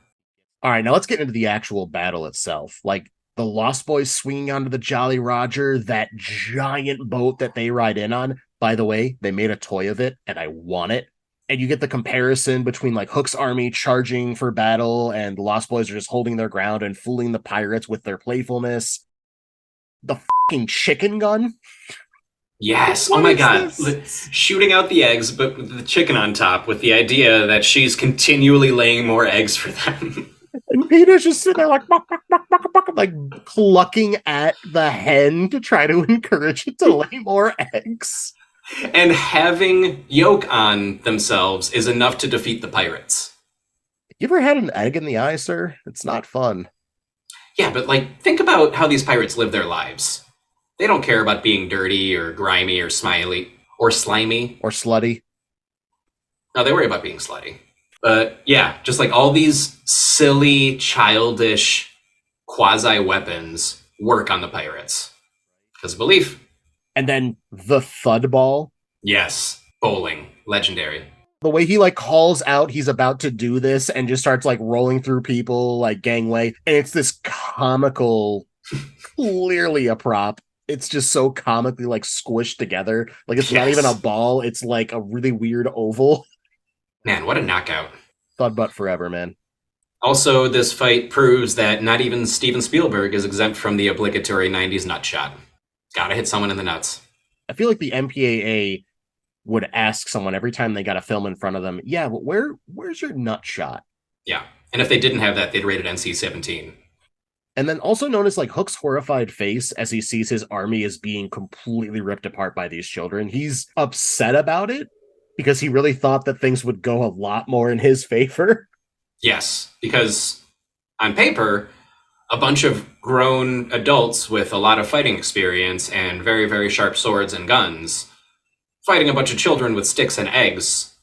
All right, now let's get into the actual battle itself. Like, the Lost Boys swinging onto the Jolly Roger, that giant boat that they ride in on. By the way, they made a toy of it, and I want it. And you get the comparison between like Hook's army charging for battle, and the Lost Boys are just holding their ground and fooling the pirates with their playfulness. The fucking chicken gun. Yes. What Oh my is god. this? Shooting out the eggs, but with the chicken on top, with the idea that she's continually laying more eggs for them. And Peter's just sitting there like, buck, buck, buck, buck, buck, like clucking at the hen to try to encourage it to lay more eggs. And having yolk on themselves is enough to defeat the pirates. You ever had an egg in the eye, sir? It's not fun. Yeah, but like, think about how these pirates live their lives. They don't care about being dirty or grimy or smiley or slimy. Or slutty. No, they worry about being slutty. But yeah, just like all these silly, childish quasi weapons work on the pirates. Because of belief. And then the thud ball. Yes, bowling, legendary. The way he like calls out he's about to do this and just starts like rolling through people like gangway. And it's this comical, clearly a prop. It's just so comically like squished together. Like it's not even a ball. It's like a really weird oval. Man, what a knockout. Thud butt forever, man. Also, this fight proves that not even Steven Spielberg is exempt from the obligatory 90s nut shot. Gotta hit someone in the nuts. I feel like the MPAA would ask someone every time they got a film in front of them, yeah, but where's your nut shot? Yeah. And if they didn't have that, they'd rate it NC-17. And then also notice like Hook's horrified face as he sees his army is being completely ripped apart by these children. He's upset about it because he really thought that things would go a lot more in his favor. Yes, because on paper, a bunch of grown adults with a lot of fighting experience and very, very sharp swords and guns fighting a bunch of children with sticks and eggs,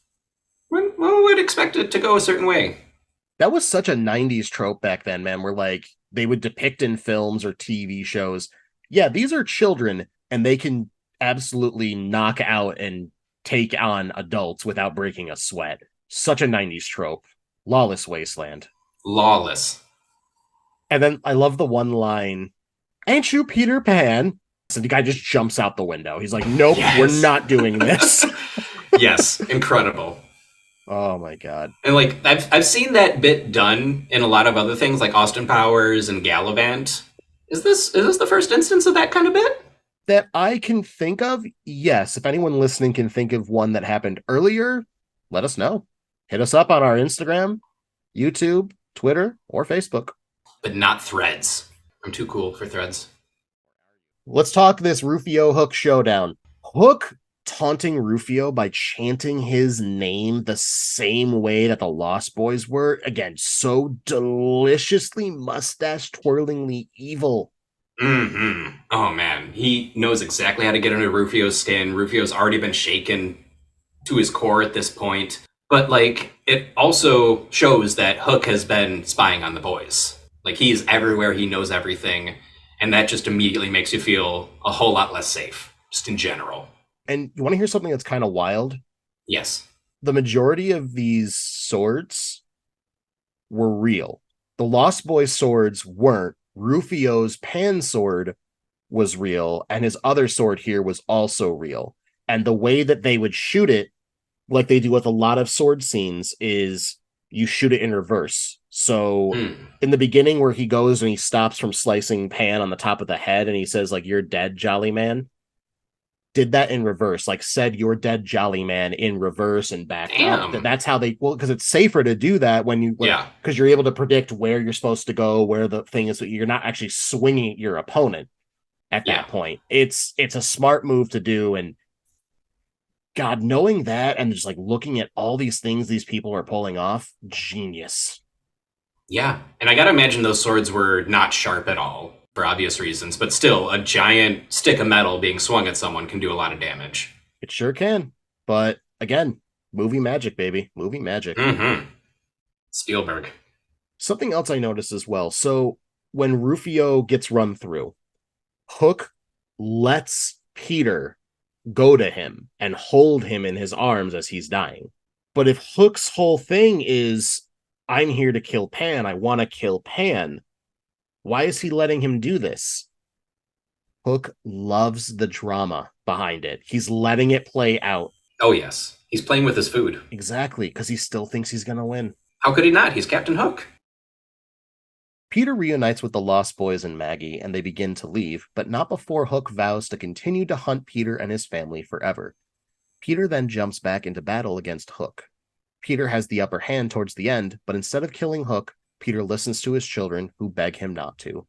one would expect it to go a certain way. That was such a 90s trope back then, man, where like they would depict in films or TV shows, yeah, these are children and they can absolutely knock out and take on adults without breaking a sweat. Such a 90s trope. Lawless wasteland. Lawless. And then I love the one line, ain't you Peter Pan? So the guy just jumps out the window. He's like, nope, Yes. We're not doing this. Yes, incredible. Oh my god. And like I've seen that bit done in a lot of other things like Austin Powers and Gallivant. Is this the first instance of that kind of bit? That I can think of, yes. If anyone listening can think of one that happened earlier, let us know. Hit us up on our Instagram, YouTube, Twitter, or Facebook. But not Threads. I'm too cool for Threads. Let's talk this Rufio Hook showdown. Hook taunting Rufio by chanting his name the same way that the Lost Boys were. Again, so deliciously mustache twirlingly evil. Mm-hmm. Oh man, he knows exactly how to get under Rufio's skin. Rufio's already been shaken to his core at this point. But like, it also shows that Hook has been spying on the boys. Like he's everywhere, he knows everything. And that just immediately makes you feel a whole lot less safe, just in general. And you want to hear something that's kind of wild? Yes. The majority of these swords were real. The Lost Boys swords weren't. Rufio's pan sword was real, and his other sword here was also real. And the way that they would shoot it, like they do with a lot of sword scenes, is you shoot it in reverse. So in the beginning where he goes and he stops from slicing Pan on the top of the head and he says like, you're dead, jolly man, did that in reverse, like said you're dead, jolly man in reverse and back up. That's how they, well, because it's safer to do that when you, because you're able to predict where you're supposed to go, where the thing is, you're not actually swinging at your opponent at that point. It's a smart move to do. And God, knowing that and just like looking at all these things these people are pulling off, genius. Yeah, and I gotta imagine those swords were not sharp at all, for obvious reasons, but still, a giant stick of metal being swung at someone can do a lot of damage. It sure can. But again, movie magic, baby. Movie magic. Mm-hmm. Spielberg. Something else I noticed as well. So when Rufio gets run through, Hook lets Peter go to him and hold him in his arms as he's dying. But if Hook's whole thing is, I'm here to kill Pan, I want to kill Pan, why is he letting him do this? Hook loves the drama behind it. He's letting it play out. Oh, yes. He's playing with his food. Exactly, because he still thinks he's going to win. How could he not? He's Captain Hook. Peter reunites with the Lost Boys and Maggie, and they begin to leave, but not before Hook vows to continue to hunt Peter and his family forever. Peter then jumps back into battle against Hook. Peter has the upper hand towards the end, but instead of killing Hook, Peter listens to his children, who beg him not to.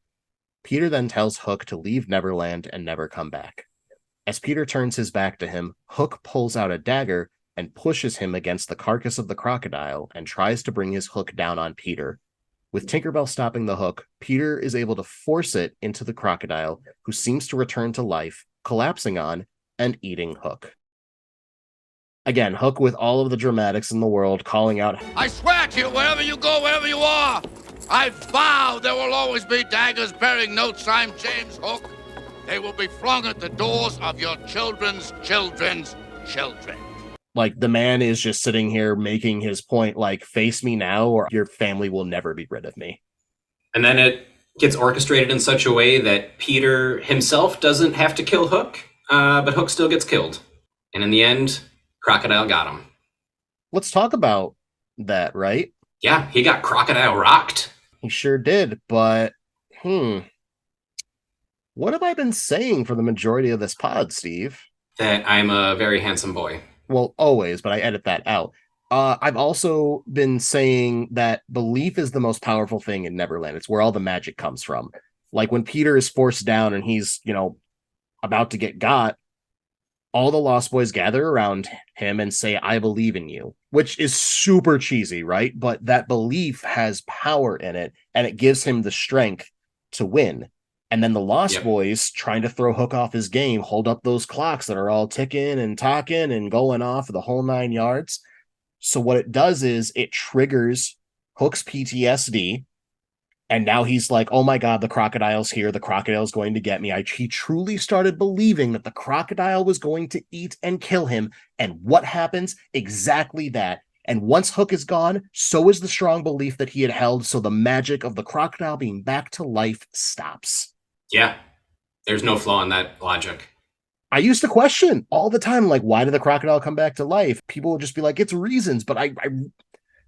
Peter then tells Hook to leave Neverland and never come back. As Peter turns his back to him, Hook pulls out a dagger and pushes him against the carcass of the crocodile and tries to bring his hook down on Peter. With Tinkerbell stopping the hook, Peter is able to force it into the crocodile, who seems to return to life, collapsing on and eating Hook. Again, Hook with all of the dramatics in the world, calling out, I swear to you, wherever you go, wherever you are, I vow there will always be daggers bearing notes. I'm James Hook. They will be flung at the doors of your children's children's children. Like, the man is just sitting here making his point, like, face me now or your family will never be rid of me. And then it gets orchestrated in such a way that Peter himself doesn't have to kill Hook, but Hook still gets killed. And in the end, Crocodile got him. Let's talk about that, right? Yeah, he got Crocodile rocked. He sure did, but, what have I been saying for the majority of this pod, Steve? That I'm a very handsome boy. Well, always, but I edit that out. I've also been saying that belief is the most powerful thing in Neverland. It's where all the magic comes from. Like when Peter is forced down and he's, about to get got, all the Lost Boys gather around him and say, I believe in you, which is super cheesy, right? But that belief has power in it, and it gives him the strength to win. And then the Lost Boys, trying to throw Hook off his game, hold up those clocks that are all ticking and talking and going off the whole 9 yards. So what it does is it triggers Hook's PTSD. And now he's like, oh my God, the crocodile's here. The crocodile's going to get me. He truly started believing that the crocodile was going to eat and kill him. And what happens? Exactly that. And once Hook is gone, so is the strong belief that he had held. So the magic of the crocodile being back to life stops. Yeah, there's no flaw in that logic. I used to question all the time, like, why did the crocodile come back to life? People would just be like, it's reasons. But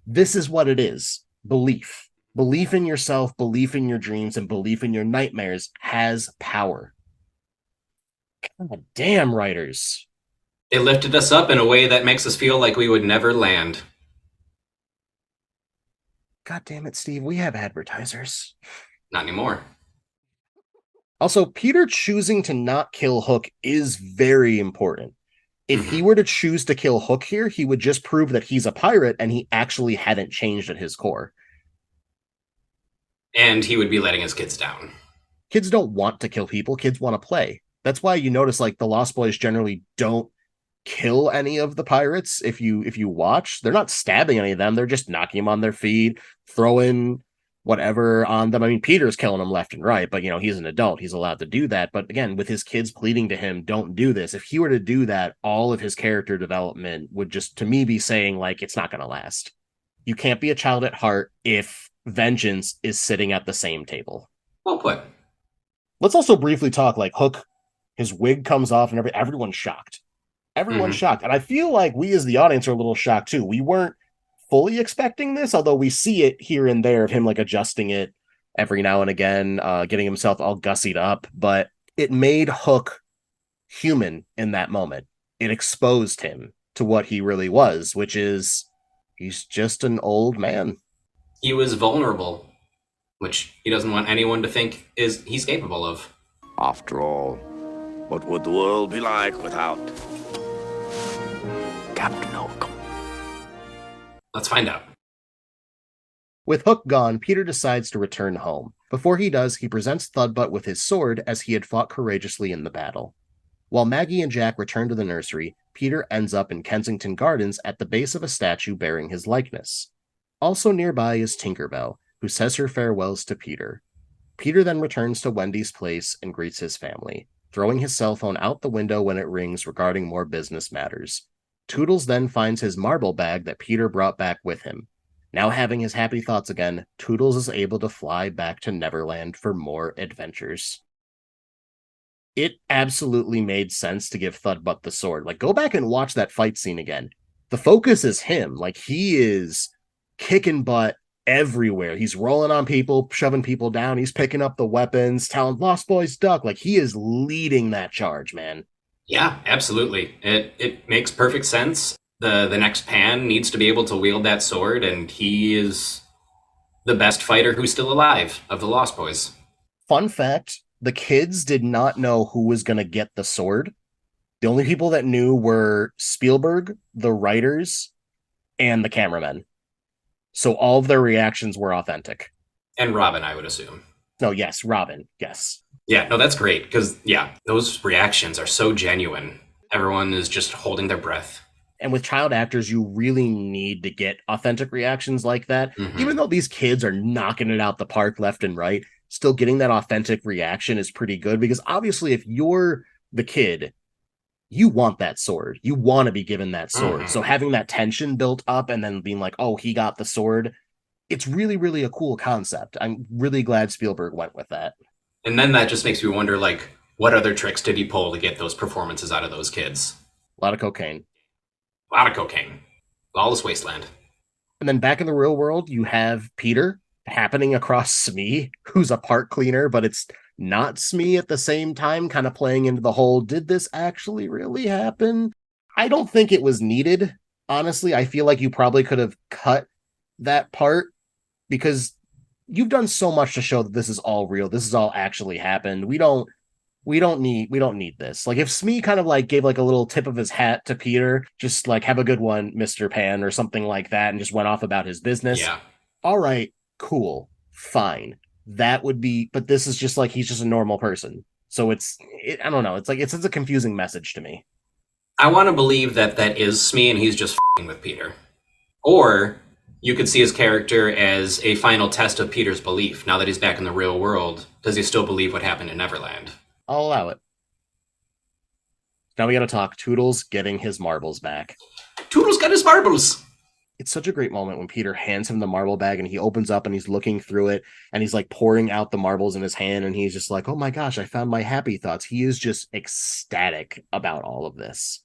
this is what it is. Belief. Belief in yourself, belief in your dreams, and belief in your nightmares has power. God damn, writers. They lifted us up in a way that makes us feel like we would never land. God damn it, Steve. We have advertisers. Not anymore. Also, Peter choosing to not kill Hook is very important. If he were to choose to kill Hook here, he would just prove that he's a pirate and he actually hadn't changed at his core. And he would be letting his kids down. Kids don't want to kill people. Kids want to play. That's why you notice, like, the Lost Boys generally don't kill any of the pirates. If you watch, they're not stabbing any of them. They're just knocking them on their feet, throwing whatever on them. I mean, Peter's killing them left and right, but he's an adult. He's allowed to do that. But again, with his kids pleading to him, don't do this. If he were to do that, all of his character development would just, to me, be saying, like, it's not going to last. You can't be a child at heart if vengeance is sitting at the same table. Well put. Let's also briefly talk, like, Hook, his wig comes off and everyone's shocked. Everyone's shocked. And I feel like we as the audience are a little shocked too. We weren't fully expecting this, although we see it here and there of him, like, adjusting it every now and again, getting himself all gussied up. But it made Hook human in that moment. It exposed him to what he really was, which is he's just an old man. He was vulnerable, which he doesn't want anyone to think he's capable of. After all, what would the world be like without Captain Hook? Let's find out. With Hook gone, Peter decides to return home. Before he does, he presents Thudbutt with his sword as he had fought courageously in the battle. While Maggie and Jack return to the nursery, Peter ends up in Kensington Gardens at the base of a statue bearing his likeness. Also nearby is Tinkerbell, who says her farewells to Peter. Peter then returns to Wendy's place and greets his family, throwing his cell phone out the window when it rings regarding more business matters. Toodles then finds his marble bag that Peter brought back with him. Now having his happy thoughts again, Toodles is able to fly back to Neverland for more adventures. It absolutely made sense to give Thudbutt the sword. Like, go back and watch that fight scene again. The focus is him. Like, he is kicking butt, everywhere. He's rolling on people, shoving people down. He's picking up the weapons, telling Lost Boys duck. Like, he is leading that charge, man. Yeah, absolutely. It makes perfect sense. The next Pan needs to be able to wield that sword, and he is the best fighter who's still alive of the Lost Boys. Fun fact, the kids did not know who was going to get the sword. The only people that knew were Spielberg, the writers, and the cameramen. So all of their reactions were authentic. And Robin, I would assume. No, yes, Robin, yes. Yeah, no, that's great, because, yeah, those reactions are so genuine. Everyone is just holding their breath. And with child actors, you really need to get authentic reactions like that. Mhm. Even though these kids are knocking it out the park left and right, still getting that authentic reaction is pretty good, because obviously if you're the kid, you want that sword. You want to be given that sword. So having that tension built up and then being like, oh, he got the sword, it's really, really a cool concept. I'm really glad Spielberg went with that. And then that just makes me wonder, like, what other tricks did he pull to get those performances out of those kids? A lot of cocaine. A lot of cocaine. Lawless wasteland. And then back in the real world, you have Peter happening across Smee, who's a park cleaner, but it's not Smee at the same time, kind of playing into the whole, did this actually really happen? I don't think it was needed. Honestly, I feel like you probably could have cut that part, because you've done so much to show that this is all real. This is all actually happened. We don't need this. Like, if Smee kind of like gave like a little tip of his hat to Peter, just like, have a good one, Mr. Pan, or something like that, and just went off about his business. Yeah. All right, cool, fine. That would be, but this is just like, he's just a normal person. So I don't know. It's like, it's a confusing message to me. I want to believe that that is Smee and he's just f***ing with Peter. Or you could see his character as a final test of Peter's belief. Now that he's back in the real world, does he still believe what happened in Neverland? I'll allow it. Now we got to talk Toodles getting his marbles back. Toodles got his marbles! It's such a great moment when Peter hands him the marble bag and he opens up and he's looking through it and he's like pouring out the marbles in his hand and he's just like, oh my gosh, I found my happy thoughts. He is just ecstatic about all of this.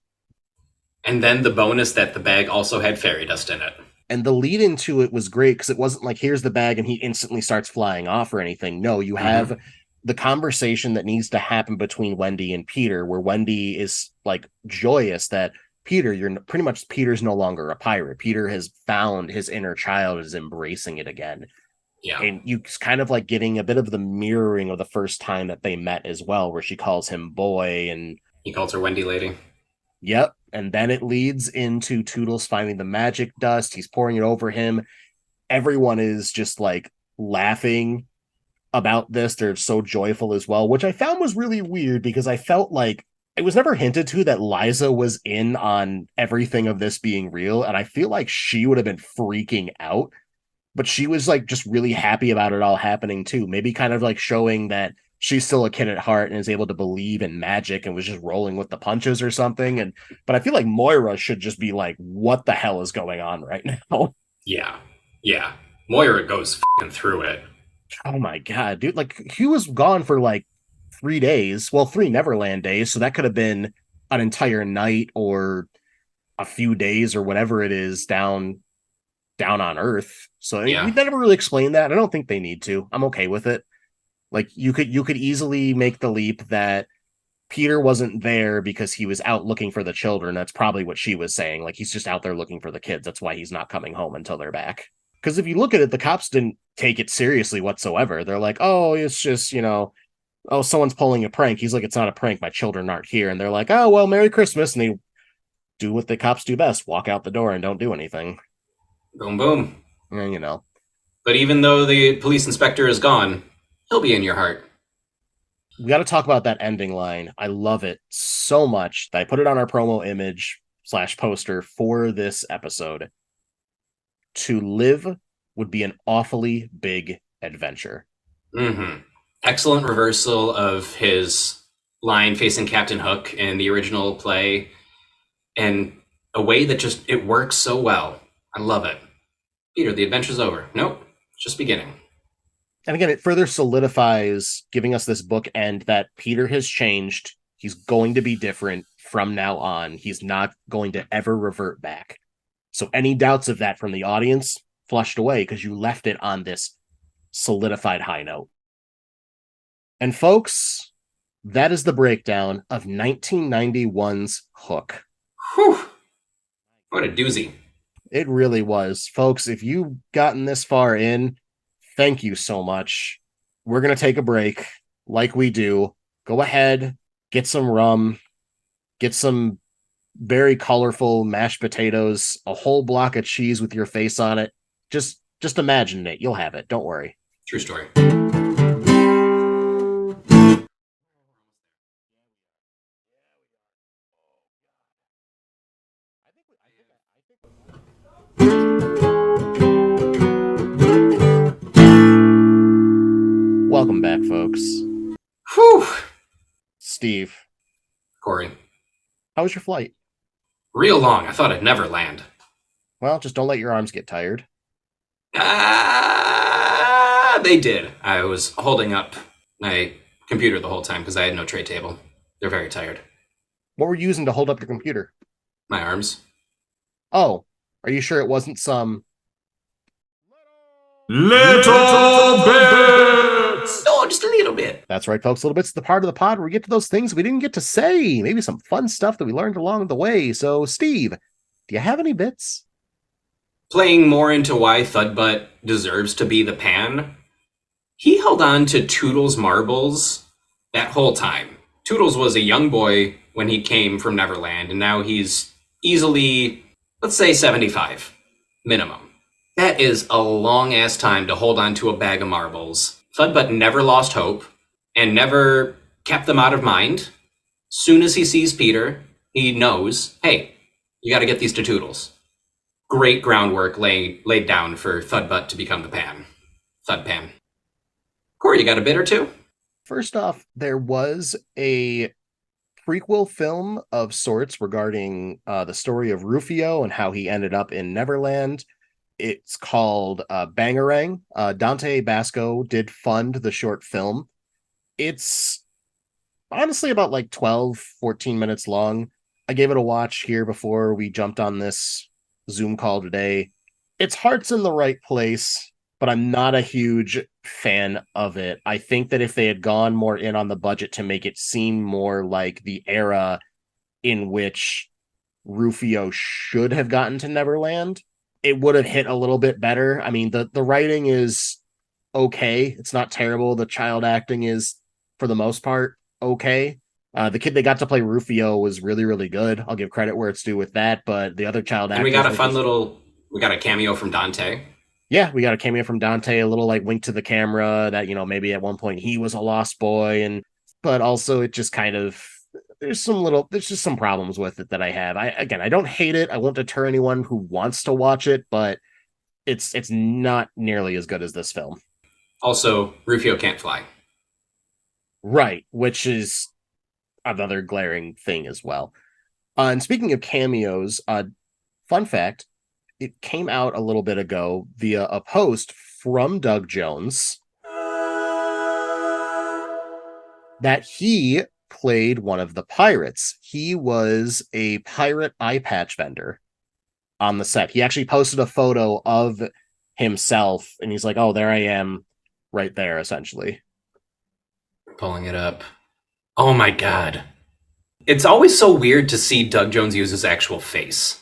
And then the bonus that the bag also had fairy dust in it. And the lead into it was great, because it wasn't like, here's the bag and he instantly starts flying off or anything. No, you have the conversation that needs to happen between Wendy and Peter, where Wendy is like joyous that Peter's no longer a pirate. Peter has found his inner child, is embracing it again. Yeah. And you kind of like getting a bit of the mirroring of the first time that they met as well, where she calls him boy and he calls her Wendy lady. Yep. And then it leads into Toodles finding the magic dust. He's pouring it over him. Everyone is just like laughing about this. They're so joyful as well, which I found was really weird, because I felt like it was never hinted to that Liza was in on everything of this being real. And I feel like she would have been freaking out, but she was like just really happy about it all happening too. Maybe kind of like showing that she's still a kid at heart and is able to believe in magic and was just rolling with the punches or something. But I feel like Moira should just be like, what the hell is going on right now? Yeah. Yeah. Moira goes f***ing through it. Oh my God, dude. Like, he was gone for like 3 days. Well, 3 Neverland days. So that could have been an entire night or a few days or whatever it is down on Earth. So we never really explained that. I don't think they need to. I'm okay with it. Like, you could easily make the leap that Peter wasn't there because he was out looking for the children. That's probably what she was saying. Like, he's just out there looking for the kids. That's why he's not coming home until they're back. Because if you look at it, the cops didn't take it seriously whatsoever. They're like, oh, it's just, oh, someone's pulling a prank. He's like, it's not a prank. My children aren't here. And they're like, oh, well, Merry Christmas. And they do what the cops do best, walk out the door and don't do anything. Boom, boom. And, But even though the police inspector is gone, he'll be in your heart. We got to talk about that ending line. I love it so much that I put it on our promo image / poster for this episode. To live would be an awfully big adventure. Excellent reversal of his line facing Captain Hook in the original play, and a way that just, it works so well. I love it. Peter, the adventure's over. Nope, just beginning. And again, it further solidifies, giving us this bookend that Peter has changed. He's going to be different from now on. He's not going to ever revert back. So any doubts of that from the audience, flushed away because you left it on this solidified high note. And folks, that is the breakdown of 1991's Hook. Whew. What a doozy. It really was. Folks, if you've gotten this far in, thank you so much. We're going to take a break like we do. Go ahead, get some rum, get some very colorful mashed potatoes, a whole block of cheese with your face on it. Just imagine it. You'll have it. Don't worry. True story. Welcome back, folks. Whew. Steve. Corey. How was your flight? Real long. I thought I'd never land. Well, just don't let your arms get tired. They did. I was holding up my computer the whole time because I had no tray table. They're very tired. What were you using to hold up your computer? My arms. Oh, are you sure it wasn't some little bits? Oh, just a little bit. That's right, folks. Little bits of the part of the pod where we get to those things we didn't get to say. Maybe some fun stuff that we learned along the way. So, Steve, do you have any bits? Playing more into why Thudbutt deserves to be the Pan, he held on to Toodles' marbles that whole time. Toodles was a young boy when he came from Neverland, and now he's easily, let's say, 75 minimum. That is a long-ass time to hold on to a bag of marbles. Thudbutt never lost hope and never kept them out of mind. Soon as he sees Peter, he knows, hey, you got to get these to Toodles. Great groundwork laid down for Thudbutt to become the Pan. Thudpan. Corey, you got a bit or two? First off, there was a prequel film of sorts regarding the story of Rufio and how he ended up in Neverland. It's called Bangarang. Dante Basco did fund the short film. It's honestly about like 12, 14 minutes long. I gave it a watch here before we jumped on this Zoom call today. Its heart's in the right place, but I'm not a huge fan of it. I think that if they had gone more in on the budget to make it seem more like the era in which Rufio should have gotten to Neverland, it would have hit a little bit better. I mean, the writing is okay. It's not terrible. The child acting is, for the most part, okay. The kid they got to play Rufio was really, really good. I'll give credit where it's due with that, but the other child actors... And we got a fun little... We got a cameo from Dante. Yeah, we got a cameo from Dante, a little like wink to the camera that, you know, maybe at one point he was a lost boy, but also it just kind of... There's just some problems with it that I have. I don't hate it. I won't deter anyone who wants to watch it, but it's not nearly as good as this film. Also, Rufio can't fly. Right, which is another glaring thing as well. And speaking of cameos, fun fact, it came out a little bit ago via a post from Doug Jones that he played one of the pirates. He was a pirate eye patch vendor on the set. He actually posted a photo of himself, and he's like, oh, there I am right there, essentially. Pulling it up. Oh my god. It's always so weird to see Doug Jones use his actual face.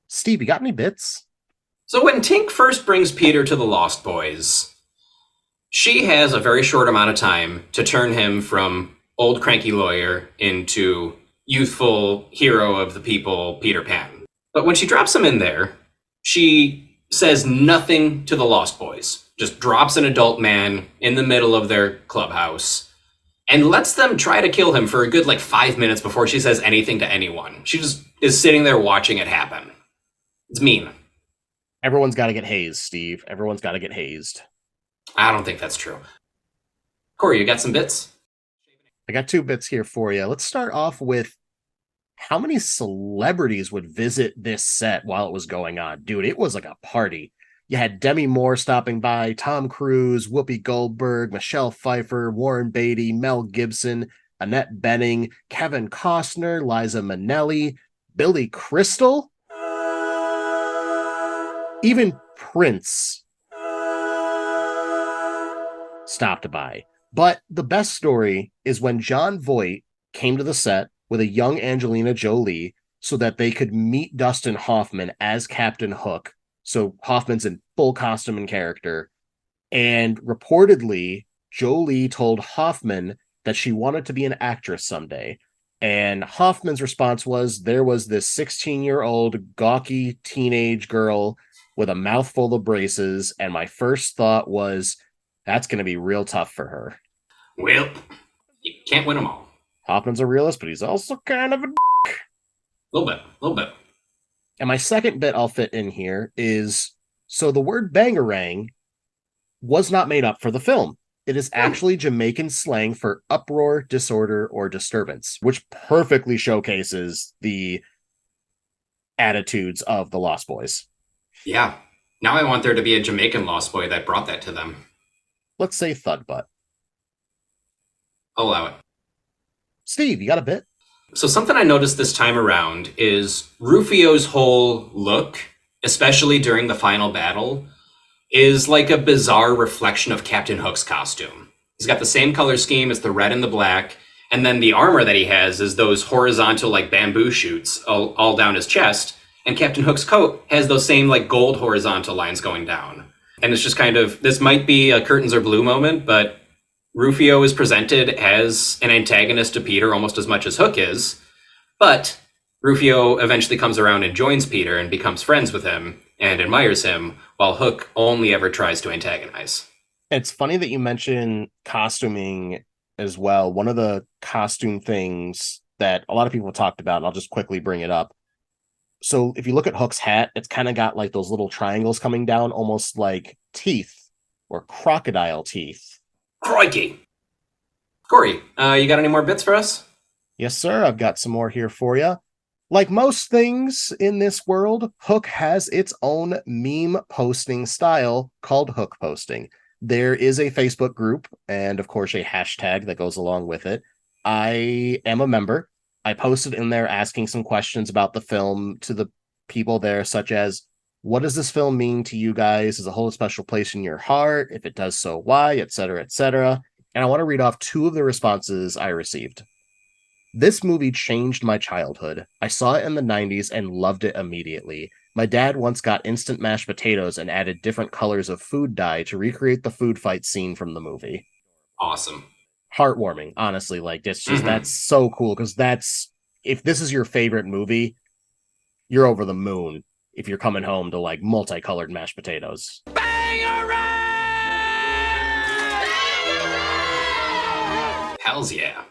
Steve, you got any bits? So when Tink first brings Peter to the Lost Boys, she has a very short amount of time to turn him from old cranky lawyer into youthful hero of the people, Peter Pan. But when she drops him in there, she says nothing to the Lost Boys. Just drops an adult man in the middle of their clubhouse and lets them try to kill him for a good 5 minutes before she says anything to anyone. She just is sitting there watching it happen. It's mean. Everyone's got to get hazed, Steve. Everyone's got to get hazed. I don't think that's true. Corey, you got some bits? I got 2 bits here for you. Let's start off with how many celebrities would visit this set while it was going on. Dude, it was like a party. You had Demi Moore stopping by, Tom Cruise, Whoopi Goldberg, Michelle Pfeiffer, Warren Beatty, Mel Gibson, Annette Bening, Kevin Costner, Liza Minnelli, Billy Crystal. Even Prince stopped by. But the best story is when Jon Voight came to the set with a young Angelina Jolie so that they could meet Dustin Hoffman as Captain Hook. So Hoffman's in full costume and character. And reportedly, Jolie told Hoffman that she wanted to be an actress someday. And Hoffman's response was there was this 16-year-old gawky teenage girl with a mouthful of braces. And my first thought was, that's going to be real tough for her. Well, you can't win them all. Hoffman's a realist, but he's also kind of a A little bit. And my second bit I'll fit in here is, so the word bangarang was not made up for the film. It is actually Jamaican slang for uproar, disorder, or disturbance, which perfectly showcases the attitudes of the Lost Boys. Yeah. Now I want there to be a Jamaican Lost Boy that brought that to them. Let's say thud butt. I'll allow it. Steve, you got a bit? So something I noticed this time around is Rufio's whole look, especially during the final battle, is like a bizarre reflection of Captain Hook's costume. He's got the same color scheme as the red and the black, and then the armor that he has is those horizontal like bamboo shoots all down his chest, and Captain Hook's coat has those same like gold horizontal lines going down. And it's just kind of, this might be a curtains are blue moment, but Rufio is presented as an antagonist to Peter almost as much as Hook is, but Rufio eventually comes around and joins Peter and becomes friends with him and admires him, while Hook only ever tries to antagonize. It's funny that you mention costuming as well. One of the costume things that a lot of people talked about, and I'll just quickly bring it up. So if you look at Hook's hat, it's kind of got like those little triangles coming down, almost like teeth or crocodile teeth. Crikey! Corey, you got any more bits for us? Yes, sir. I've got some more here for you. Like most things in this world, Hook has its own meme posting style called Hook posting. There is a Facebook group and, of course, a hashtag that goes along with it. I am a member. I posted in there asking some questions about the film to the people there, such as, what does this film mean to you guys? Does it hold a special place in your heart? If it does, so why? Etc., etc. And I want to read off two of the responses I received. This movie changed my childhood. I saw it in the 90s and loved it immediately. My dad once got instant mashed potatoes and added different colors of food dye to recreate the food fight scene from the movie. Awesome. Heartwarming, honestly. Like, it's just, that's so cool, because that's, if this is your favorite movie, you're over the moon if you're coming home to, like, multicolored mashed potatoes. Hells yeah.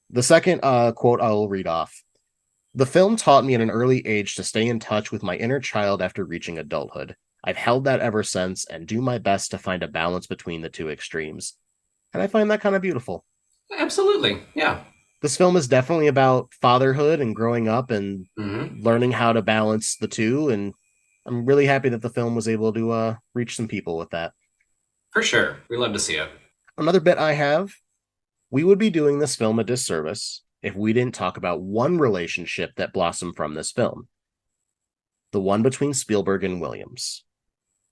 The second quote I'll read off. The film taught me at an early age to stay in touch with my inner child after reaching adulthood. I've held that ever since and do my best to find a balance between the two extremes. And I find that kind of beautiful. Absolutely, yeah. This film is definitely about fatherhood and growing up and learning how to balance the two. And I'm really happy that the film was able to reach some people with that. For sure. We love to see it. Another bit I have, we would be doing this film a disservice if we didn't talk about one relationship that blossomed from this film. The one between Spielberg and Williams.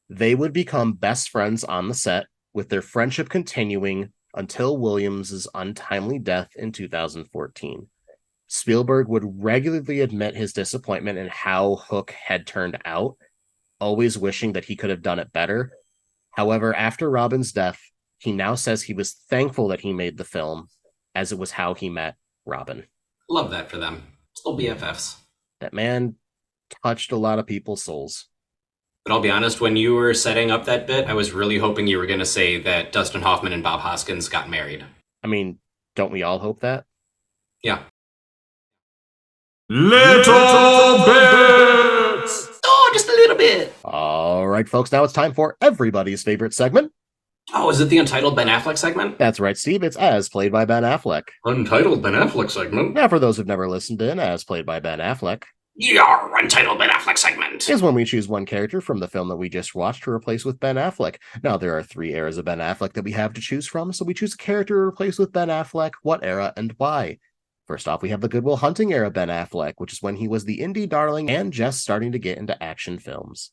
They would become best friends on the set, with their friendship continuing until Williams' untimely death in 2014. Spielberg would regularly admit his disappointment in how Hook had turned out, always wishing that he could have done it better. However, after Robin's death, he now says he was thankful that he made the film, as it was how he met Robin. Love that for them. Still BFFs. That man touched a lot of people's souls. But I'll be honest, when you were setting up that bit, I was really hoping you were going to say that Dustin Hoffman and Bob Hoskins got married. I mean, don't we all hope that? Yeah. Little bits! Oh, just a little bit. All right, folks, now it's time for everybody's favorite segment. Oh, is it the Untitled Ben Affleck segment? That's right, Steve. It's As Played by Ben Affleck. Untitled Ben Affleck segment? Now, for those who've never listened in, As Played by Ben Affleck. Your Untitled Ben Affleck segment is when we choose one character from the film that we just watched to replace with Ben Affleck. Now, there are 3 eras of Ben Affleck that we have to choose from, so we choose a character to replace with Ben Affleck, what era, and why. First off, we have the Good Will Hunting era Ben Affleck, which is when he was the indie darling and just starting to get into action films.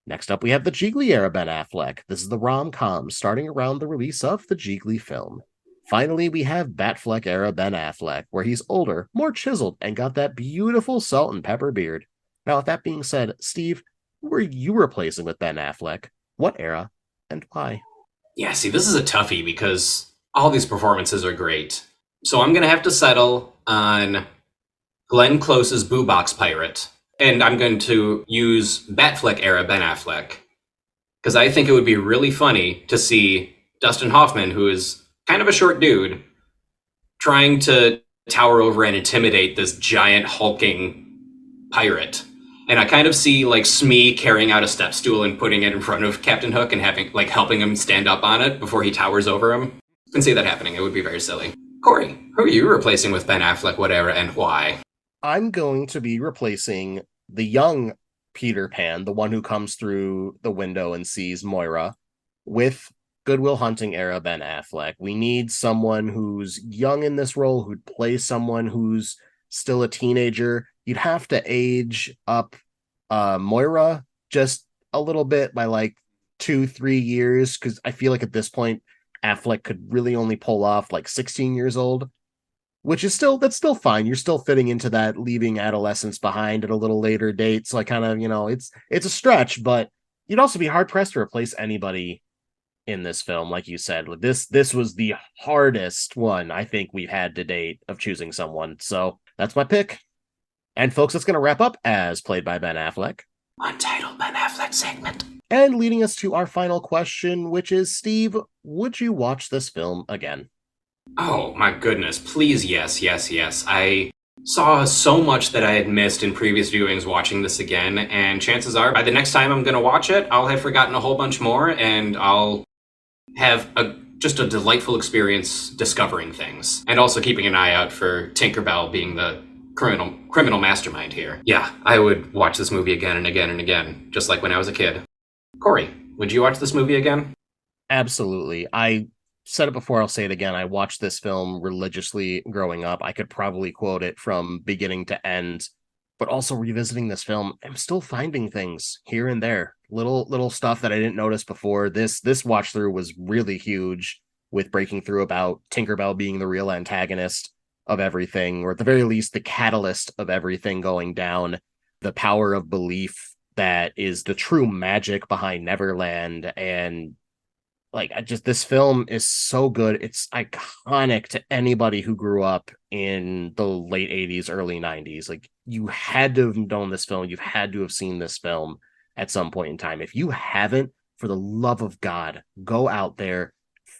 Next up, we have the Jiggly era Ben Affleck. This is the rom-com starting around the release of the Jiggly film. Finally, we have Batfleck era Ben Affleck, where he's older, more chiseled, and got that beautiful salt and pepper beard. Now, with that being said, Steve, who were you replacing with Ben Affleck? What era and why? Yeah, see, this is a toughie because all these performances are great. So I'm going to have to settle on Glenn Close's Boo Box Pirate. And I'm going to use Batfleck era Ben Affleck. Because I think it would be really funny to see Dustin Hoffman, who is kind of a short dude, trying to tower over and intimidate this giant hulking pirate. And I kind of see like Smee carrying out a step stool and putting it in front of Captain Hook and having like helping him stand up on it before he towers over him. I can see that happening. It would be very silly. Corey, who are you replacing with Ben Affleck, whatever, and why? I'm going to be replacing the young Peter Pan, the one who comes through the window and sees Moira, with Good Will Hunting era Ben Affleck. We need someone who's young in this role, who'd play someone who's still a teenager. You'd have to age up Moira just a little bit by like 2-3 years, because I feel like at this point Affleck could really only pull off like 16 years old, which is that's still fine. You're still fitting into that leaving adolescence behind at a little later date. So I kind of, it's a stretch, but you'd also be hard pressed to replace anybody in this film. Like you said, this was the hardest one I think we've had to date of choosing someone. So that's my pick. And folks, that's going to wrap up as played by Ben Affleck. Untitled Ben Affleck segment. And leading us to our final question, which is, Steve, would you watch this film again? Oh my goodness, please, yes, yes, yes. I saw so much that I had missed in previous viewings watching this again, and chances are by the next time I'm going to watch it, I'll have forgotten a whole bunch more, and I'll have just a delightful experience discovering things. And also keeping an eye out for Tinkerbell being the criminal mastermind here. Yeah, I would watch this movie again and again and again, just like when I was a kid. Corey, would you watch this movie again? Absolutely. I said it before, I'll say it again. I watched this film religiously growing up. I could probably quote it from beginning to end, but also revisiting this film, I'm still finding things here and there, little stuff that I didn't notice before. This watch through was really huge, with breaking through about Tinkerbell being the real antagonist of everything, or at the very least the catalyst of everything going down, the power of belief that is the true magic behind Neverland. And this film is so good. It's iconic to anybody who grew up in the late 80s, early 90s. Like, you had to have known this film. You've had to have seen this film at some point in time. If you haven't, for the love of God, go out there,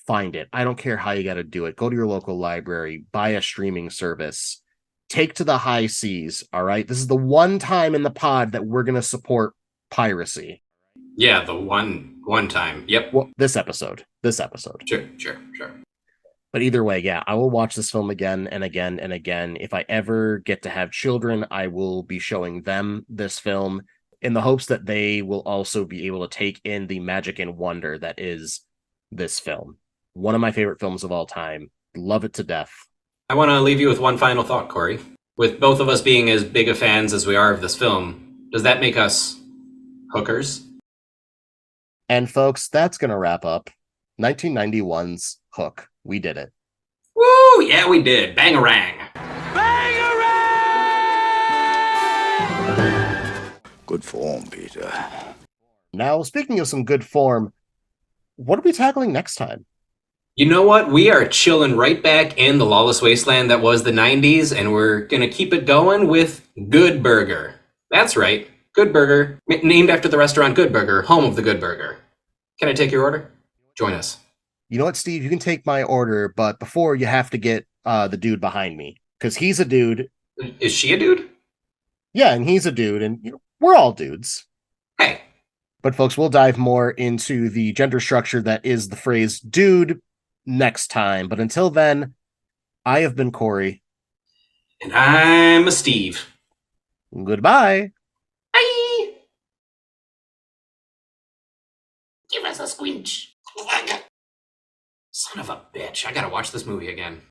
find it. I don't care how you got to do it. Go to your local library, buy a streaming service, take to the high seas. All right. This is the one time in the pod that we're going to support piracy. Yeah, the one time. Yep. Well, this episode. Sure. But either way, yeah, I will watch this film again and again and again. If I ever get to have children, I will be showing them this film in the hopes that they will also be able to take in the magic and wonder that is this film. One of my favorite films of all time. Love it to death. I want to leave you with one final thought, Corey. With both of us being as big of fans as we are of this film, does that make us hookers? And folks, that's going to wrap up 1991's Hook. We did it. Woo! Yeah, we did. Bangarang. Good form, Peter. Now, speaking of some good form, what are we tackling next time? You know what? We are chilling right back in the lawless wasteland that was the 90s, and we're going to keep it going with Good Burger. That's right. Good Burger, named after the restaurant Good Burger, home of the Good Burger. Can I take your order? Join us. You know what, Steve? You can take my order, but before you have to get the dude behind me, because he's a dude. Is she a dude? Yeah, and he's a dude, and we're all dudes. Hey. But folks, we'll dive more into the gender structure that is the phrase dude next time. But until then, I have been Corey. And I'm a Steve. Goodbye. Bye. Give us a squinch. Son of a bitch. I gotta watch this movie again.